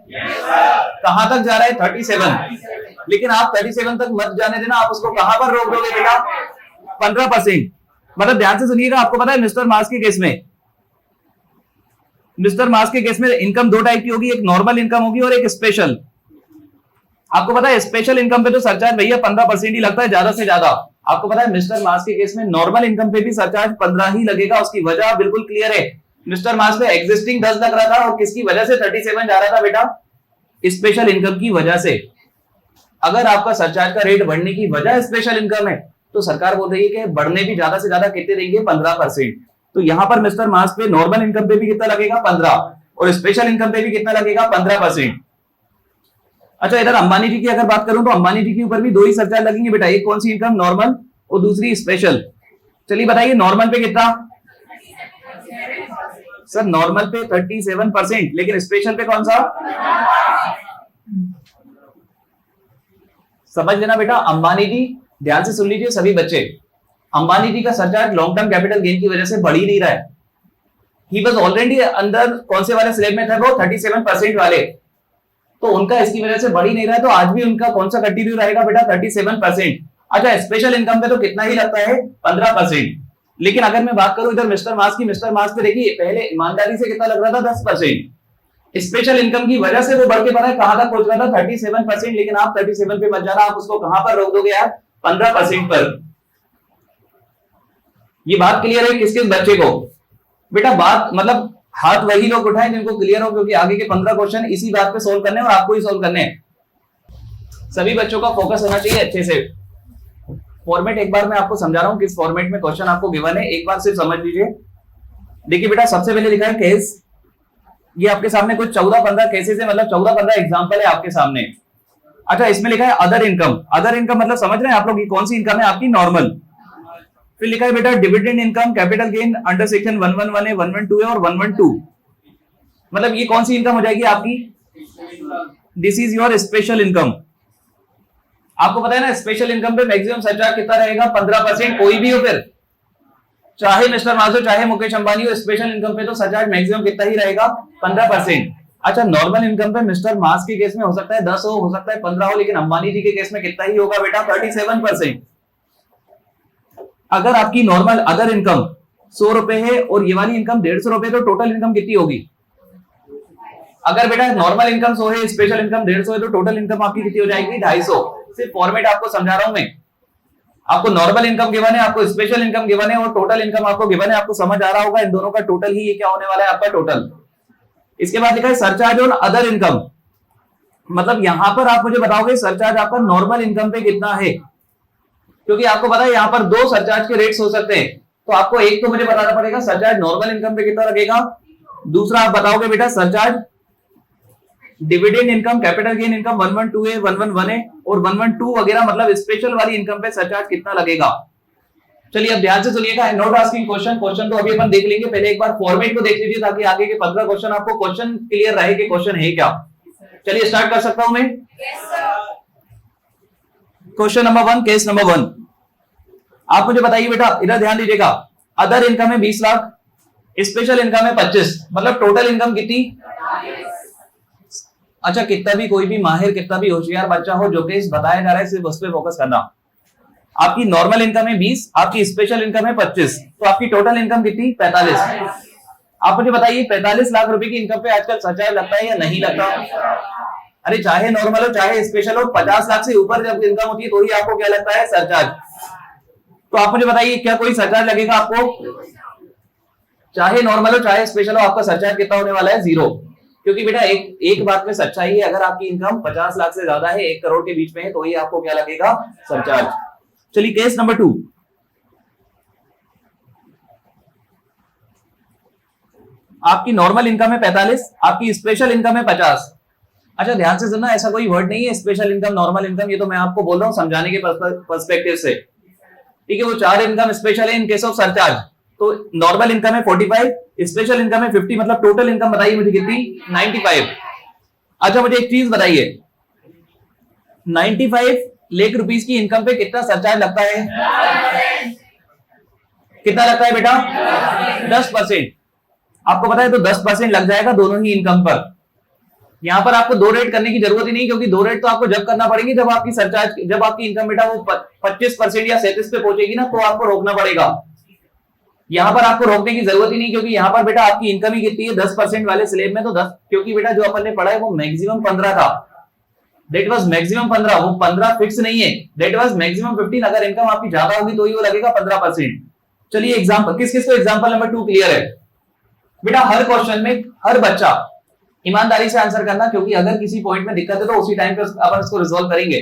कहां तक जा रहा है? 37। लेकिन आप 37 तक मत जाने देना, आप उसको कहां पर रोक दोगे बेटा? 15%। मतलब ध्यान से सुनिएगा, आपको पता है मिस्टर मास के केस में, मिस्टर मास के केस में इनकम 2 टाइप की होगी, एक नॉर्मल इनकम होगी और एक स्पेशल। आपको पता है स्पेशल इनकम पे तो सरचार्ज भैया 15% ही लगता है ज्यादा से ज्यादा। आपको पता है मिस्टर मास के केस में नॉर्मल इनकम पे भी सरचार्ज 15 ही लगेगा। उसकी वजह बिल्कुल क्लियर है। मिस्टर मास पे एग्जिस्टिंग 10 लग रहा था, और किसकी वजह से 37 जा रहा था बेटा? स्पेशल इनकम की वजह से। अगर आपका सरचार्ज का रेट बढ़ने की वजह स्पेशल इनकम है, तो सरकार बोल रही है कि बढ़ने भी ज्यादा से ज्यादा कितने देंगे? 15%। तो यहां पर मिस्टर मास पे नॉर्मल इनकम पे भी कितना लगेगा? 15, और स्पेशल इनकम पे भी कितना लगेगा? 15%। अच्छा इधर अंबानी जी की अगर बात करूं तो अंबानी जी के ऊपर भी 2 ही सरचार्ज लगेंगे बेटा, एक कौन सी इनकम? नॉर्मल, और दूसरी स्पेशल। चलिए बताइए नॉर्मल पे कितना? सर नॉर्मल पे 37%, लेकिन स्पेशल पे कौन सा? समझ लेना बेटा, अंबानी जी ध्यान से सुन लीजिए सभी बच्चे, अंबानी जी का surcharge long term capital gain की वजह से बढ़ ही नहीं रहा है। ही वाज ऑलरेडी अंदर कौन से वाले स्लैब में था वो? 37% वाले। तो उनका इसकी वजह से बढ़ ही नहीं रहा है, तो आज भी उनका कौन सा कंटिन्यू रहेगा बेटा? 37%। अच्छा स्पेशल इनकम पे तो कितना ही लगता है? 15%। लेकिन अगर मैं बात करूं इधर मिस्टर मास की, मिस्टर मास पे देखिए पहले ईमानदारी से कितना लग रहा था? 10%। स्पेशल इनकम की वजह से वो बढ़ के पता है कहां तक पहुंच रहा था? 37%। लेकिन आप 37 पे मत जाना, आप उसको कहां पर रोक दोगे यार? 15% पर। ये बात क्लियर है किस किस बच्चे को? बेटा बात मतलब हाथ वही लोग उठाएं जिनको क्लियर हो, क्योंकि आगे के 15 क्वेश्चन इसी बात पे सोल्व करने और आपको ही सोल्व करने हैं। सभी बच्चों का फोकस होना चाहिए अच्छे से। फॉर्मेट एक बार मैं आपको समझा रहा हूं किस फॉर्मेट में क्वेश्चन आपको गिवन है, एक बार सिर्फ समझ लीजिए। देखिए बेटा सबसे पहले लिखा है केस, ये आपके सामने कुछ 14-15 केसेस है, मतलब 14-15 एग्जांपल है आपके सामने। अच्छा इसमें लिखा है अदर इनकम। अदर इनकम मतलब समझ रहे हैं आप लोग, ये कौन सी इनकम है आपकी? नॉर्मल। फिर लिखा है बेटा dividend income, capital gain under section 111A, 112A और 112। मतलब ये कौन सी इनकम हो जाएगी आपकी? This is your special income. आपको पता है ना स्पेशल इनकम पे मैक्सिमम सरचार्ज कितना रहेगा? 15%। कोई भी हो, फिर चाहे मिस्टर मास हो चाहे मुकेश अंबानी हो, स्पेशल इनकम पे तो सरचार्ज मैक्सिमम कितना ही रहेगा? 15%। अच्छा नॉर्मल इनकम पे मिस्टर मास के केस में हो सकता है 10 हो सकता है 15 हो, लेकिन अंबानी जी के केस में कितना ही होगा बेटा? 37%। अगर आपकी नॉर्मल अदर इनकम 100 रुपए है और ये वाली इनकम 150 रुपए, तो टोटल इनकम कितनी होगी? अगर बेटा नॉर्मल इनकम 100 है, स्पेशल इनकम 150 है, तो टोटल इनकम आपकी कितनी हो जाएगी? 250। सिर्फ फॉर्मेट आपको समझा रहा हूं मैं। आपको नॉर्मल इनकम गिवन है, आपको स्पेशल इनकम गिवन है और टोटल इनकम आपको गिवन है। आपको समझ आ रहा होगा इन दोनों का टोटल ही ये क्या होने वाला है आपका? टोटल। इसके बाद लिखा है सरचार्ज ऑन अदर इनकम, मतलब यहां पर आप मुझे बताओगे सरचार्ज आपका नॉर्मल इनकम पे कितना है, क्योंकि आपको पता है यहां पर दो सरचार्ज के रेट्स हो सकते हैं, तो आपको एक तो मुझे बताना पड़ेगा सरचार्ज नॉर्मल इनकम पे कितना लगेगा, दूसरा आप बताओगे बेटा surcharge dividend income, capital gain income 112A 111A और 112 वगैरह, मतलब स्पेशल वाली इनकम पे सरचार्ज कितना लगेगा। चलिए अब ध्यान से सुनिएगा, नोट आस्किंग क्वेश्चन, क्वेश्चन तो अभी अपन देख लेंगे, पहले एक बार फॉर्मेट को देख लीजिए ताकि आगे के 15 क्वेश्चन आपको क्वेश्चन क्लियर रहे कि क्वेश्चन है क्या। चलिए स्टार्ट कर सकता हूं मैं। क्वेश्चन नंबर 1, केस नंबर 1, आप मुझे बताइए बेटा, इधर ध्यान दीजिएगा, अदर इनकम है 20 लाख, स्पेशल इनकम है 25, मतलब टोटल इनकम कितनी। अच्छा, कितना भी कोई भी माहिर कितना भी होशियार बच्चा हो, जो केस बताया जा रहा है सिर्फ उस पर फोकस करना। आपकी नॉर्मल इनकम है 20, आपकी स्पेशल इनकम है 25, तो आपकी टोटल इनकम कितनी 45। आप मुझे बताइए 45 लाख रुपए की इनकम पे आजकल सरचार्ज लगता है या नहीं लगता। अरे चाहे नॉर्मल हो चाहे स्पेशल हो, 50 लाख से ऊपर जब इनकम होती है तो ही आपको क्या लगता है सरचार्ज। तो आप मुझे बताइए क्या कोई सरचार्ज लगेगा आपको, चाहे नॉर्मल हो चाहे स्पेशल हो, आपका सरचार्ज कितना होने वाला है 0, क्योंकि बेटा एक बात में सच्चाई है, अगर आपकी इनकम 50 लाख से ज्यादा है, 1 करोड़ के बीच में है, तो ही आपको क्या लगेगा सरचार्ज। चलिए केस नंबर 2, आपकी नॉर्मल इनकम है 45, आपकी स्पेशल इनकम है 50। अच्छा ध्यान से सुनना, ऐसा कोई वर्ड नहीं है स्पेशल इनकम नॉर्मल इनकम, ये तो मैं आपको बोल रहा हूं समझाने के पर्सपेक्टिव से, ठीक है। वो 4 इनकम स्पेशल है इन केस ऑफ सरचार्ज, तो नॉर्मल इनकम है 45, स्पेशल इनकम है 50, मतलब टोटल इनकम बताइए मुझे कितनी 95। अच्छा मुझे एक चीज बताइए, 95 लाख रुपीस की इनकम पे कितना सरचार्ज लगता है, कितना लगता है बेटा 10%। आपको पता है तो 10% लग जाएगा दोनों ही इनकम पर। यहां पर आपको 2 रेट करने की जरूरत ही नहीं, क्योंकि 2 रेट तो आपको जब करना पड़ेगी जब आपकी सरचार्ज, जब आपकी इनकम बेटा वो 25% या 37 पे पहुंचेगी ना, तो आपको रोकना पड़ेगा। यहां पर आपको रोकने की जरूरत ही नहीं, क्योंकि यहां पर बेटा आपकी इनकम ही कितनी है 10% वाले स्लेब में, तो 10, क्योंकि बेटा जो अपन ने पढ़ा है वो मैक्सिमम 15 था, दैट वाज मैक्सिमम 15, वो 15 फिक्स नहीं है, दैट वाज मैक्सिमम 15। अगर इनकम आपकी ज्यादा होगी तो ही वो लगेगा 15%। चलिए एग्जांपल, किस किस को एग्जांपल नंबर 2 क्लियर है बेटा। हर क्वेश्चन में हर बच्चा ईमानदारी से आंसर करना, क्योंकि अगर किसी पॉइंट में दिक्कत है तो उसी टाइम पे अपन इसको रिजॉल्व करेंगे।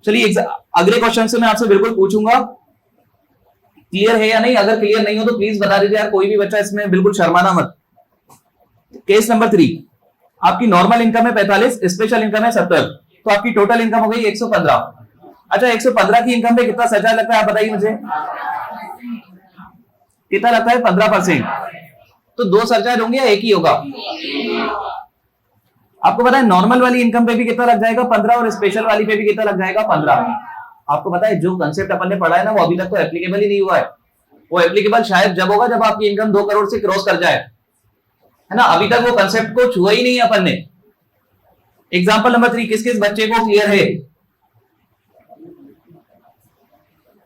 चलिए अगले क्वेश्चन से मैं आपसे बिल्कुल पूछूंगा क्लियर है या नहीं, अगर क्लियर नहीं हो तो प्लीज बता दीजिए यार, कोई भी बच्चा इसमें बिल्कुल शर्माना मत। केस नंबर 3, आपकी नॉर्मल इनकम है 45, स्पेशल इनकम है 70, तो आपकी टोटल इनकम हो गई 115। अच्छा 115 की इनकम पे कितना सरचार्ज लगता है आप बताइए मुझे, कितना लगता है 15%। तो 2 सरचार्ज होंगे या एक ही होगा। आपको पता है नॉर्मल वाली इनकम पे भी कितना लग जाएगा 15, और स्पेशल वाली पे भी कितना लग जाएगा 15। आपको पता है जो कंसेप्ट अपन ने पढ़ा है ना, वो अभी तक तो एप्लीकेबल ही नहीं हुआ है। वो एप्लीकेबल शायद जब होगा जब आपकी इनकम 2 करोड़ से क्रॉस कर जाए, है ना। अभी तक वो कंसेप्ट को छुआ ही नहीं है अपन ने। एग्जांपल नंबर 3, किस किस बच्चे को क्लियर है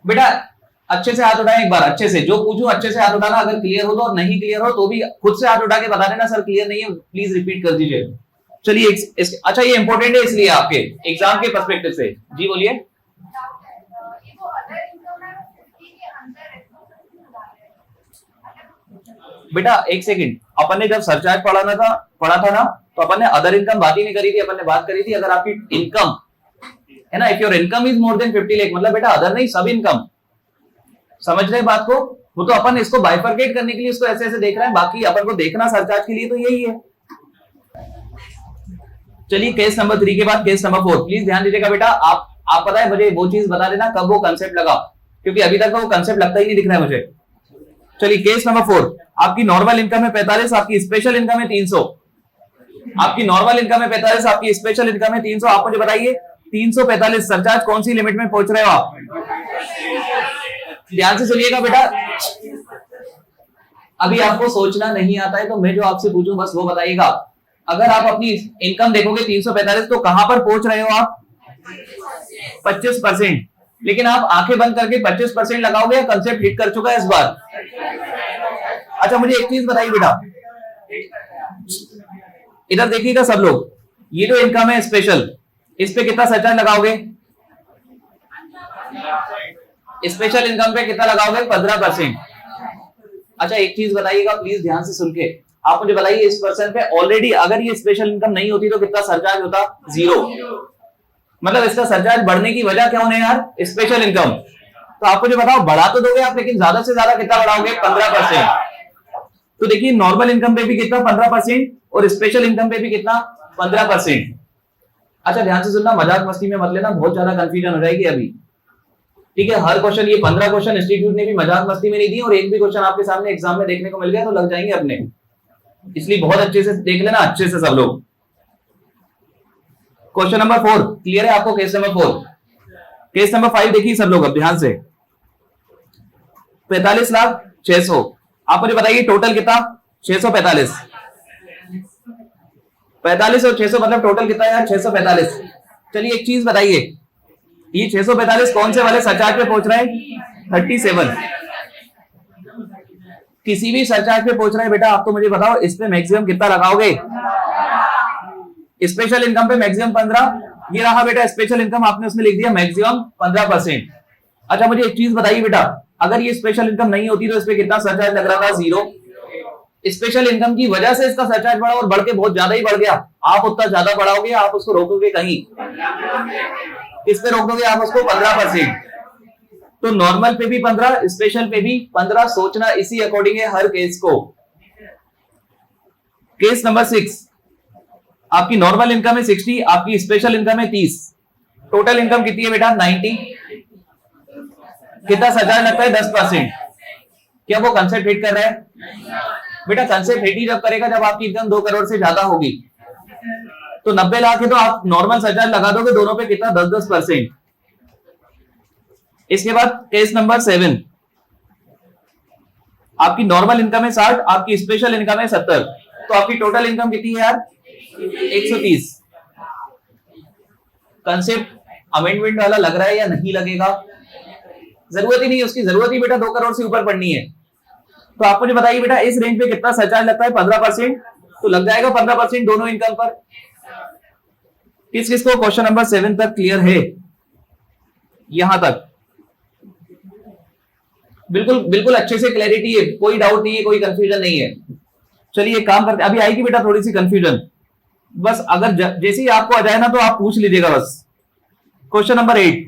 बेटा, अच्छे से हाथ उठाएं एक बार, अच्छे से, जो पूछूं अच्छे से हाथ उठाना, अगर क्लियर हो तो, और नहीं क्लियर हो तो भी खुद से हाथ उठा के बता देना सर क्लियर नहीं है, प्लीज रिपीट कर दीजिए। चलिए अच्छा ये इंपॉर्टेंट है इसलिए आपके एग्जाम के पर्सपेक्टिव से, जी बोलिए। बेटा एक सेकंड, अपन ने जब सरचार्ज पढ़ा था ना, तो अपन ने अदर इनकम बात ही नहीं करी थी, अपन ने बात करी थी अगर आपकी इनकम है ना, if your income is more then 50 lakh, मतलब बेटा अदर नहीं सब इनकम, समझ रहे बात को। वो तो अपन इसको बाइफरकेट करने के लिए इसको ऐसे ऐसे देख रहे हैं, बाकी अपन को देखना सरचार्ज के लिए तो यही है। चलिए केस नंबर 3 के बाद केस नंबर 4, प्लीज ध्यान दीजिएगा बेटा। आप पता है मुझे वो चीज बता देना कब वो कंसेप्ट लगा, क्योंकि अभी तक वो कंसेप्ट लगता ही नहीं दिख रहा है मुझे। चलिए केस नंबर 4, आपकी नॉर्मल इनकम है 45, आपकी स्पेशल इनकम है 300। आपकी नॉर्मल इनकम है 45, आपकी स्पेशल इनकम है 300। आप मुझे बताइए 345 सरचार्ज कौन सी लिमिट में पहुंच रहे हो आप, ध्यान से सुनिएगा बेटा। अभी आपको सोचना नहीं आता है तो मैं जो आपसे पूछूं बस वो बताइएगा। अगर आप अपनी इनकम देखोगे 345, तो कहां पर पहुंच रहे हो आप 25%, लेकिन आप आंखें बंद करके 25% लगाओगे या कंसेप्ट हिट कर चुका है इस बार। अच्छा मुझे एक चीज बताइए बेटा, इधर देखिएगा सब लोग, ये जो इनकम है स्पेशल, इस पे कितना सरचार्ज लगाओगे, स्पेशल इनकम पे कितना लगाओगे 15%। अच्छा एक चीज बताइएगा प्लीज ध्यान से सुन के, आप मुझे बताइए इस पर्सन पे ऑलरेडी अगर ये स्पेशल इनकम नहीं होती तो कितना सरचार्ज होता? 0। मतलब इसका सरचार्ज बढ़ने की वजह क्या होने यार? Special income. तो आप मुझे बताओ, बढ़ा तो दोगे आप, लेकिन ज्यादा से ज्यादा कितना बढ़ाओगे? 15%। तो देखिए नॉर्मल इनकम पे भी कितना? 15%, और स्पेशल इनकम पे भी कितना? 15%। अच्छा ध्यान से सुनना, मजाक मस्ती में मत लेना, बहुत ज्यादा कंफ्यूजन हो जाएगी अभी, ठीक है? हर क्वेश्चन, ये 15 क्वेश्चन इंस्टीट्यूट ने भी मजाक मस्ती में नहीं दिए, और एक भी क्वेश्चन आपके सामने एग्जाम में देखने को मिल गया तो लग जाएंगे अपने, इसलिए बहुत अच्छे से देख लेना, अच्छे से सब लोग। क्वेश्चन नंबर 4 क्लियर है आपको? Case number 4। केस नंबर 5 देखिए सब लोग अब ध्यान से। 45,600,000। आप मुझे बताइए टोटल कितना? 645। 45 और 600 मतलब टोटल कितना यार? 645। चलिए एक चीज बताइए, ये 645 कौन से वाले सरचार्ज पे पहुंच रहा है? 37। किसी भी सरचार्ज पे पहुंच रहा है बेटा, आप तो मुझे बताओ इस पे मैक्सिमम कितना लगाओगे? स्पेशल इनकम पे मैक्सिमम 15। ये रहा बेटा स्पेशल इनकम, आपने उसमें लिख दिया मैक्सिमम 15%। अच्छा मुझे एक चीज बताइए बेटा, अगर ये स्पेशल इनकम नहीं होती तो इस पे कितना सरचार्ज लग रहा था? 0। स्पेशल इनकम की वजह से इसका सरचार्ज बढ़ा, और बढ़ के बहुत ज्यादा ही बढ़ गया। आप उतना ज्यादा बढ़ाओगे, आप उसको रोकोगे कहीं? किस पे रोक दोगे आप उसको? 15%। तो नॉर्मल पे भी 15, स्पेशल पे भी 15 सोचना इसी अकॉर्डिंग है हर केस को। केस नंबर 6, आपकी नॉर्मल इनकम है 60, आपकी स्पेशल इनकम है 30, टोटल इनकम कितनी है बेटा? 90। कितना सरचार्ज लगता है? 10%। क्या वो कंसेप्ट हिट कर रहा है? बेटा कंसेप्ट हिट ही जब करेगा जब आपकी इनकम 2 करोड़ से ज्यादा होगी। तो 90 लाख है तो आप नॉर्मल सरचार्ज लगा दोगे दोनों पे, कितना? 10%। इसके बाद केस नंबर 7, आपकी नॉर्मल इनकम है 60, आपकी स्पेशल इनकम है 70, तो आपकी टोटल इनकम कितनी है यार? 130। कंसेप्ट अमेंडमेंट वाला लग रहा है या नहीं लगेगा? जरूरत ही नहीं, उसकी जरूरत ही बेटा 2 करोड़ से ऊपर पड़नी है। तो आप मुझे बताइए बेटा इस रेंज पे कितना सरचार्ज लगता है? 15%। तो लग जाएगा 15% दोनों इनकम पर। किस किस को क्वेश्चन नंबर 7 तक क्लियर है? यहां तक बिल्कुल बिल्कुल अच्छे से क्लैरिटी है, कोई डाउट नहीं है, कोई कंफ्यूजन नहीं है। चलिए एक काम करते, अभी आएगी बेटा थोड़ी सी कंफ्यूजन, बस अगर जैसे ही आपको आ जाए ना तो आप पूछ लीजिएगा बस। क्वेश्चन नंबर 8,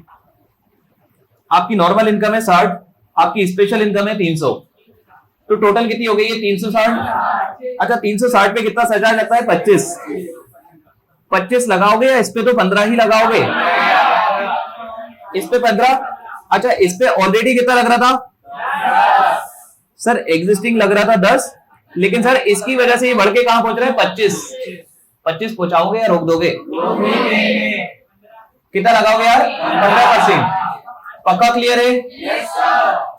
आपकी नॉर्मल इनकम है 60, आपकी स्पेशल इनकम है 300, तो टोटल कितनी हो गई है? 360। अच्छा 360 पे कितना सरचार्ज लगता है? 25। 25 लगाओगे या इस पे तो 15 ही लगाओगे? इस पे 15। अच्छा इस पे ऑलरेडी कितना लग रहा था सर? एग्जिस्टिंग लग रहा था 10, लेकिन सर इसकी वजह से ये बढ़ के कहां पहुंच रहा है? 25। 25 पहुंचाओगे या रोक दोगे? कितना लगाओगे यार? 15%। पक्का क्लियर है?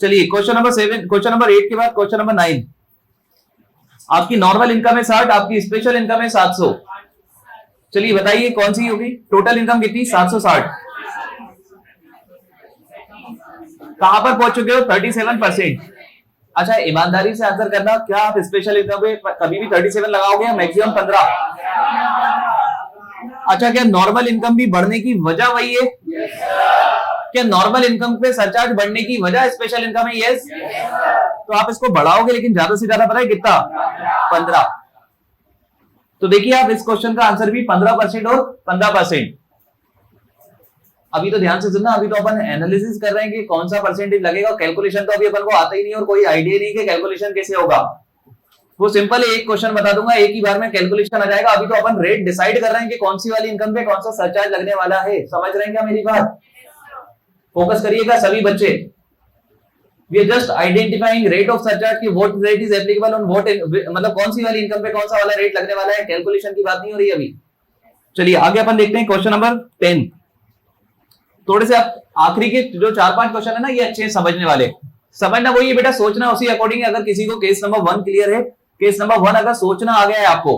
चलिए क्वेश्चन नंबर 7, क्वेश्चन नंबर 8 के बाद क्वेश्चन नंबर 9, आपकी नॉर्मल इनकम है 60, आपकी स्पेशल इनकम है 700, चलिए बताइए कौन सी होगी? टोटल इनकम कितनी? 760। कहां पर पहुंच चुके हो? 37%। अच्छा ईमानदारी से आंसर करना, क्या आप स्पेशल इनकम पे कभी भी 37 लगाओगे या मैक्सिमम 15? अच्छा क्या नॉर्मल इनकम भी बढ़ने की वजह वही है? क्या नॉर्मल इनकम पे सरचार्ज बढ़ने की वजह स्पेशल इनकम है? यस। तो आप इसको बढ़ाओगे, लेकिन ज्यादा से ज्यादा पता है कितना? 15। तो देखिए आप इस क्वेश्चन का आंसर भी 15% और 15%। अभी तो ध्यान से सुनना, अभी तो अपन एनालिसिस कर रहे हैं कि कौन सा परसेंटेज लगेगा, कैलकुलेशन तो अभी अपन को आता ही नहीं और कोई आइडिया नहीं कि कैलकुलेशन कैसे होगा। वो सिंपल है, एक क्वेश्चन बता दूंगा, एक ही बार में कैलकुलेशन आ जाएगा। अभी तो अपन रेट डिसाइड कर रहे हैं कि कौन सी वाली इनकम पे कौन सा सरचार्ज लगने वाला है। समझ रहे हैं क्या मेरी बात? फोकस करिएगा सभी बच्चे। We are just identifying rate of surcharge की what rate is applicable on what, मतलब कौन सी वाली इनकम पे कौन सा वाला रेट लगने वाला है। कैलकुलेशन की बात नहीं हो रही अभी। चलिए आगे अपन देखते हैं क्वेश्चन नंबर 10। थोड़े से आप आखिरी के जो 4-5 क्वेश्चन है ना, ये अच्छे समझने वाले। समझना वही है बेटा, सोचना उसी अकॉर्डिंग। अगर किसी को केस नंबर 1 क्लियर है, केस नंबर 1 अगर सोचना आ गया है आपको,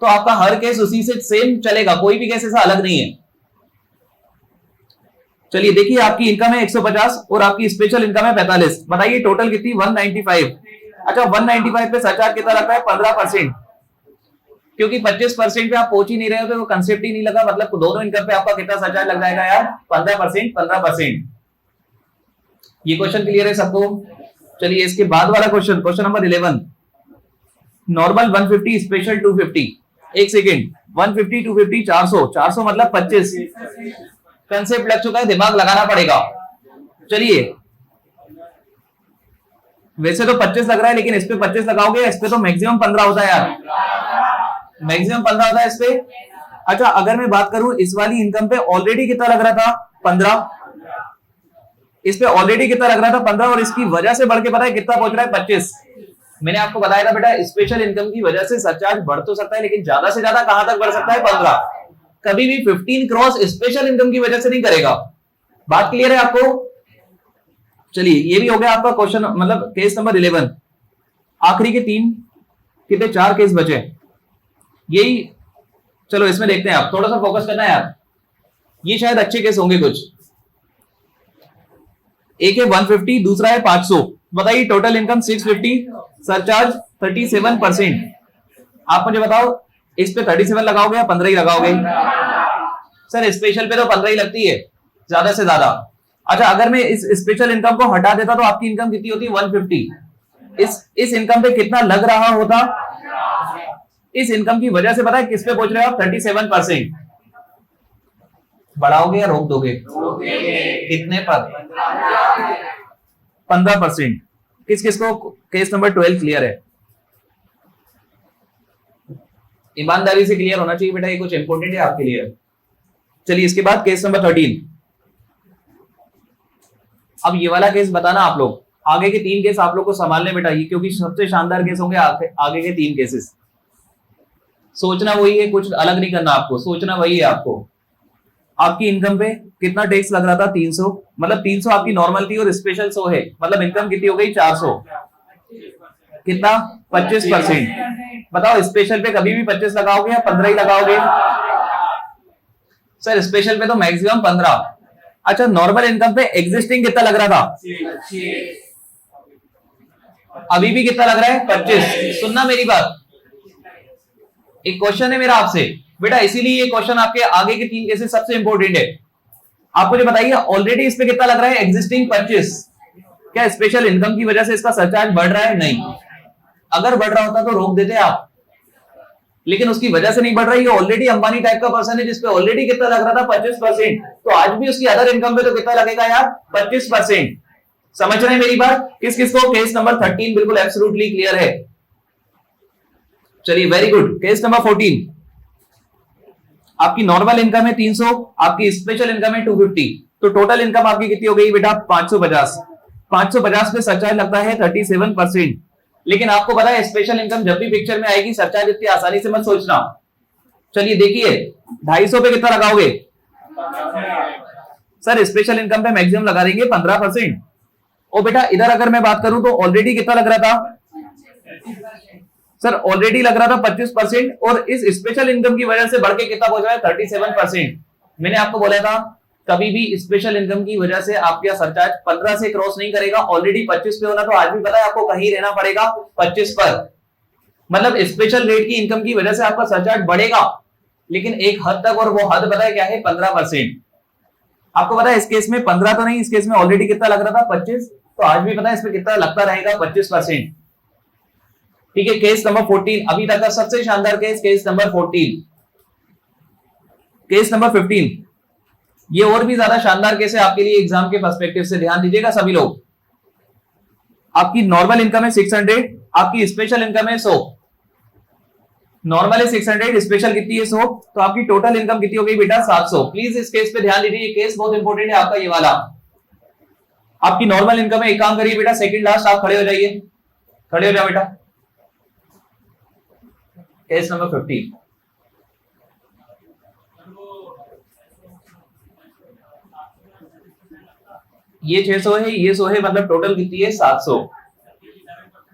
तो आपका हर केस उसी से सेम चलेगा, कोई भी केस ऐसा अलग नहीं है। चलिए देखिए आपकी इनकम है 150 और आपकी स्पेशल इनकम है 45। बताइए टोटल कितनी? 195। अच्छा 195 पे सरचार्ज कितना लगता है? 15%। क्योंकि 25% पे आप पहुंच ही नहीं रहे हो तो वो कंसेप्ट ही नहीं लगा। मतलब दोनों इनकम पे आपका कितना सरचार्ज लग जाएगा यार? 15%, 15%। ये क्वेश्चन क्लियर है सबको? चलिए इसके बाद वाला question, question number 11। Normal 150, special 250। एक सेकेंड, 150 250 400, 400 मतलब 25। कंसेप्ट लग चुका है, दिमाग लगाना पड़ेगा। चलिए, वैसे तो 25 लग रहा है, लेकिन इस पे 25 लगाओगे, इस पे तो मैक्सिमम 15 होता है यार, मैक्सिमम 15 होता है इस पे। अच्छा, अगर मैं बात करूं इस वाली इनकम पे ऑलरेडी कितना लग रहा था, 15। इस पे ऑलरेडी कितना लग रहा था, 15, और इसकी वजह से बढ़ के पता है कितना पहुंच रहा है, 25। मैंने आपको बताया था बेटा, स्पेशल इनकम की वजह से सरचार्ज बढ़ तो सकता है, लेकिन ज्यादा से ज्यादा कहां तक बढ़ सकता है, 15। कभी भी 15 क्रॉस स्पेशल इनकम की वजह से नहीं करेगा। बात क्लियर है आपको? चलिए, ये भी हो गया आपका क्वेश्चन, मतलब केस नंबर 11। आखिरी के 3 कितने 4 केस बचे, यही। चलो इसमें देखते हैं, आप थोड़ा सा फोकस करना है यार, ये शायद अच्छे केस होंगे कुछ। एक है 150, दूसरा है 500। बताइए, टोटल इनकम 650, सरचार्ज 37%। आप मुझे बताओ, इस पे 37 लगाओगे या 15 ही लगाओगे? सर स्पेशल पे तो 15 ही लगती है ज्यादा से ज्यादा। अच्छा, अगर मैं इस स्पेशल इनकम को हटा देता तो आपकी इनकम कितनी होती, 150। इस इनकम पे कितना लग रहा होता? इस इनकम की वजह से पता है किस पे पहुंच रहे हो आप, 37%। बढ़ाओगे या रोक दोगे? कितने पर? 15%। किस किस को केस नंबर 12 क्लियर है? ईमानदारी से क्लियर होना चाहिए बेटा, ये कुछ इंपॉर्टेंट है आपके लिए। चलिए, इसके बाद केस नंबर 13। अब ये वाला केस बताना आप लोग, आगे के 3 केस आप लोग को संभालने बेटा, ये क्योंकि सबसे शानदार केस होंगे आगे के 3 केसेस। सोचना वही है, कुछ अलग नहीं करना आपको, सोचना वही है आपको। आपकी इनकम पे कितना टैक्स लग रहा था, 300। मतलब 300 आपकी नॉर्मल थी और स्पेशल 100 है, मतलब इनकम कितनी हो गई, 400। कितना, 25%। बताओ, स्पेशल पे कभी भी 25 लगाओगे या 15 ही लगाओगे? सर स्पेशल पे तो मैक्सिमम 15। अच्छा, नॉर्मल इनकम पे एग्जिस्टिंग कितना लग रहा था, अभी भी कितना लग रहा है, 25। सुनना मेरी बात, एक क्वेश्चन है मेरा आपसे बेटा, इसीलिए ये क्वेश्चन आपके आगे के 3 केसेस सबसे इंपॉर्टेंट है। आप मुझे बताइए, ऑलरेडी इस पे कितना लग रहा है, एग्जिस्टिंग 25। क्या स्पेशल इनकम की वजह से इसका सरचार्ज बढ़ रहा है? नहीं। अगर बढ़ रहा होता तो रोक देते आप, लेकिन उसकी वजह से नहीं बढ़ रही है। ऑलरेडी अंबानी टाइप का पर्सन है जिसपे ऑलरेडी कितना लग रहा था, 25%। तो आज भी उसकी अदर इनकम पे तो कितना लगेगा यार, 25%। समझ रहे हैं मेरी बात? किस किस को केस नंबर 13 बिल्कुल एब्सोल्युटली क्लियर है? चलिए, वेरी गुड। Case number 14। आपकी नॉर्मल इनकम है 300, आपकी स्पेशल इनकम है 250, तो टोटल इनकम आपकी कितनी हो गई बेटा, 550। 550 पे सरचार्ज लगता है 37%। लेकिन आपको पता है, स्पेशल इनकम जब भी पिक्चर में आएगी, सरचार्ज इतनी आसानी से मत सोचना। चलिए देखिए, 250 पे कितना लगाओगे? सर स्पेशल इनकम पे मैक्सिमम लगा देंगे 15%। ओ बेटा, इधर अगर मैं बात करूं तो ऑलरेडी कितना लग रहा था? सर ऑलरेडी लग रहा था 25%, और इस स्पेशल इनकम की वजह से बढ़ के कितना पहुंच रहा है, 37%। मैंने आपको बोला था, कभी भी स्पेशल इनकम की वजह से आपका सरचार्ज 15 से क्रॉस नहीं करेगा। ऑलरेडी 25 पे होना, तो आज भी पता है आपको कहीं रहना पड़ेगा 25 पर। मतलब स्पेशल रेट की इनकम की वजह से आपका सरचार्ज बढ़ेगा, लेकिन एक हद तक, और वो हद पता है क्या है, 15%। आपको पता है इस केस में 15 तो नहीं, इस केस में ऑलरेडी कितना लग रहा था, 25। तो आज भी पता है इसमें कितना लगता रहेगा, 25%। ठीक है, केस नंबर 14 अभी तक का सबसे शानदार case, case number 14। Case number 15, ये और भी ज्यादा शानदार केस है आपके लिए एग्जाम के पर्सपेक्टिव से। ध्यान दीजिएगा सभी लोग। आपकी नॉर्मल इनकम है 600, आपकी स्पेशल इनकम है 100। नॉर्मल है 600, स्पेशल कितनी है 100, तो आपकी टोटल इनकम कितनी हो गई बेटा, 700। प्लीज इस केस पे ध्यान दीजिए, ये केस बहुत इंपॉर्टेंट है आपका ये वाला। आपकी नॉर्मल इनकम है, एक काम करिए बेटा, सेकंड लास्ट आप खड़े हो जाइए, खड़े हो जाओ बेटा। केस नंबर 15, ये 600 है, ये 100 है, मतलब टोटल कितनी है, 700।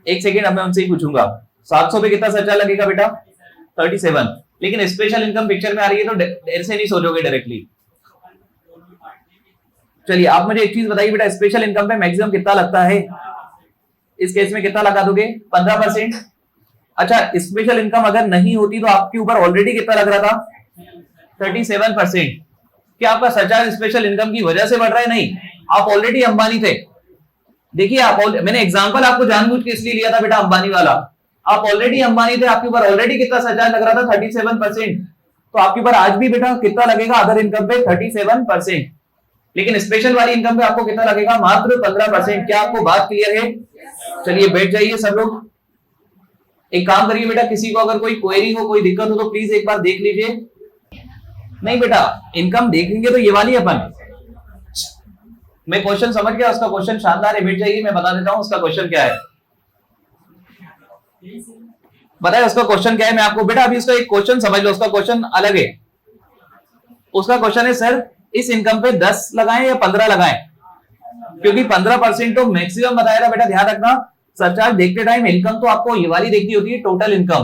एक सेकेंड, अब मैं उनसे ही पूछूंगा, 700 पे कितना सरचार्ज लगेगा बेटा, 37। लेकिन स्पेशल इनकम पिक्चर में आ रही है, तो ऐसे नहीं सोचोगे डायरेक्टली। चलिए, आप मुझे एक चीज बताइए बेटा, स्पेशल इनकम पे मैक्सिमम कितना लगता है? इस केस में कितना लगा दोगे, 15%। अच्छा, स्पेशल इनकम अगर नहीं होती तो आपके ऊपर ऑलरेडी कितना लग रहा था, 37%। क्या आपका सरचार्ज स्पेशल इनकम की वजह से बढ़ रहा है? नहीं, आप ऑलरेडी अंबानी थे। देखिए, आप मैंने एग्जांपल आपको जानबूझ के इसलिए लिया था बेटा अंबानी वाला। आप ऑलरेडी अंबानी थे, आपके ऊपर ऑलरेडी कितना सरचार्ज लग रहा था 37%, तो आपके ऊपर आज भी बेटा कितना लगेगा अदर इनकम पे 37%, लेकिन स्पेशल वाली इनकम पे आपको कितना लगेगा मात्र 15%। क्या आपको बात क्लियर है? चलिए बैठ जाइए सब लोग। एक काम करिए बेटा, किसी को अगर कोई क्वेरी हो, कोई दिक्कत हो तो प्लीज एक बार देख लीजिए। नहीं बेटा, इनकम देखेंगे तो ये वाली अपन, मैं क्वेश्चन समझ गया, उसका क्वेश्चन शानदार है, बैठ जाइए मैं बता देता हूं उसका क्वेश्चन क्या है। बताए उसका क्वेश्चन क्या है मैं आपको, बेटा अभी इसका एक क्वेश्चन समझ लो, उसका क्वेश्चन अलग है। उसका क्वेश्चन है सर इस इनकम पे 10 लगाएं या 15 लगाएं, क्योंकि 15% तो मैक्सिमम बताया था बेटा, ध्यान रखना सरचार्ज देखते टाइम इनकम तो आपको ये वाली देखनी होती है टोटल इनकम।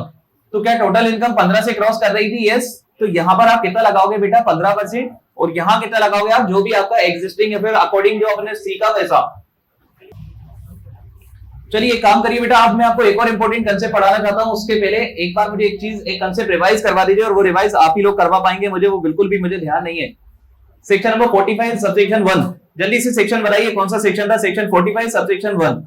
तो क्या टोटल इनकम 15 से क्रॉस कर रही थी? यस। तो यहां पर आप कितना लगाओगे बेटा 15%, और यहां कितना लगाओगे आप, जो भी आपका एग्जिस्टिंग है, फिर अकॉर्डिंग जो आपने सीखा वैसा। चलिए एक काम करिए बेटा, अब मैं आपको एक और इंपॉर्टेंट कंसेप्ट पढ़ाना चाहता हूं, उसके पहले एक बार मुझे एक कंसेप्ट रिवाइज करवा दीजिए, और वो रिवाइज आप ही लोग करवा पाएंगे, मुझे वो बिल्कुल भी मुझे ध्यान नहीं है। सेक्शन नंबर 45 सबसेक्शन 1, जल्दी से सेक्शन बताइए कौन सा सेक्शन था? Section 45 subsection 1।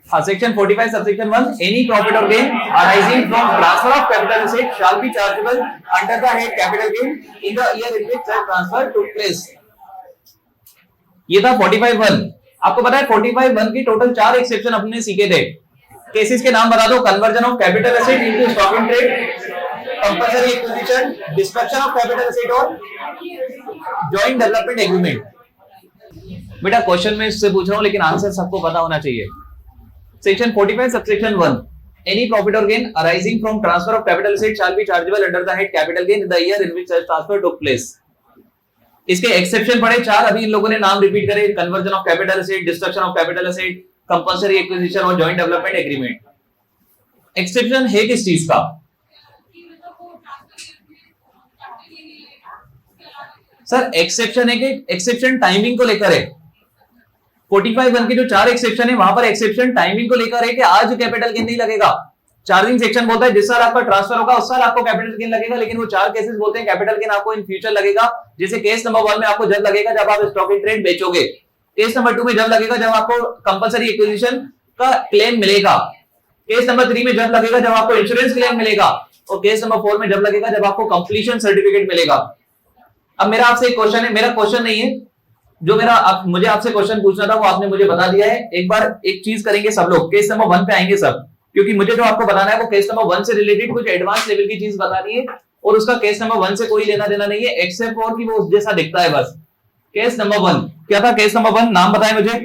हाँ, सेक्शन 45 सबसेक्शन 1, एनी प्रॉफिट और gain arising from transfer of capital asset shall be chargeable under the head capital gain in the year in which such transfer took place. ये था 45(1). आपको पता है 45(1) की total 4 exception अपने सीखे थे। केसेस के नाम बता दो, conversion of capital asset into stock in trade, compulsory acquisition, destruction of capital asset और जॉइंट डेवलपमेंट एग्रीमेंट। बेटा क्वेश्चन में इससे पूछ रहा हूं, लेकिन आंसर सबको पता होना चाहिए। सेक्शन 45 सबसेक्शन 1, एनी प्रॉफिट और gain arising from transfer of capital asset shall be chargeable under the head capital gain in the year in which such transfer took place. इसके एक्सेप्शन पढ़े 4, अभी इन लोगों ने नाम रिपीट करे, conversion of capital asset, destruction of capital asset, compulsory acquisition और joint development agreement. Exception है किस चीज का? सर एक्सेप्शन है कि एक्सेप्शन टाइमिंग को लेकर है। 45(1) के जो 4 एक्सेप्शन है वहां पर एक्सेप्शन टाइमिंग को लेकर है कि आज कैपिटल गेन नहीं लगेगा। चार्जिंग सेक्शन बोलता है जिस साल आपका ट्रांसफर होगा उस साल आपको कैपिटल गेन लगेगा, लेकिन वो 4 केसेस बोलते हैं कैपिटल गेन आपको इन फ्यूचर लगेगा। जैसे केस नंबर 1 में आपको जब लगेगा जब आप स्टॉक इन ट्रेड बेचोगे, केस नंबर 2 में जब लगेगा जब आपको कंपल्सरी एक्विजिशन का क्लेम मिलेगा, केस नंबर 3 में जब लगेगा जब आपको इंश्योरेंस क्लेम मिलेगा, और केस नंबर 4 में जब लगेगा जब आपको कंप्लीशन सर्टिफिकेट मिलेगा। अब मेरा आपसे एक क्वेश्चन है, मेरा क्वेश्चन नहीं है, जो मेरा मुझे आपसे क्वेश्चन पूछना था वो आपने मुझे बता दिया है। एक बार एक चीज करेंगे सब लोग, केस नंबर 1 पे आएंगे सब, क्योंकि मुझे जो आपको बताना है वो केस नंबर 1 से रिलेटेड कुछ एडवांस लेवल की चीज बतानी है, और उसका केस नंबर 1 से कोई लेना देना नहीं है, एक्सेप्ट फॉर कि वो उस जैसा दिखता है बस। केस नंबर 1 क्या था? केस नंबर 1 नाम बताएं मुझे।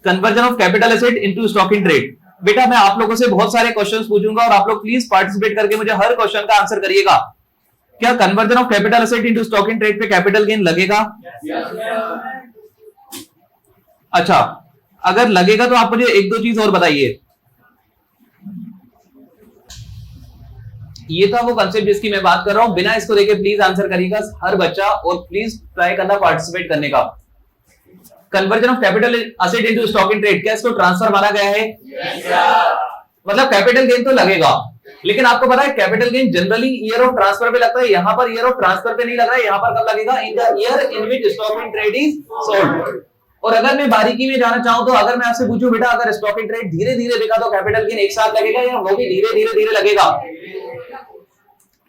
Conversion of capital asset into stock in trade. बेटा मैं आप लोगों से बहुत सारे क्वेश्चंस पूछूंगा और आप लोग प्लीज पार्टिसिपेट करके मुझे हर क्वेश्चन का आंसर करिएगा। क्या conversion of capital asset into stock in trade पे कैपिटल गेन लगेगा? अच्छा, अगर लगेगा तो आप मुझे एक दो चीज और बताइए। ये था वो कंसेप्ट जिसकी मैं बात कर रहा हूं, बिना इसको देखे प्लीज आंसर करिएगा हर बच्चा, और प्लीज ट्राई करना पार्टिसिपेट करने का। Conversion of capital asset into stock in trade, क्या इसको ट्रांसफर माना गया है? मतलब कैपिटल गेन तो लगेगा, लेकिन आपको पता है capital gain generally year of transfer पे लगता है, यहां पर ईयर ऑफ ट्रांसफर पे नहीं लग रहा है, यहां पर कब लगेगा? In the year in which stock in trade is sold. और अगर मैं बारीकी में जाना चाहूं तो अगर मैं आपसे पूछूं बेटा अगर स्टॉक इन ट्रेड धीरे धीरे बिका तो कैपिटल गेन एक साथ लगेगा या वो भी धीरे धीरे धीरे लगेगा?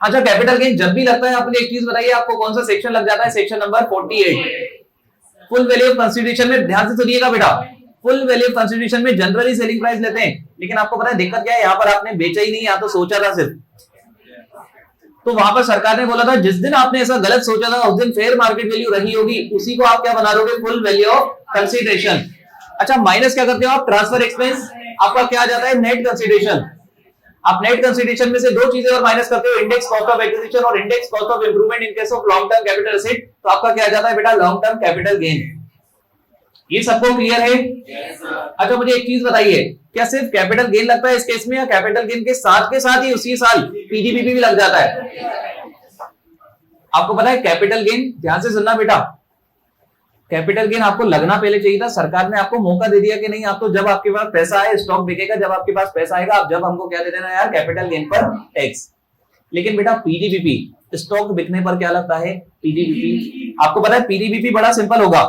अच्छा, कैपिटल गेन जब भी लगता है आप मुझे एक चीज बताइए, आपको कौन सा सेक्शन लग जाता है? Section number 48। Full value of consideration में ध्यान से सुनिएगा बेटा, फुल वैल्यू ऑफ कंसिडरेशन में जनरली सेलिंग प्राइस लेते हैं, लेकिन आपको पता है दिक्कत क्या है? यहाँ पर आपने बेचा ही नहीं, यहाँ तो सोचा था सिर्फ, तो वहां पर सरकार ने बोला था जिस दिन आपने ऐसा गलत सोचा था उस दिन फेयर मार्केट वैल्यू रही होगी, उसी को आप क्या बना दोगे? Full value of consideration. अच्छा, माइनस क्या करते हो आप? ट्रांसफर एक्सपेंस, आपका क्या आ जाता है? Net consideration. आप नेट कंसिडरेशन में से दो चीजें और माइनस करते हो, इंडेक्स कॉस्ट ऑफ एक्विजिशन और index cost of improvement in case of long term capital asset, तो आपका क्या आ जाता है बेटा? Long term capital gain. ये सबको क्लियर है? अच्छा, मुझे एक चीज बताइए, क्या सिर्फ कैपिटल गेन लगता है इस केस में, या कैपिटल गेन के साथ ही उसी साल पीजीबीपी भी लग जाता है? आपको पता है कैपिटल गेन, ध्यान से सुनना बेटा, कैपिटल गेन आपको लगना पहले चाहिए था, सरकार ने आपको मौका दे दिया कि नहीं, आप तो जब आपके पास पैसा आए स्टॉक बिकेगा, जब आपके पास पैसा आएगा आप जब हमको क्या दे देना यार? कैपिटल गेन पर टैक्स। लेकिन बेटा पीडीबीपी स्टॉक बिकने पर क्या लगता है? पीडीबीपी। आपको पता है पीडीबीपी बड़ा सिंपल होगा।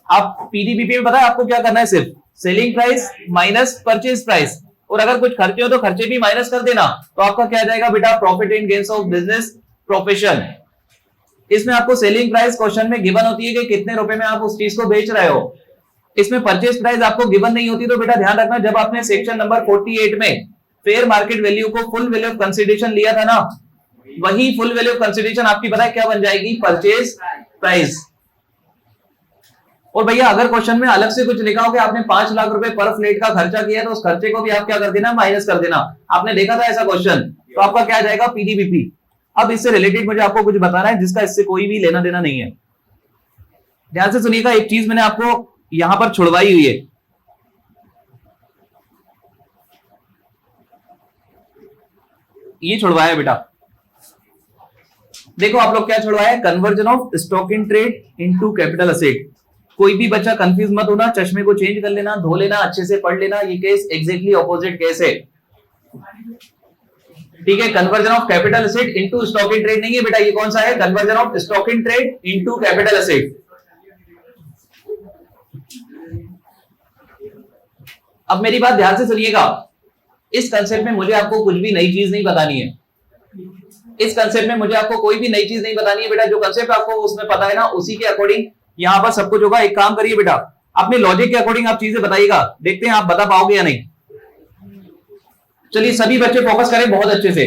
आप पीडीबीपी में पता है आपको क्या करना है? सिर्फ selling price minus purchase price, और अगर कुछ खर्चे हो तो खर्चे भी माइनस कर देना, तो आपका क्या जाएगा बेटा? Profit and gains of business profession. इसमें आपको सेलिंग प्राइस क्वेश्चन में गिवन होती है कि कितने रुपए में आप उस चीज को बेच रहे हो। इसमें परचेज प्राइस आपको गिवन नहीं होती, तो बेटा ध्यान रखना, जब आपने सेक्शन नंबर 48 में फेयर मार्केट वैल्यू को फुल वैल्यू ऑफ कंसिडरेशन लिया था ना, वही फुल वैल्यू ऑफ कंसिडरेशन आपकी पता है क्या बन जाएगी? Purchase price. और भैया अगर क्वेश्चन में अलग से कुछ लिखा हो कि आपने 5 लाख रुपए पर फ्लैट का खर्चा किया, तो उस खर्चे को भी आप क्या कर देना? माइनस कर देना। आपने देखा था ऐसा क्वेश्चन, तो आपका क्या जाएगा? पीडीबीपी। अब इससे रिलेटेड मुझे आपको कुछ बताना है जिसका इससे कोई भी लेना देना नहीं है। ध्यान से सुनिएगा, एक चीज मैंने आपको यहां पर छुड़वाई हुई है। ये छुड़वाया बेटा, देखो आप लोग क्या छुड़वाया? Conversion of stock in trade into capital asset. कोई भी बच्चा कंफ्यूज मत होना, चश्मे को चेंज कर लेना, धो लेना, अच्छे से पढ़ लेना। ये केस एग्जैक्टली ऑपोजिट केस है, ठीक है? Conversion of capital asset into stock in trade नहीं है बेटा, ये कौन सा है? Conversion of stock in trade into capital asset. अब मेरी बात ध्यान से सुनिएगा, इस कंसेप्ट में मुझे आपको कुछ भी नई चीज नहीं बतानी है। इस कंसेप्ट में मुझे आपको कोई भी नई चीज नहीं बतानी है बेटा। जो कंसेप्ट आपको उसमें पता है ना, उसी के अकॉर्डिंग यहां पर सब कुछ होगा। एक काम करिए बेटा, अपने लॉजिक के अकॉर्डिंग आप चीजें बताइएगा, देखते हैं आप बता पाओगे या नहीं। चलिए सभी बच्चे फोकस करें बहुत अच्छे से।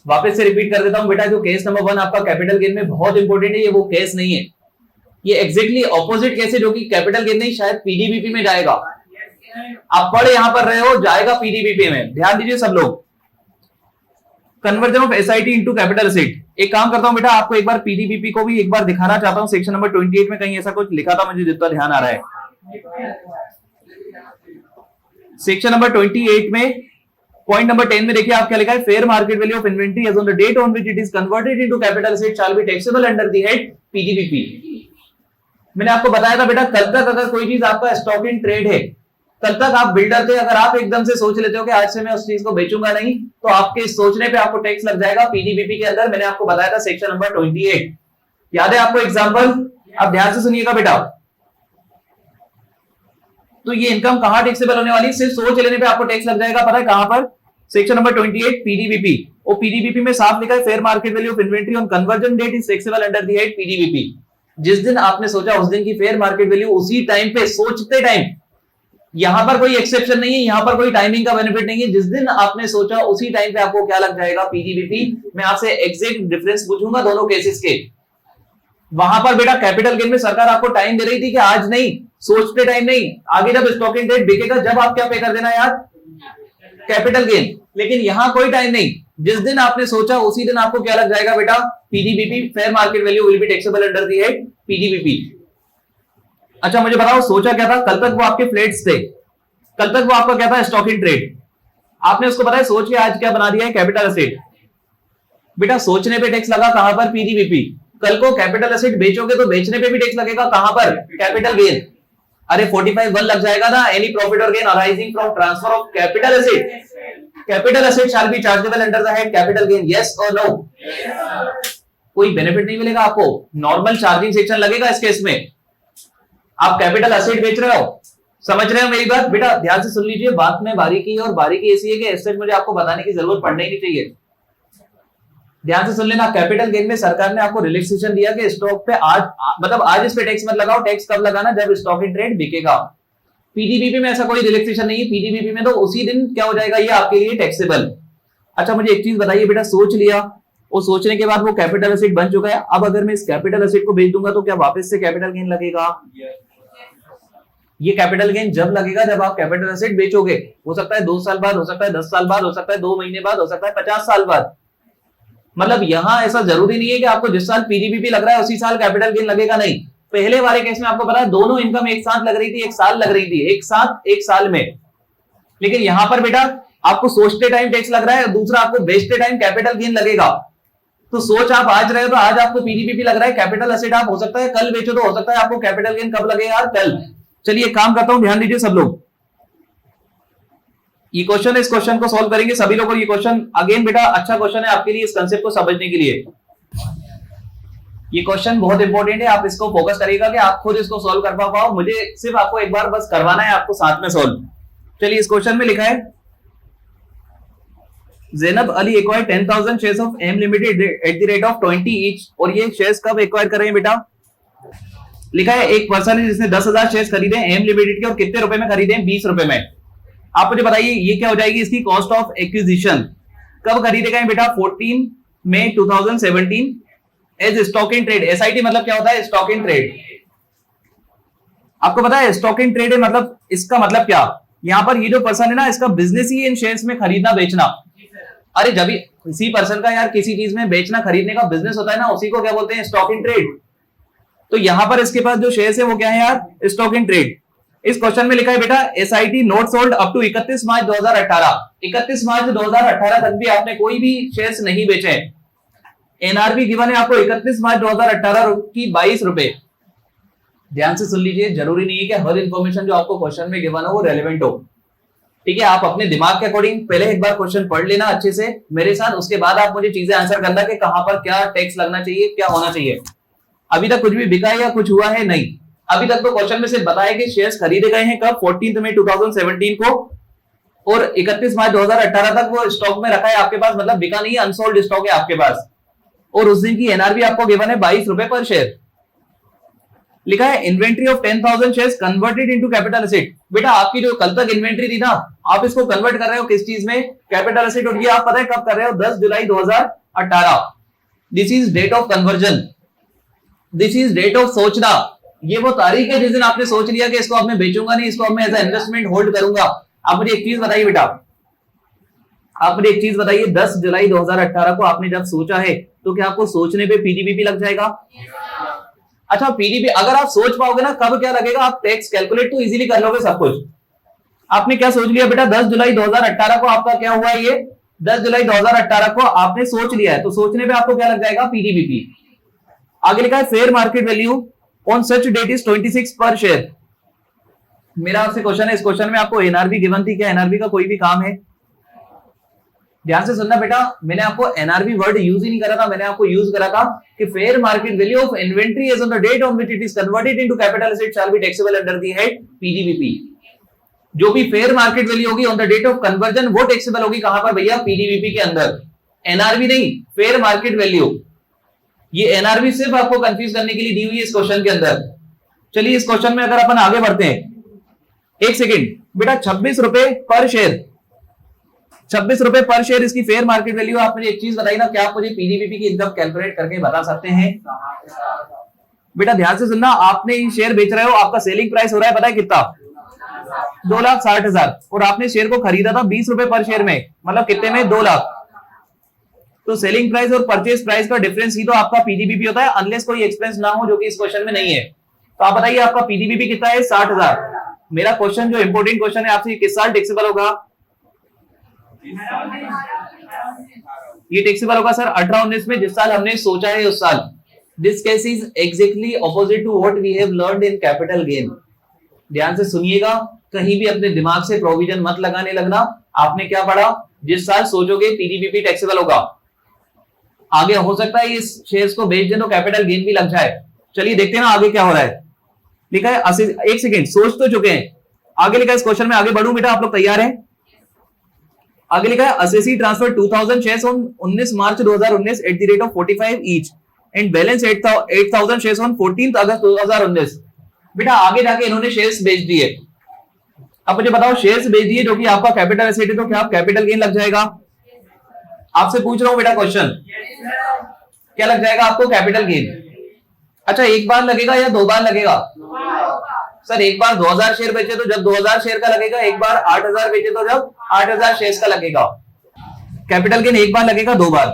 वापस से रिपीट कर देता हूं बेटा, जो केस नंबर 1 आपका कैपिटल गेन में बहुत इंपॉर्टेंट है, ये वो केस नहीं है, ये एग्जैक्टली ऑपोजिट केस है, जो कि कैपिटल गेन नहीं शायद पीडीबीपी में जाएगा। आप पढ़ यहां पर रहे हो, जाएगा पीडीबीपी में। ध्यान दीजिए सब लोग, conversion of SIT into capital asset. एक काम करता हूं बेटा, आपको एक बार पीडीबीपी को भी एक बार दिखाना चाहता हूं। सेक्शन नंबर 28 में कहीं ऐसा कुछ लिखा था, मुझे जितना ध्यान आ रहा है। सेक्शन नंबर 28 में पॉइंट नंबर 10 में देखिए आप क्या लिखा है? Fair market value of inventory as on the date on which it is converted into capital asset shall be taxable under the head PGBP. मैंने आपको बताया था बेटा, कल तक अगर कोई चीज आपका स्टॉक इन ट्रेड है, कल तक आप बिल्डर थे, अगर आप एकदम से सोच लेते हो कि आज से मैं उस चीज को बेचूंगा नहीं, तो आपके सोचने पे आपको टैक्स लग जाएगा पीडीबीपी के अंदर। मैंने आपको बताया था सेक्शन नंबर 28, याद है आपको एग्जांपल? अब ध्यान से सुनिएगा बेटा, तो ये इनकम कहां टैक्सेबल होने वाली? सिर्फ सोच लेने पे आपको टैक्स लग जाएगा, पता है कहां पर? Section number 28 PGBP. और पीडीबीपी में साफ लिखा है fair market value of inventory on conversion date is taxable under the head PGBP. जिस दिन आपने सोचा उस दिन की फेयर मार्केट वैल्यू उसी टाइम पे, सोचते टाइम, यहां पर कोई एक्सेप्शन नहीं है, यहां पर कोई टाइमिंग का बेनिफिट नहीं है। जिस दिन आपने सोचा उसी टाइम पे आपको क्या लग जाएगा? पीडीबीपी। मैं आपसे एग्जैक्ट डिफरेंस पूछूंगा दोनों केसेस के। वहां पर बेटा कैपिटल गेन में सरकार आपको टाइम दे रही थी कि आज नहीं, सोचते टाइम नहीं, आगे जब स्टॉक इन ट्रेड बिकेगा जब आप क्या पे कर देना यार? Capital gain. लेकिन यहां कोई टाइम नहीं, जिस दिन आपने सोचा उसी दिन आपको क्या लग जाएगा बेटा? PGBP. Fair market value will be taxable under the head PGBP. अच्छा मुझे बताओ, सोचा क्या था? कल तक वो आपके फ्लैट्स थे, कल तक वो आपका क्या था? Stock in trade. आपने उसको पता है सोच के आज क्या बना दिया है? Capital asset. बेटा सोचने पे टैक्स लगा कहां पर? पीडीबीपी। कल को कैपिटल असेट बेचोगे तो बेचने पे भी टैक्स लगेगा, कहां पर? Capital gain. अरे 45(1) लग जाएगा ना, एनी प्रॉफिट और gain arising from transfer of capital asset, capital asset shall be chargeable under the head capital gain. Yes और नो? कोई बेनिफिट नहीं मिलेगा आपको, नॉर्मल चार्जिंग सेक्शन लगेगा इस केस में। आप कैपिटल असेट बेच रहे हो, समझ रहे हो मेरी बात? बेटा ध्यान से सुन लीजिए, बात में बारीकी है, और बारीकी ऐसी है कि एसेट मुझे आपको बताने की जरूरत पड़नी ही नहीं चाहिए। ध्यान से सुन लेना, कैपिटल गेन में सरकार ने आपको रिलैक्सेशन दिया कि स्टॉक पे आज, मतलब आज इस पे टैक्स मत लगाओ, टैक्स कब लगाना? जब स्टॉक इन ट्रेड बिकेगा। पीडीबीपी में ऐसा कोई रिलैक्सेशन नहीं है, पीडीबीपी में तो उसी दिन क्या हो जाएगा? ये आपके लिए टैक्सेबल। अच्छा मुझे एक चीज बताइए बेटा, सोच लिया, वो सोचने के बाद वो कैपिटल एसेट बन चुका है, अब अगर मैं इस कैपिटल एसेट को बेच दूंगा तो क्या वापस से कैपिटल गेन लगेगा? ये कैपिटल गेन जब लगेगा जब आप कैपिटल एसेट बेचोगे। हो सकता है 2 साल बाद, हो सकता है 10 साल बाद, हो सकता है 2 महीने बाद, हो सकता है 50 साल बाद। मतलब यहां ऐसा जरूरी नहीं है कि आपको जिस साल पीडीबीपी लग रहा है उसी साल कैपिटल गेन लगेगा, नहीं। पहले वाले केस में आपको पता है दोनों इनकम एक साथ लग रही थी, एक साल लग रही थी, एक साथ एक साल में। लेकिन यहां पर बेटा आपको सोचते टाइम टैक्स लग रहा है, दूसरा आपको बेचते टाइम कैपिटल गेन लगेगा। तो सोच आप आज रहे हो तो आज आपको पीडीबीपी लग रहा है, कैपिटल एसेट आप हो सकता है कल बेचो तो हो सकता है आपको कैपिटल गेन कब लगेगा यार? कल। चलिए काम करता हूं, ध्यान दीजिए सब लोग। ये क्वेश्चन, इस क्वेश्चन को सॉल्व करेंगे सभी लोग। ये क्वेश्चन अगेन बेटा अच्छा क्वेश्चन है आपके लिए इस कंसेप्ट को समझने के लिए। ये क्वेश्चन बहुत इंपॉर्टेंट है, आप इसको फोकस करिएगा कि आप खुद इसको सॉल्व कर पाओ। मुझे सिर्फ आपको एक बार बस करवाना है आपको साथ में सॉल्व। चलिए इस क्वेश्चन में लिखा है Zainab Ali acquired 10,000 shares of M limited at the rate of 20 each. और ये शेयर्स कब एक्वायर कर रहे हैं बेटा? लिखा है एक पर्सन है जिसने 10,000 शेयर्स खरीदे एम लिमिटेड के और कितने रुपए में खरीदे? 20 रुपए में। आप मुझे बताइए ये क्या हो जाएगी इसकी कॉस्ट ऑफ एक्विजिशन। कब खरीदे गए बेटा? 14 मई 2017 as stock in trade. SIT मतलब क्या होता है? Stock in trade. आपको पता है स्टॉक इन ट्रेड है मतलब इसका मतलब क्या? यहां पर ये जो पर्सन है ना इसका बिजनेस ही इन शेयर्स में खरीदना बेचना। अरे जब किसी पर्सन का यार किसी चीज में बेचना खरीदने का बिजनेस होता है ना उसी को क्या बोलते हैं? Stock in trade. तो यहां पर इसके पास जो शेयर्स है वो क्या है यार? Stock in trade. इस क्वेश्चन में लिखा है बेटा SIT not sold up to 31 मार्च 2018। 31 मार्च 2018 तक भी आपने कोई भी शेयर्स नहीं बेचे। एनआरबी गिवन है आपको 31 मार्च 2018 की 22 रुपए। ध्यान से सुन लीजिए, जरूरी नहीं है कि हर इंफॉर्मेशन जो आपको क्वेश्चन में गिवन हो वो रेलेवेंट हो। ठीक है, आप अपने दिमाग के अकॉर्डिंग पहले एक बार क्वेश्चन पढ़ लेना अच्छे से मेरे साथ, उसके बाद आप मुझे चीजें आंसर करना कि कहां पर क्या टैक्स लगना चाहिए, क्या होना चाहिए। अभी तक कुछ भी बिका है या कुछ हुआ है? नहीं। अभी तक तो क्वेश्चन में सिर्फ बताया कि शेयर्स खरीदे गए हैं कब? 14 मई 2017 को और 31 मार्च 2018 तक वो स्टॉक में रखा है आपके पास, मतलब बिका नहीं है, अनसोल्ड स्टॉक है आपके पास। और उस दिन की एनआरबी आपको गिवन है 22 रुपए पर शेयर। लिखा है inventory of 10,000 shares converted into capital asset. बेटा आपकी जो कल तक इन्वेंट्री थी ना आप इसको कन्वर्ट कर रहे हो किस चीज में? Capital asset. और ये आप पता है कब कर रहे हो? 10 जुलाई 2018। This is date of conversion, this is date of सोचना। ये वो तारीख है जिस दिन आपने सोच लिया कि इसको अब मैं बेचूंगा नहीं, इसको अब मैं एज ए इन्वेस्टमेंट होल्ड करूंगा। आप मुझे एक चीज बताइए बेटा, आप मुझे एक चीज बताइए 10 जुलाई 2018 को आपने जब सोचा है तो क्या आपको सोचने पे पीडीपीपी लग जाएगा? अच्छा पीडीपी अगर आप सोच पाओगे ना कब क्या लगेगा, आप टैक्स कैलकुलेट तो इजीली कर लोगे सब कुछ। आपने क्या सोच लिया बेटा 10 जुलाई 2018 को आपका क्या हुआ? ये 10 जुलाई 2018 को आपने सोच लिया है तो सोचने पे आपको क्या लग जाएगा? पीडीपीपी। आगे लिखा है fair market value on such date is 26 per share. मेरा आपसे क्वेश्चन है, इस क्वेश्चन में आपको एनआरबी गिवन थी, क्या एनआरबी का कोई भी काम है? ध्यान से सुनना बेटा, मैंने आपको एनआरबी वर्ड यूज ही नहीं करा था, मैंने आपको यूज करा था कि fair market value of inventory as on the date on which it is converted into capital asset shall be taxable under the head PGBP. जो भी फेयर मार्केट वैल्यू होगी on the date of conversion वो taxable होगी कहां पर भैया? PGBP के अंदर। एनआरबी नहीं, फेयर मार्केट वैल्यू। ये एनआरबी सिर्फ आपको कंफ्यूज करने के लिए दी हुई है इस क्वेश्चन के अंदर। चलिए इस क्वेश्चन में अगर अपन आगे बढ़ते हैं, एक सेकेंड बेटा 26 रुपए पर शेयर, 26 रुपए पर शेयर इसकी फेयर मार्केट वैल्यू। आप मुझे एक चीज बताइए ना, क्या आप मुझे पीडीपीपी की इनकम कैलकुलेट करके बता सकते हैं? बेटा ध्यान से सुनना, आपने ये शेयर बेच रहे हो, आपका सेलिंग प्राइस हो रहा है पता है कितना? 2,60,000 और आपने शेयर को खरीदा था 20 रुपए पर शेयर में, मतलब कितने में? 2 लाख। तो सेलिंग प्राइस और परचेज प्राइस का डिफरेंस ही तो आपका पीडीपीपी होता है, अनलेस कोई एक्सपेंस ना हो जो कि इस क्वेश्चन में नहीं है। तो आप बताइए आपका पीडीपीपी कितना है? 60,000। मेरा क्वेश्चन जो इंपोर्टेंट क्वेश्चन है आपसे, किस साल टैक्सेबल होगा? ये टैक्सेबल होगा सर 18-19 में, जिस साल हमने सोचा है उस साल। This case is exactly opposite to what we have learned in capital gain. ध्यान से सुनिएगा, कहीं भी अपने दिमाग से प्रोविजन मत लगाने लगना। आपने क्या पढ़ा? जिस साल सोचोगे पीडीपीपी टैक्सेबल होगा। आगे हो सकता है इस शेयर्स को बेच दें तो कैपिटल गेन भी लग जाए। चलिए देखते हैं ना आगे क्या हो रहा है। लिखा है एक सेकेंड, सोच तो चुके हैं, आगे लिखा है इस क्वेश्चन में आगे बढ़ूं बेटा, आप लोग तैयार हैं? आगे लिखा है assessee transfer 2000 shares on 19 March 2019 eight the rate of 45 each and balance 8,000 shares on 14 अगस्त 2019। बेटा आगे जाके इन्होंने शेयर्स बेच दिए। अब मुझे बताओ शेयर्स बेच दिए जो कि आपका कैपिटल एसेट है, तो क्या आप कैपिटल गेन लग जाएगा? आपसे पूछ रहा हूं बेटा क्वेश्चन, क्या लग जाएगा आपको? Capital gain. अच्छा एक बार लगेगा या 2 बार लगेगा? सर एक बार 2000 शेयर बेचे तो जब 2000 शेयर का लगेगा, एक बार 8,000 बेचे तो जब 8,000 शेयर का लगेगा। कैपिटल गेन एक बार लगेगा 2 बार?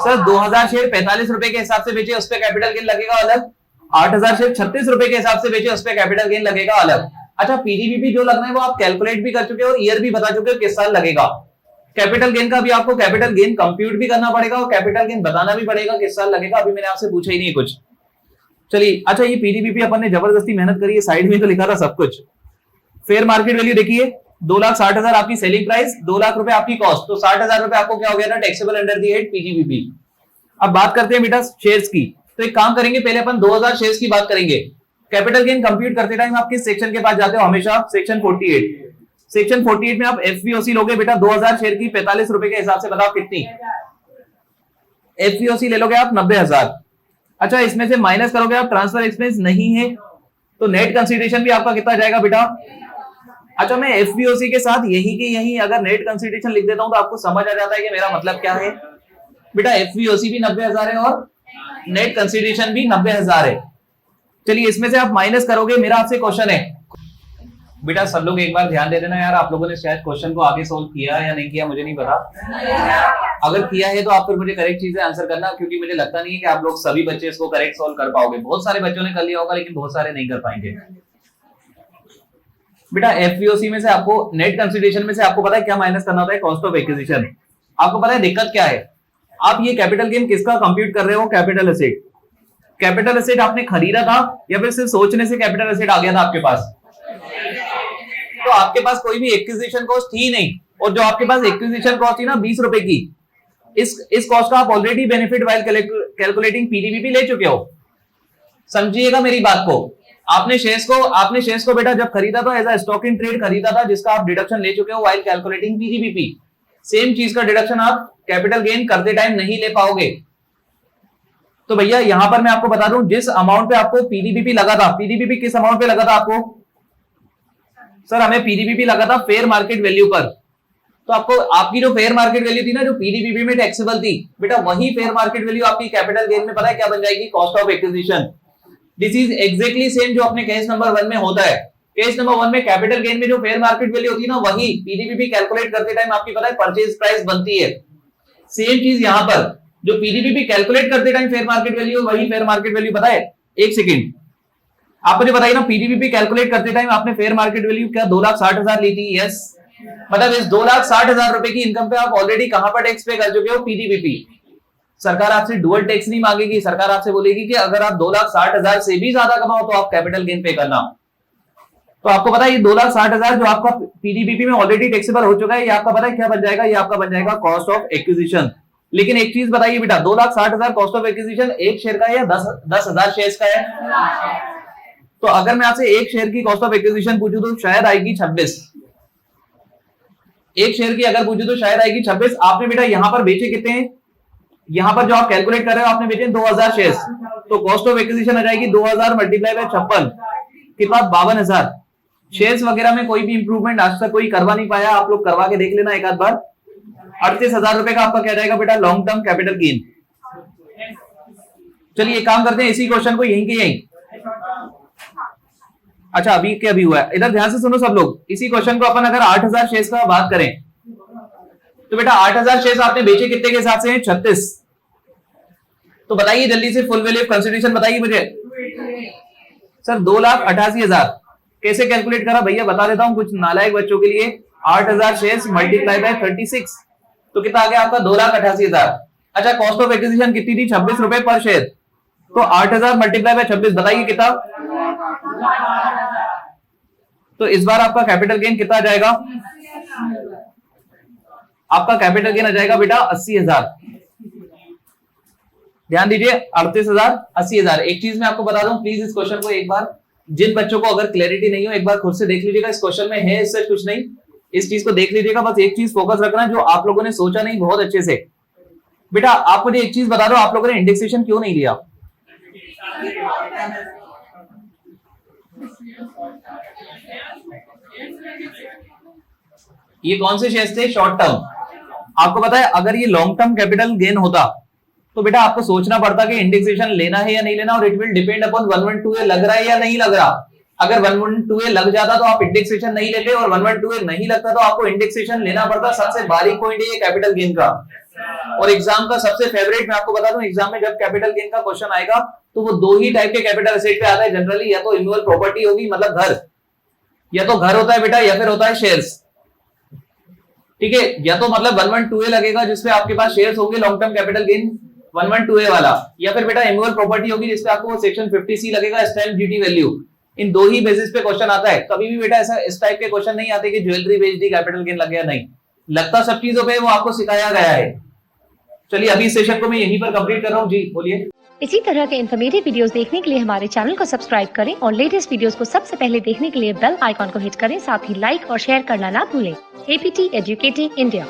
सर 2000 शेयर 45 रुपए के हिसाब से बेचे उस पर कैपिटल गेन लगेगा अलग, 8,000 शेयर 36 रुपए के हिसाब से बेचे उस पर कैपिटल गेन लगेगा अलग। अच्छा पीडीपीपी जो लगना है वो आप कैलकुलेट भी कर चुके हो और ईयर भी बता चुके हो किस साल लगेगा। कैपिटल गेन का भी आपको कैपिटल गेन कंप्यूट भी करना पड़ेगा और कैपिटल गेन बताना भी पड़ेगा किस साल लगेगा। अभी मैंने आपसे पूछा ही नहीं कुछ। चलिए अच्छा ये पीडीपीपी अपन ने जबरदस्ती मेहनत करी है, साइड में तो लिखा था सब कुछ। फेयर मार्केट वैल्यू देखिए 2,60,000 आपकी सेलिंग प्राइस, 2 लाख रुपए आपकी कॉस्ट, तो 60,000 रुपए आपको क्या हो गया ना, taxable under the head PGBP. अब बात करते हैं बेटा शेयर्स की। तो एक काम करेंगे, पहले अपन 2000 शेयर्स की बात करेंगे। कैपिटल गेन कंप्यूट करते टाइम आप किस सेक्शन के पास जाते हो? हमेशा सेक्शन 48। सेक्शन 48 में आप एफवीओसी लोगे बेटा 2000 शेयर की 45 रुपए के हिसाब से, बताओ कितनी एफवीओसी ले लोगे आप? 90,000। अच्छा, इसमें से माइनस करोगे आप, ट्रांसफर एक्सपेंस नहीं है, तो नेट कंसीडरेशन भी आपका कितना जाएगा बेटा? अच्छा, मैं एफवीओसी के साथ यही के यही अगर नेट कंसीडरेशन लिख देता हूं तो आपको समझ आ जाता है कि मेरा मतलब क्या है। बेटा एफवीओसी भी 90,000 है और नेट कंसीडरेशन भी 90,000 है। चलिए इसमें से आप माइनस करोगे। मेरा आपसे क्वेश्चन है बेटा, सब लोग एक बार ध्यान दे देना यार, आप लोगों ने शायद क्वेश्चन को आगे सोल्व किया या नहीं किया मुझे नहीं पता। अगर किया है तो आप फिर मुझे करेक्ट चीजें आंसर करना, क्योंकि मुझे लगता नहीं है कि आप लोग सभी बच्चे इसको करेक्ट सोल्व कर पाओगे। बहुत सारे बच्चों ने कर लिया होगा लेकिन बहुत सारे नहीं कर पाएंगे। बेटा एफवीओसी में से आपको नेट कंसीडरेशन में से आपको पता है क्या माइनस करना होता है? Cost of acquisition. आपको पता है दिक्कत क्या है? आप ये कैपिटल गेन किसका कंप्यूट कर रहे हो? Capital asset. कैपिटल एसेट आपने खरीदा था या फिर सिर्फ सोचने से कैपिटल एसेट आ गया था आपके पास? तो आपके पास कोई भी एक्विजिशन कॉस्ट थी नहीं, और जो आपके पास एक्विजिशन कॉस्ट थी ना 20 रुपए की, इस कॉस्ट का आप ऑलरेडी बेनिफिट वाइल कैलकुलेटिंग पीडीबीपी ले चुके हो। समझिएगा मेरी बात को। आपने शेयर्स को बेटा जब खरीदा था as a stock in trade खरीदा था, जिसका आप डिडक्शन ले चुके हो वाइल कैलकुलेटिंग पीजीबीपी। सेम चीज का डिडक्शन आप कैपिटल गेन करते टाइम नहीं ले पाओगे। तो भैया यहां पर मैं आपको बता दूं, जिस अमाउंट पे आपको पीडीबीपी लगा था, पीडीबीपी किस अमाउंट पे लगा था आपको? सर हमें पीडीबीपी लगा था फेयर मार्केट वैल्यू पर। तो आपको आपकी जो फेयर मार्केट वैल्यू थी ना, जो पीडीबीपी में टैक्सेबल थी, बेटा वही फेयर मार्केट वैल्यू आपकी कैपिटल गेन में पता है क्या बन जाएगी? Cost of acquisition. This is exactly same जो अपने केस नंबर 1 में होता है। केस नंबर 1 में कैपिटल गेन में जो फेयर मार्केट वैल्यू होती है ना, वही पीडीबीपी कैलकुलेट करते टाइम आपकी पता है परचेज प्राइस बनती है। सेम चीज यहां पर, जो पीडीबीपी कैलकुलेट करते टाइम फेयर मार्केट वैल्यू, वही फेयर मार्केट वैल्यू पता है? एक सेकंड, आप मुझे बताइए ना, पीडीबीपी कैलकुलेट करते टाइम आपने फेयर मार्केट वैल्यू क्या 2,60,000 ली थी? यस। मतलब इस 2,60,000 रुपए की इनकम पे आप ऑलरेडी कहां पर टैक्स पे कर चुके हो? पीडीबीपी। सरकार आपसे डुअल टैक्स नहीं मांगेगी, सरकार आपसे बोलेगी कि अगर आप 2,60,000 से भी ज्यादा कमाओ तो आप कैपिटल गेन पे करना। तो आपको पता है ये 2,60,000 जो आपका पीडीबीपी में ऑलरेडी टैक्सेबल हो चुका है, ये आपका पता है क्या बन जाएगा? ये आपका बन जाएगा कॉस्ट ऑफ एक्विजिशन। लेकिन एक चीज बताइए बेटा, 2,60,000 कॉस्ट ऑफ एक्विजिशन एक शेयर का है या 10,000 शेयर का है? तो अगर मैं आपसे एक शेयर की कॉस्ट ऑफ एक्विजिशन पूछूं तो शायद आएगी 26। एक शेयर की अगर पूछूं तो शायद आएगी 26। आपने बेटा यहां पर बेचे कितने हैं? यहां पर जो आप कैलकुलेट कर रहे हो आपने बेचे 2,000 शेयर्स, तो कॉस्ट ऑफ एक्विजिशन आ जाएगी 2,000 मल्टीप्लाई बाय 56 कितना? 52,000। शेयर्स वगैरह में कोई भी इंप्रूवमेंट आज तक कोई करवा नहीं पाया, आप लोग करवा के देख लेना एक आध बार। 38,000 रुपए का आपका क्या जाएगा बेटा? Long term capital gain. चलिए काम करते हैं, इसी क्वेश्चन को यहीं के यहीं। अच्छा अभी क्या अभी हुआ है, इधर ध्यान से सुनो सब लोग। इसी क्वेश्चन को अपन अगर 8,000 शेयर्स का बात करें तो बेटा 8,000 शेयर्स आपने बेचे कितने के हिसाब से हैं? 36। तो बताइए जल्दी से फुल वैल्यू ऑफ कंसिडरेशन बताइए मुझे। सर 2,88,000 कैसे कैलकुलेट करा भैया? बता देता हूं कुछ नालायक बच्चों के लिए। 8,000 शेयर्स मल्टीप्लाई बाय 36 तो कितना आ गया आपका? 2,88,000। अच्छा कॉस्ट ऑफ एक्विजिशन कितनी थी? 26 रुपए पर शेयर। तो 8,000 मल्टीप्लाई बाय 26 बताइए कितना? तो इस बार आपका कैपिटल गेन कितना आ जाएगा? आपका कैपिटल गेन आ जाएगा बेटा 80,000। ध्यान दीजिए 38,000 80,000। एक चीज मैं आपको बता दूं, प्लीज इस क्वेश्चन को एक बार, जिन बच्चों को अगर क्लैरिटी नहीं हो एक बार खुद से देख लीजिएगा। इस क्वेश्चन में है इससे कुछ नहीं, इस चीज को देख लीजिएगा। बस एक चीज फोकस रखना जो आप लोगों ने सोचा नहीं बहुत अच्छे से। बेटा आप मुझे एक चीज बता दो, आप लोगों ने इंडेक्सेशन क्यों नहीं लिया? ये कौन से शेयर्स थे? Short term. आपको पता है अगर ये लॉन्ग टर्म कैपिटल गेन होता तो बेटा आपको सोचना पड़ता कि इंडेक्सेशन लेना है या नहीं लेना, और it will depend upon 112A लग रहा है या नहीं लग रहा। अगर 112A लग जाता तो आप इंडेक्सेशन नहीं लेते, और 112A नहीं लगता तो आपको इंडेक्सेशन लेना पड़ता। सबसे बारीक पॉइंट है ये कैपिटल गेन का, और एग्जाम का सबसे फेवरेट मैं आपको बता दूं, एग्जाम में जब कैपिटल गेन का क्वेश्चन आएगा तो वो दो ही टाइप के कैपिटल एसेट पे आता है जनरली, या तो इमूवेबल प्रॉपर्टी होगी मतलब घर, या तो घर होता है बेटा, या फिर होता है शेयर्स। ठीक है, या तो मतलब 112A लगेगा जिसपे आपके पास शेयर्स होंगे long term capital gain 112A वाला, या फिर बेटा इमूवेबल प्रॉपर्टी होगी जिसपे आपको सेक्शन 50C लगेगा स्टैम्प ड्यूटी वैल्यू। इन दो ही बेसिस पे क्वेश्चन आता है। कभी भी बेटा ऐसा इस टाइप के क्वेश्चन नहीं आते कि ज्वेलरी बेच दी कैपिटल गेन लग गया, नहीं लगता सब चीजों पे, वो आपको सिखाया गया है। चलिए अभी इस सेशन को मैं यहीं पर कंप्लीट कर रहा हूँ। जी बोलिए।
इसी तरह के इन्फॉर्मेटिव वीडियोस देखने के लिए हमारे चैनल को सब्सक्राइब करें और लेटेस्ट वीडियोस को सबसे पहले देखने के लिए बेल आइकॉन को हिट करें। साथ ही लाइक और शेयर करना ना भूलें। APT educating India.